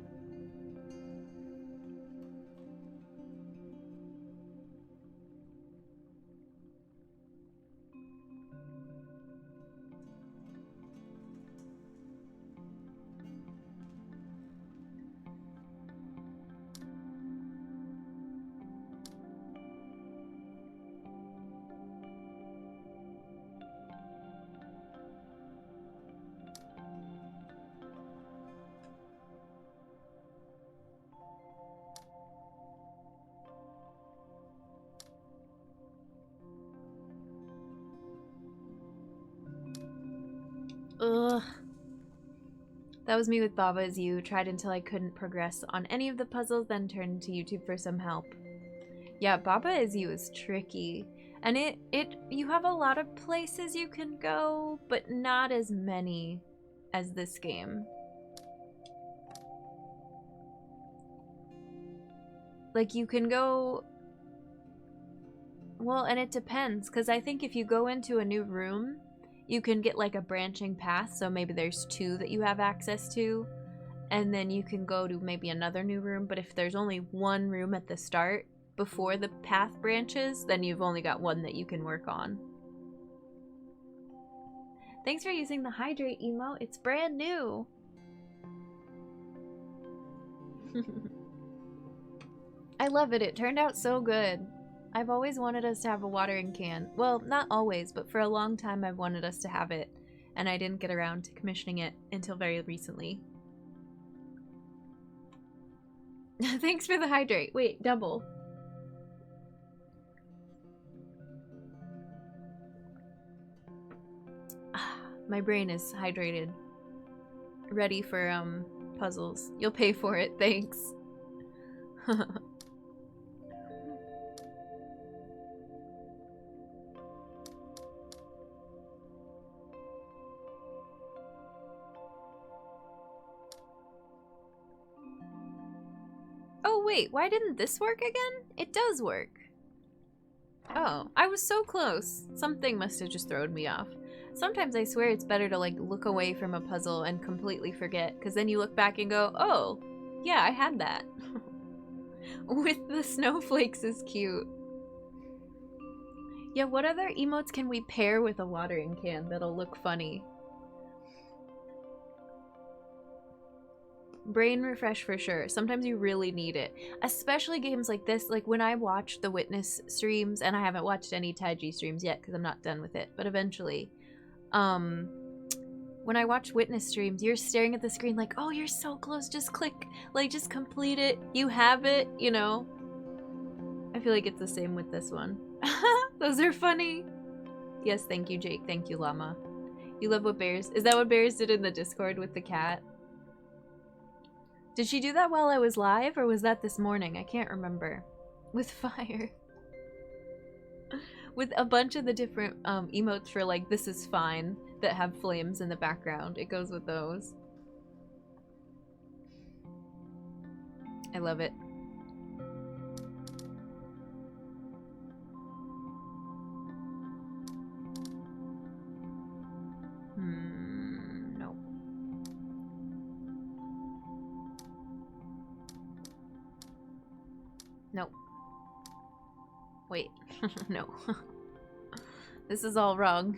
Ugh. That was me with Baba Is You. Tried until I couldn't progress on any of the puzzles, then turned to YouTube for some help. Yeah, Baba Is You is tricky. And you have a lot of places you can go, but not as many as this game. Like you can go... Well, and it depends, because I think if you go into a new room, you can get like a branching path, so maybe there's two that you have access to, and then you can go to maybe another new room, but if there's only one room at the start before the path branches, then you've only got one that you can work on. Thanks for using the hydrate emote, it's brand new! I love it, it turned out so good. I've always wanted us to have a watering can. Well, not always, but for a long time I've wanted us to have it, and I didn't get around to commissioning it until very recently. Thanks for the hydrate. Wait, double. My brain is hydrated. Ready for, puzzles. You'll pay for it, thanks. Oh wait, why didn't this work again? It does work. Oh, I was so close. Something must have just thrown me off. Sometimes I swear it's better to like look away from a puzzle and completely forget, because then you look back and go, oh, yeah, I had that. With the snowflakes is cute. Yeah, what other emotes can we pair with a watering can that'll look funny? Brain refresh for sure. Sometimes you really need it. Especially games like this. Like when I watch the Witness streams, and I haven't watched any Taiji streams yet because I'm not done with it, but eventually. When I watch Witness streams, you're staring at the screen like, oh, you're so close, just click. Like, just complete it. You have it, you know? I feel like it's the same with this one. Those are funny. Yes, thank you, Jake. Thank you, Llama. You love what Bears... Is that what Bears did in the Discord with the cat? Did she do that while I was live, or was that this morning? I can't remember. With fire. With a bunch of the different emotes for, like, this is fine, that have flames in the background. It goes with those. I love it. No. No. Wait. No. This is all wrong.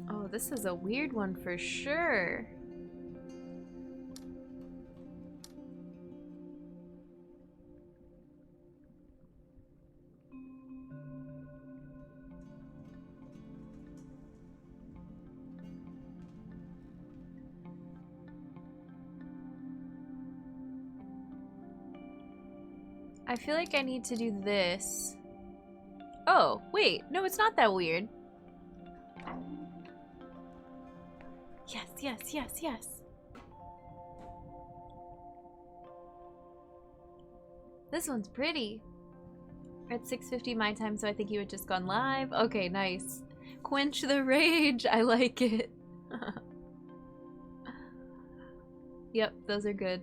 Oh, this is a weird one for sure. I feel like I need to do this. Oh, wait. No, it's not that weird. Yes, yes, yes, yes. This one's pretty. We're at 6:50 my time, so I think you had just gone live. Okay, nice. Quench the rage. I like it. Yep, those are good.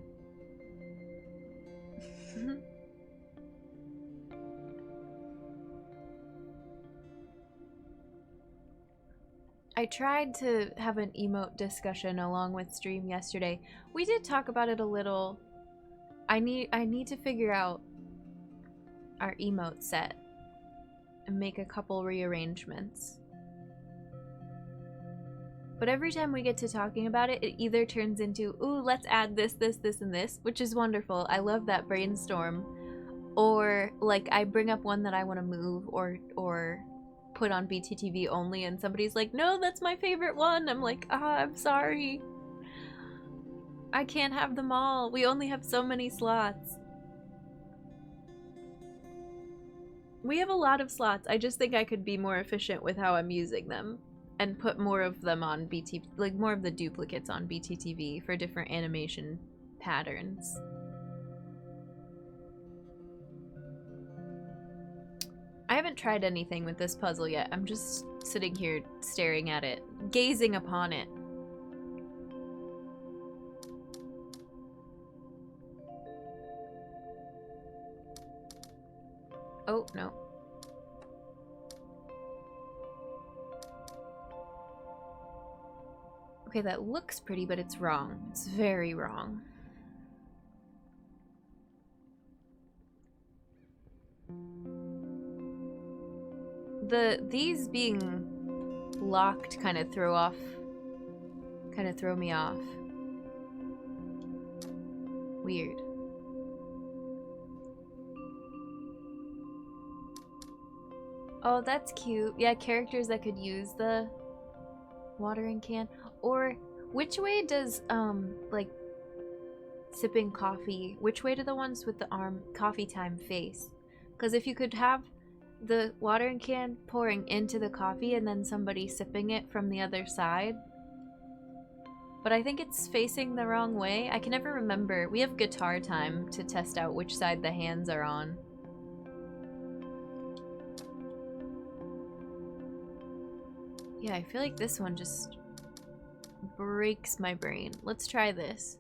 I tried to have an emote discussion along with stream yesterday. We did talk about it a little. I need to figure out our emote set and make a couple rearrangements. But every time we get to talking about it, it either turns into, ooh, let's add this, this, this, and this, which is wonderful. I love that brainstorm. Or, like, I bring up one that I want to move or put on BTTV only, and somebody's like, no, that's my favorite one. I'm like, I'm sorry. I can't have them all. We only have so many slots. We have a lot of slots. I just think I could be more efficient with how I'm using them and put more of them on like more of the duplicates on BTTV for different animation patterns. I haven't tried anything with this puzzle yet. I'm just sitting here staring at it, gazing upon it. Oh, no. Okay, that looks pretty, but it's wrong. It's very wrong. These being locked kind of throw me off. Weird. Oh, that's cute. Yeah, characters that could use the watering can. Or which way does like sipping coffee, which way do the ones with the arm coffee time face? Because if you could have the watering can pouring into the coffee and then somebody sipping it from the other side. But I think it's facing the wrong way. I can never remember. We have guitar time to test out which side the hands are on. Yeah, I feel like this one just breaks my brain. Let's try this.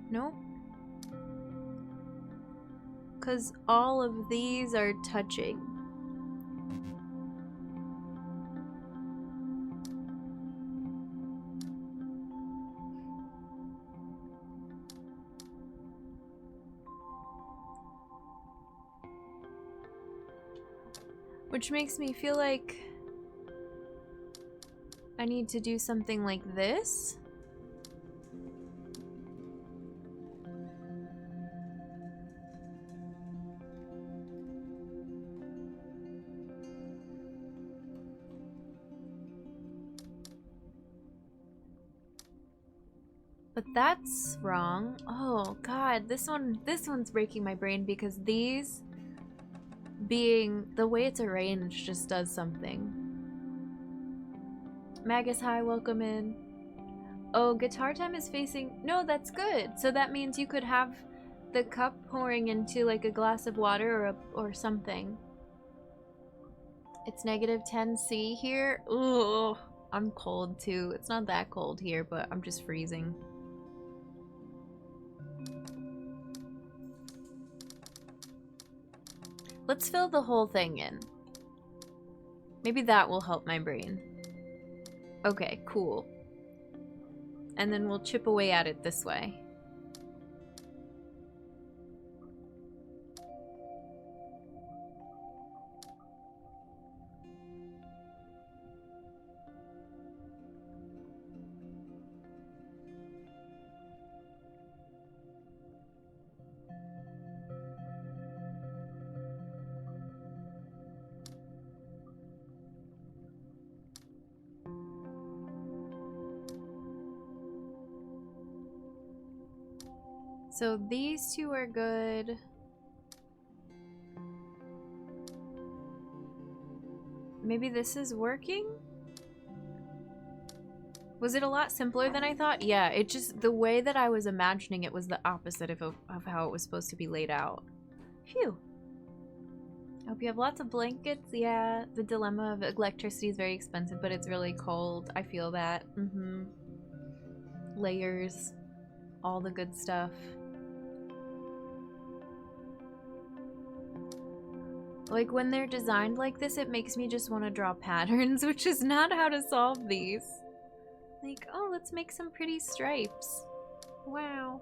Nope. Because all of these are touching. Which makes me feel like I need to do something like this. But that's wrong. Oh god, this one's breaking my brain because these being the way it's arranged just does something. Magus, hi, welcome in. Oh, guitar time is facing... No, that's good. So that means you could have the cup pouring into like a glass of water or something. It's negative 10°C here. Ugh, I'm cold too. It's not that cold here, but I'm just freezing. Let's fill the whole thing in. Maybe that will help my brain. Okay, cool. And then we'll chip away at it this way. So these two are good. Maybe this is working? Was it a lot simpler than I thought? Yeah, it just, the way that I was imagining it was the opposite of how it was supposed to be laid out. Phew. I hope you have lots of blankets. Yeah, the dilemma of electricity is very expensive, but it's really cold. I feel that. Layers. All the good stuff. Like, when they're designed like this, it makes me just want to draw patterns, which is not how to solve these. Like, oh, let's make some pretty stripes. Wow.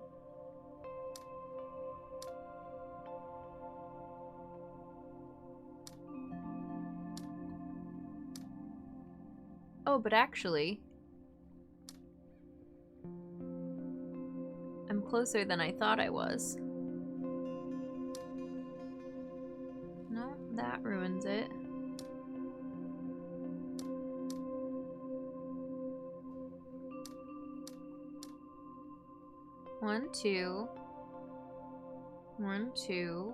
Oh, but actually, I'm closer than I thought I was. No, that ruins it. One, two. 1, 2.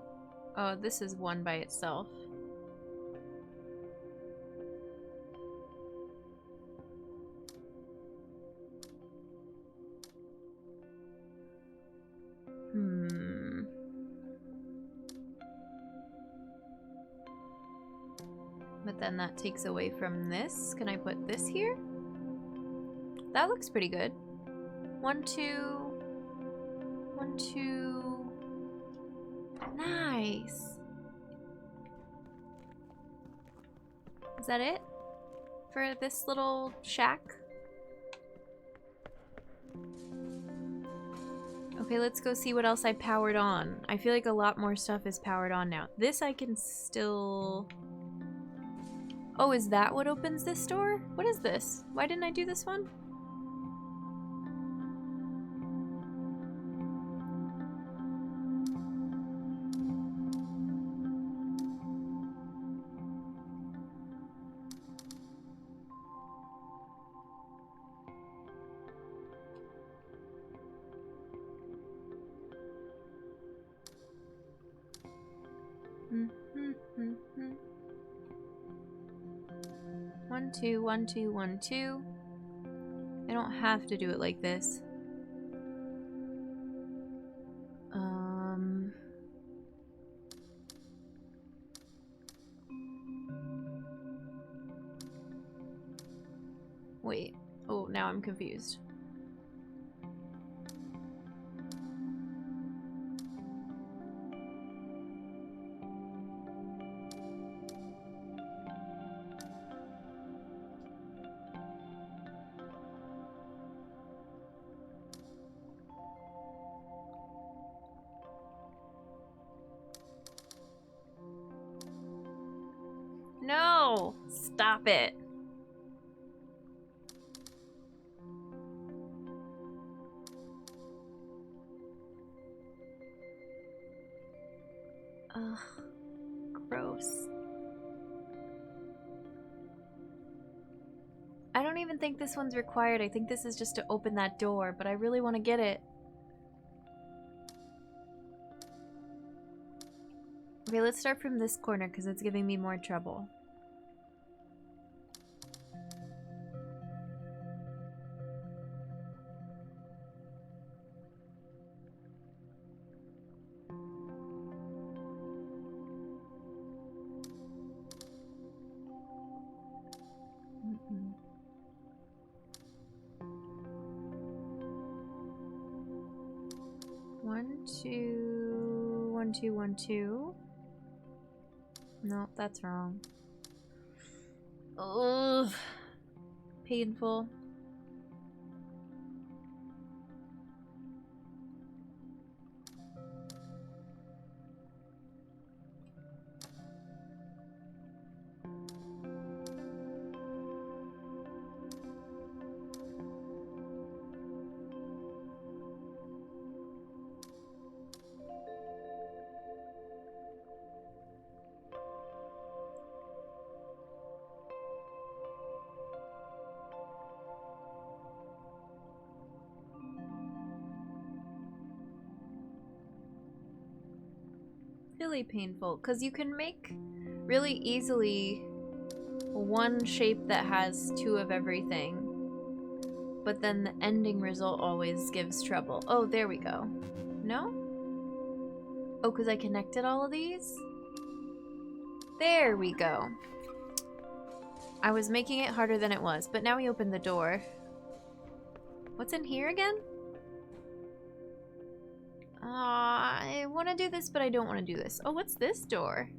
Oh, this is 1 by itself. But then that takes away from this. Can I put this here? That looks pretty good. 1, 2. 1, 2. Nice. Is that it for this little shack? Okay, let's go see what else I powered on. I feel like a lot more stuff is powered on now. This I can still... Oh, is that what opens this door? What is this? Why didn't I do this one? One, two, 1, 2, 1, 2. I don't have to do it like this. Wait. Oh, now I'm confused. No! Stop it. Ugh. Gross. I don't even think this one's required. I think this is just to open that door, but I really want to get it. Okay, let's start from this corner because it's giving me more trouble. One, two, 1, 2, 1, 2. Nope, that's wrong. Ugh. Painful. really painful because you can make really easily one shape that has two of everything, but then the ending result always gives trouble. Oh, there we go. No? Oh, because I connected all of these? There we go. I was making it harder than it was, but now we opened the door. What's in here again? I want to do this, but I don't want to do this. Oh, what's this door?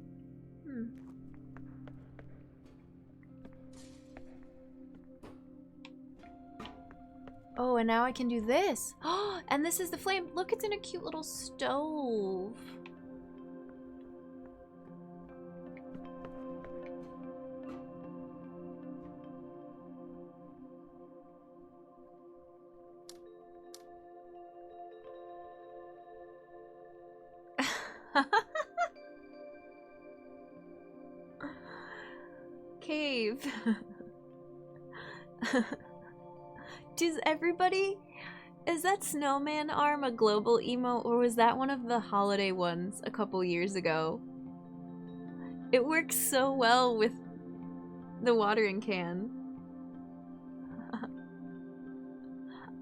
Oh, and now I can do this. Oh, and this is the flame. Look, it's in a cute little stove. Cave. Does everybody... Is that snowman arm a global emote, or was that one of the holiday ones a couple years ago? It works so well with the watering can.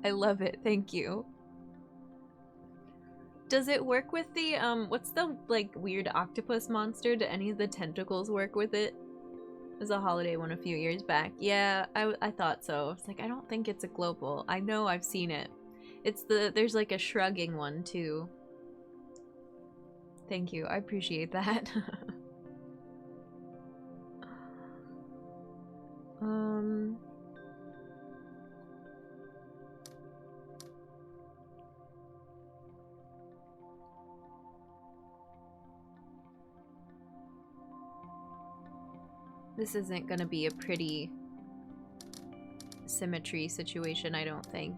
I love it, thank you. Does it work with the, what's the, like, weird octopus monster? Do any of the tentacles work with it? It was a holiday one a few years back. Yeah, I thought so. I was like, I don't think it's a global. I know I've seen it. It's there's like a shrugging one too. Thank you, I appreciate that. This isn't gonna be a pretty symmetry situation, I don't think.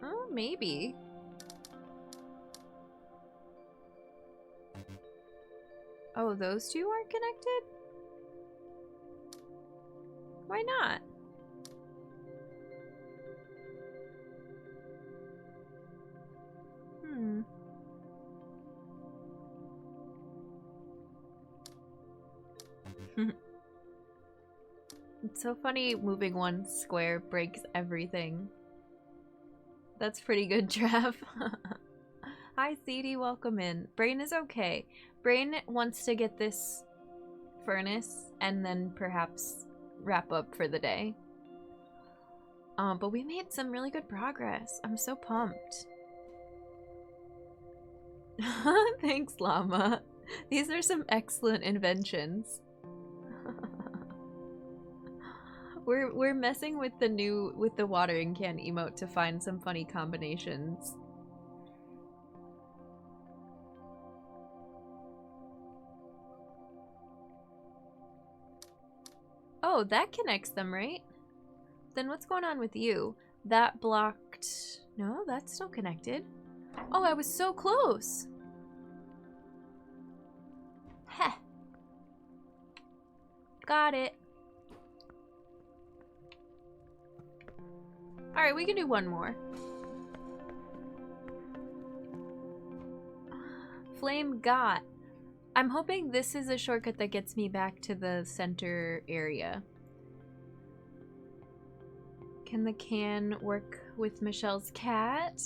Oh, maybe. Oh, those two aren't connected? Why not? It's so funny moving one square breaks everything. That's pretty good, Trav. Hi, Thede, welcome in. Brain is okay. Brain wants to get this furnace and then perhaps wrap up for the day. But we made some really good progress. I'm so pumped. Thanks, Llama. These are some excellent inventions. We're messing with the watering can emote to find some funny combinations. Oh, that connects them, right? Then what's going on with you? That blocked... No, that's still connected. Oh, I was so close! Heh. Got it. Alright, we can do one more. Flame got. I'm hoping this is a shortcut that gets me back to the center area. Can the can work with Michelle's cat?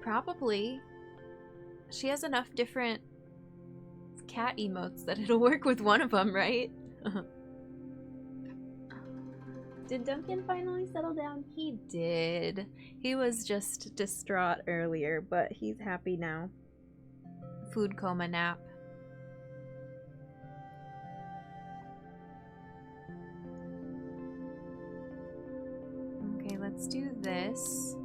Probably. She has enough different cat emotes that it'll work with one of them, right? Did Duncan finally settle down? He did. He was just distraught earlier, but he's happy now. Food coma nap. Okay, let's do this.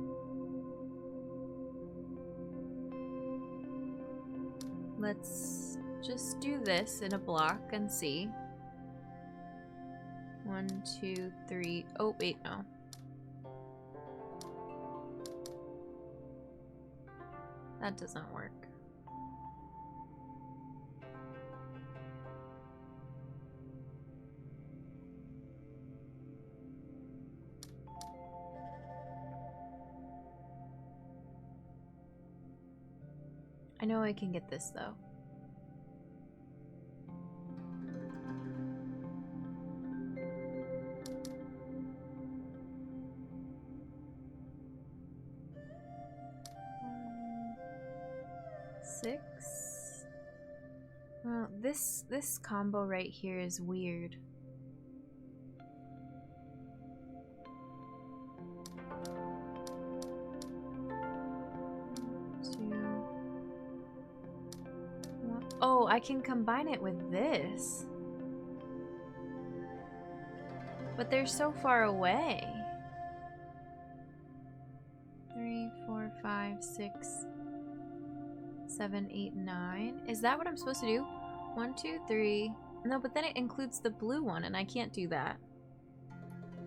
Let's just do this in a block and see. 1, 2, 3. Oh, wait, no. That doesn't work. I know I can get this though. Six. Well, this combo right here is weird. Oh, I can combine it with this. But they're so far away. 3, 4, 5, 6, 7, 8, 9. Is that what I'm supposed to do? 1, 2, 3. No, but then it includes the blue one, and I can't do that.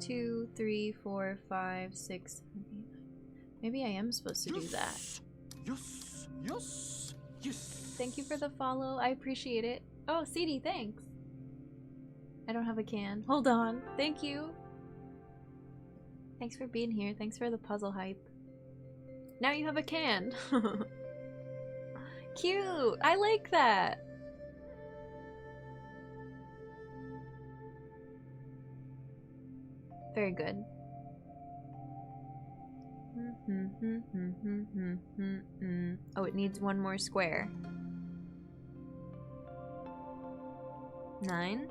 2, 3, 4, 5, 6, 7, 8, 9. Maybe I am supposed to do that. Yes, yes, yes. Thank you for the follow. I appreciate it. Oh, CD, thanks. I don't have a can. Hold on. Thank you. Thanks for being here. Thanks for the puzzle hype. Now you have a can. Cute. I like that. Very good. Oh, it needs one more square. 9?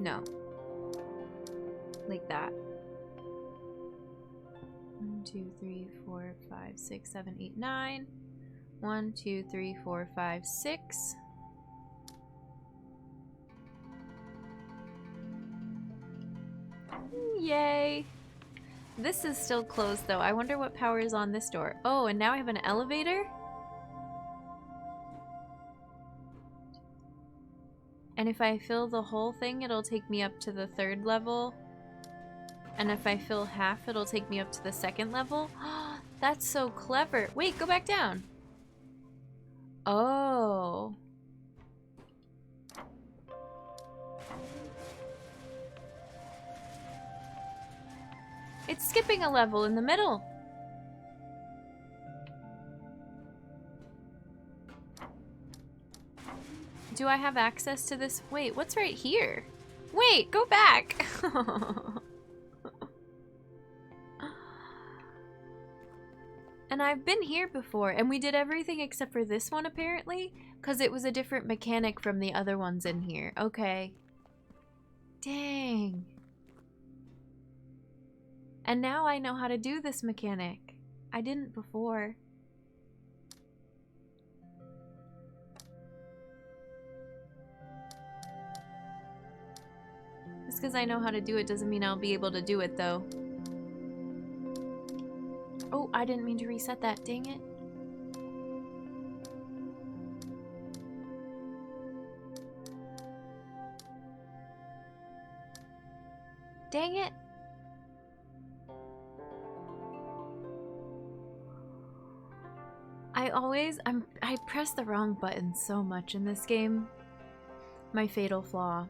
No. Like that. 1, 2, 3, 4, 5, 6, 7, 8, 9. 1, 2, 3, 4, 5, 6. Yay! This is still closed though. I wonder what power is on this door. Oh, and now I have an elevator? And if I fill the whole thing, it'll take me up to the 3rd level. And if I fill half, it'll take me up to the 2nd level. That's so clever. Wait, go back down. Oh. It's skipping a level in the middle. Do I have access to this? Wait, what's right here? Wait, go back. And I've been here before, and we did everything except for this one apparently, because it was a different mechanic from the other ones in here. Okay. Dang. And now I know how to do this mechanic. I didn't before. Just because I know how to do it doesn't mean I'll be able to do it though. Oh, I didn't mean to reset that. Dang it. Dang it. I press the wrong button so much in this game. My fatal flaw.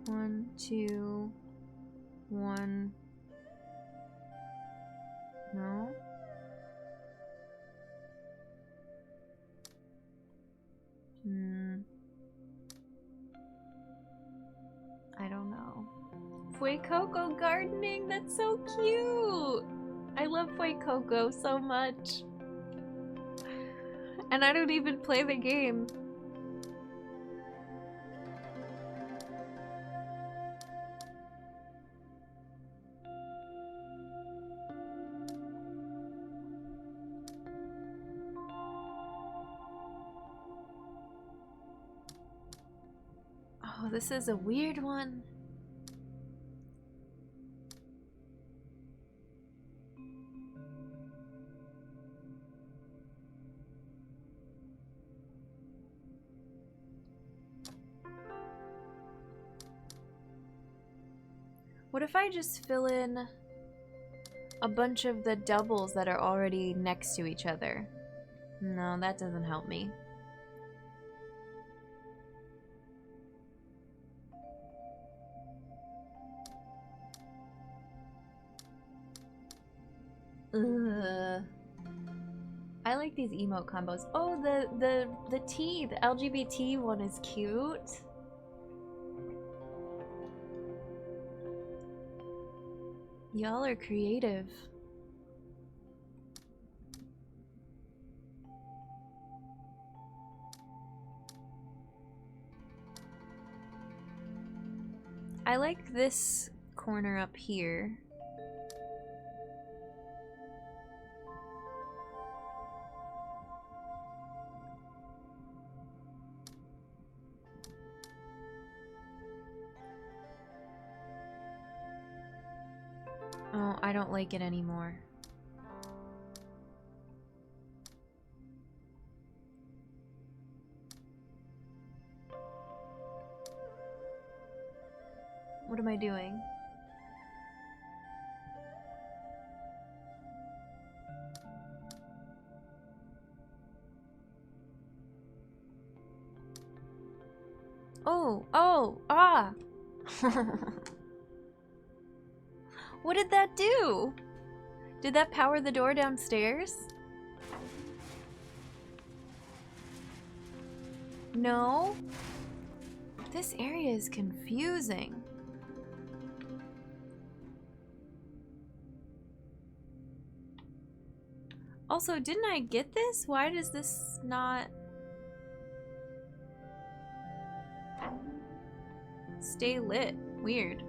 One, two, one. No. I don't know. Fuecoco gardening, that's so cute! I love Fuecoco so much. And I don't even play the game. Oh, this is a weird one. What if I just fill in a bunch of the doubles that are already next to each other. No, that doesn't help me. Ugh. I like these emote combos. Oh, the T, the LGBT one is cute. Y'all are creative. I like this corner up here. Oh, I don't like it anymore. What am I doing? Ah! What did that do? Did that power the door downstairs? No? This area is confusing. Also, didn't I get this? Why does this not stay lit? Weird.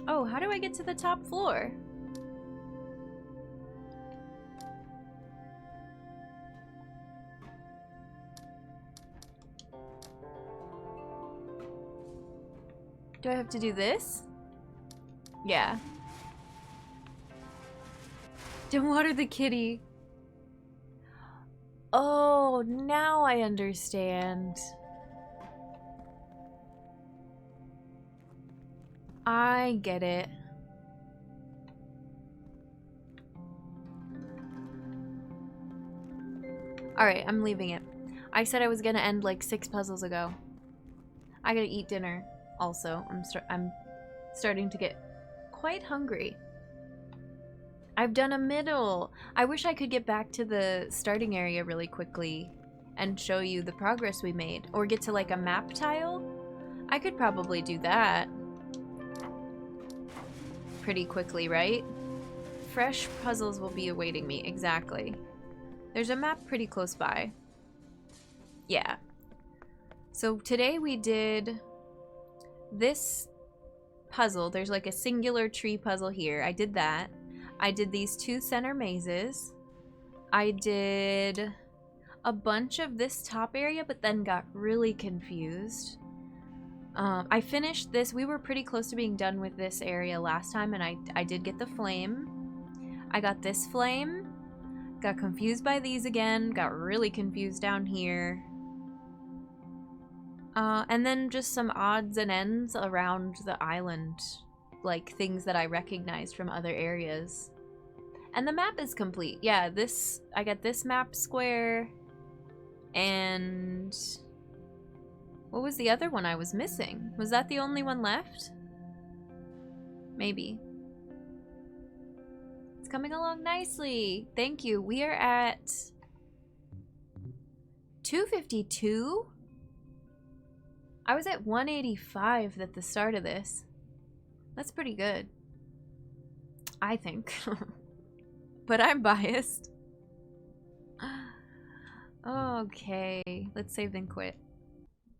Oh, how do I get to the top floor? Do I have to do this? Yeah. Don't water the kitty. Oh, now I understand. I get it. Alright, I'm leaving it. I said I was gonna end like 6 puzzles ago. I gotta eat dinner also. I'm starting to get quite hungry. I've done a middle. I wish I could get back to the starting area really quickly and show you the progress we made. Or get to like a map tile. I could probably do that pretty quickly, right? Fresh puzzles will be awaiting me. Exactly. There's a map pretty close by. Yeah. So today we did this puzzle. There's like a singular tree puzzle here. I did that. I did these 2 center mazes. I did a bunch of this top area, but then got really confused. I finished this. We were pretty close to being done with this area last time, and I did get the flame. I got this flame. Got confused by these again. Got really confused down here. And then just some odds and ends around the island. Like things that I recognized from other areas. And the map is complete. Yeah, I got this map square. And what was the other one I was missing? Was that the only one left? Maybe. It's coming along nicely. Thank you. We are at 252. I was at 185 at the start of this. That's pretty good. I think. But I'm biased. Okay. Let's save then quit.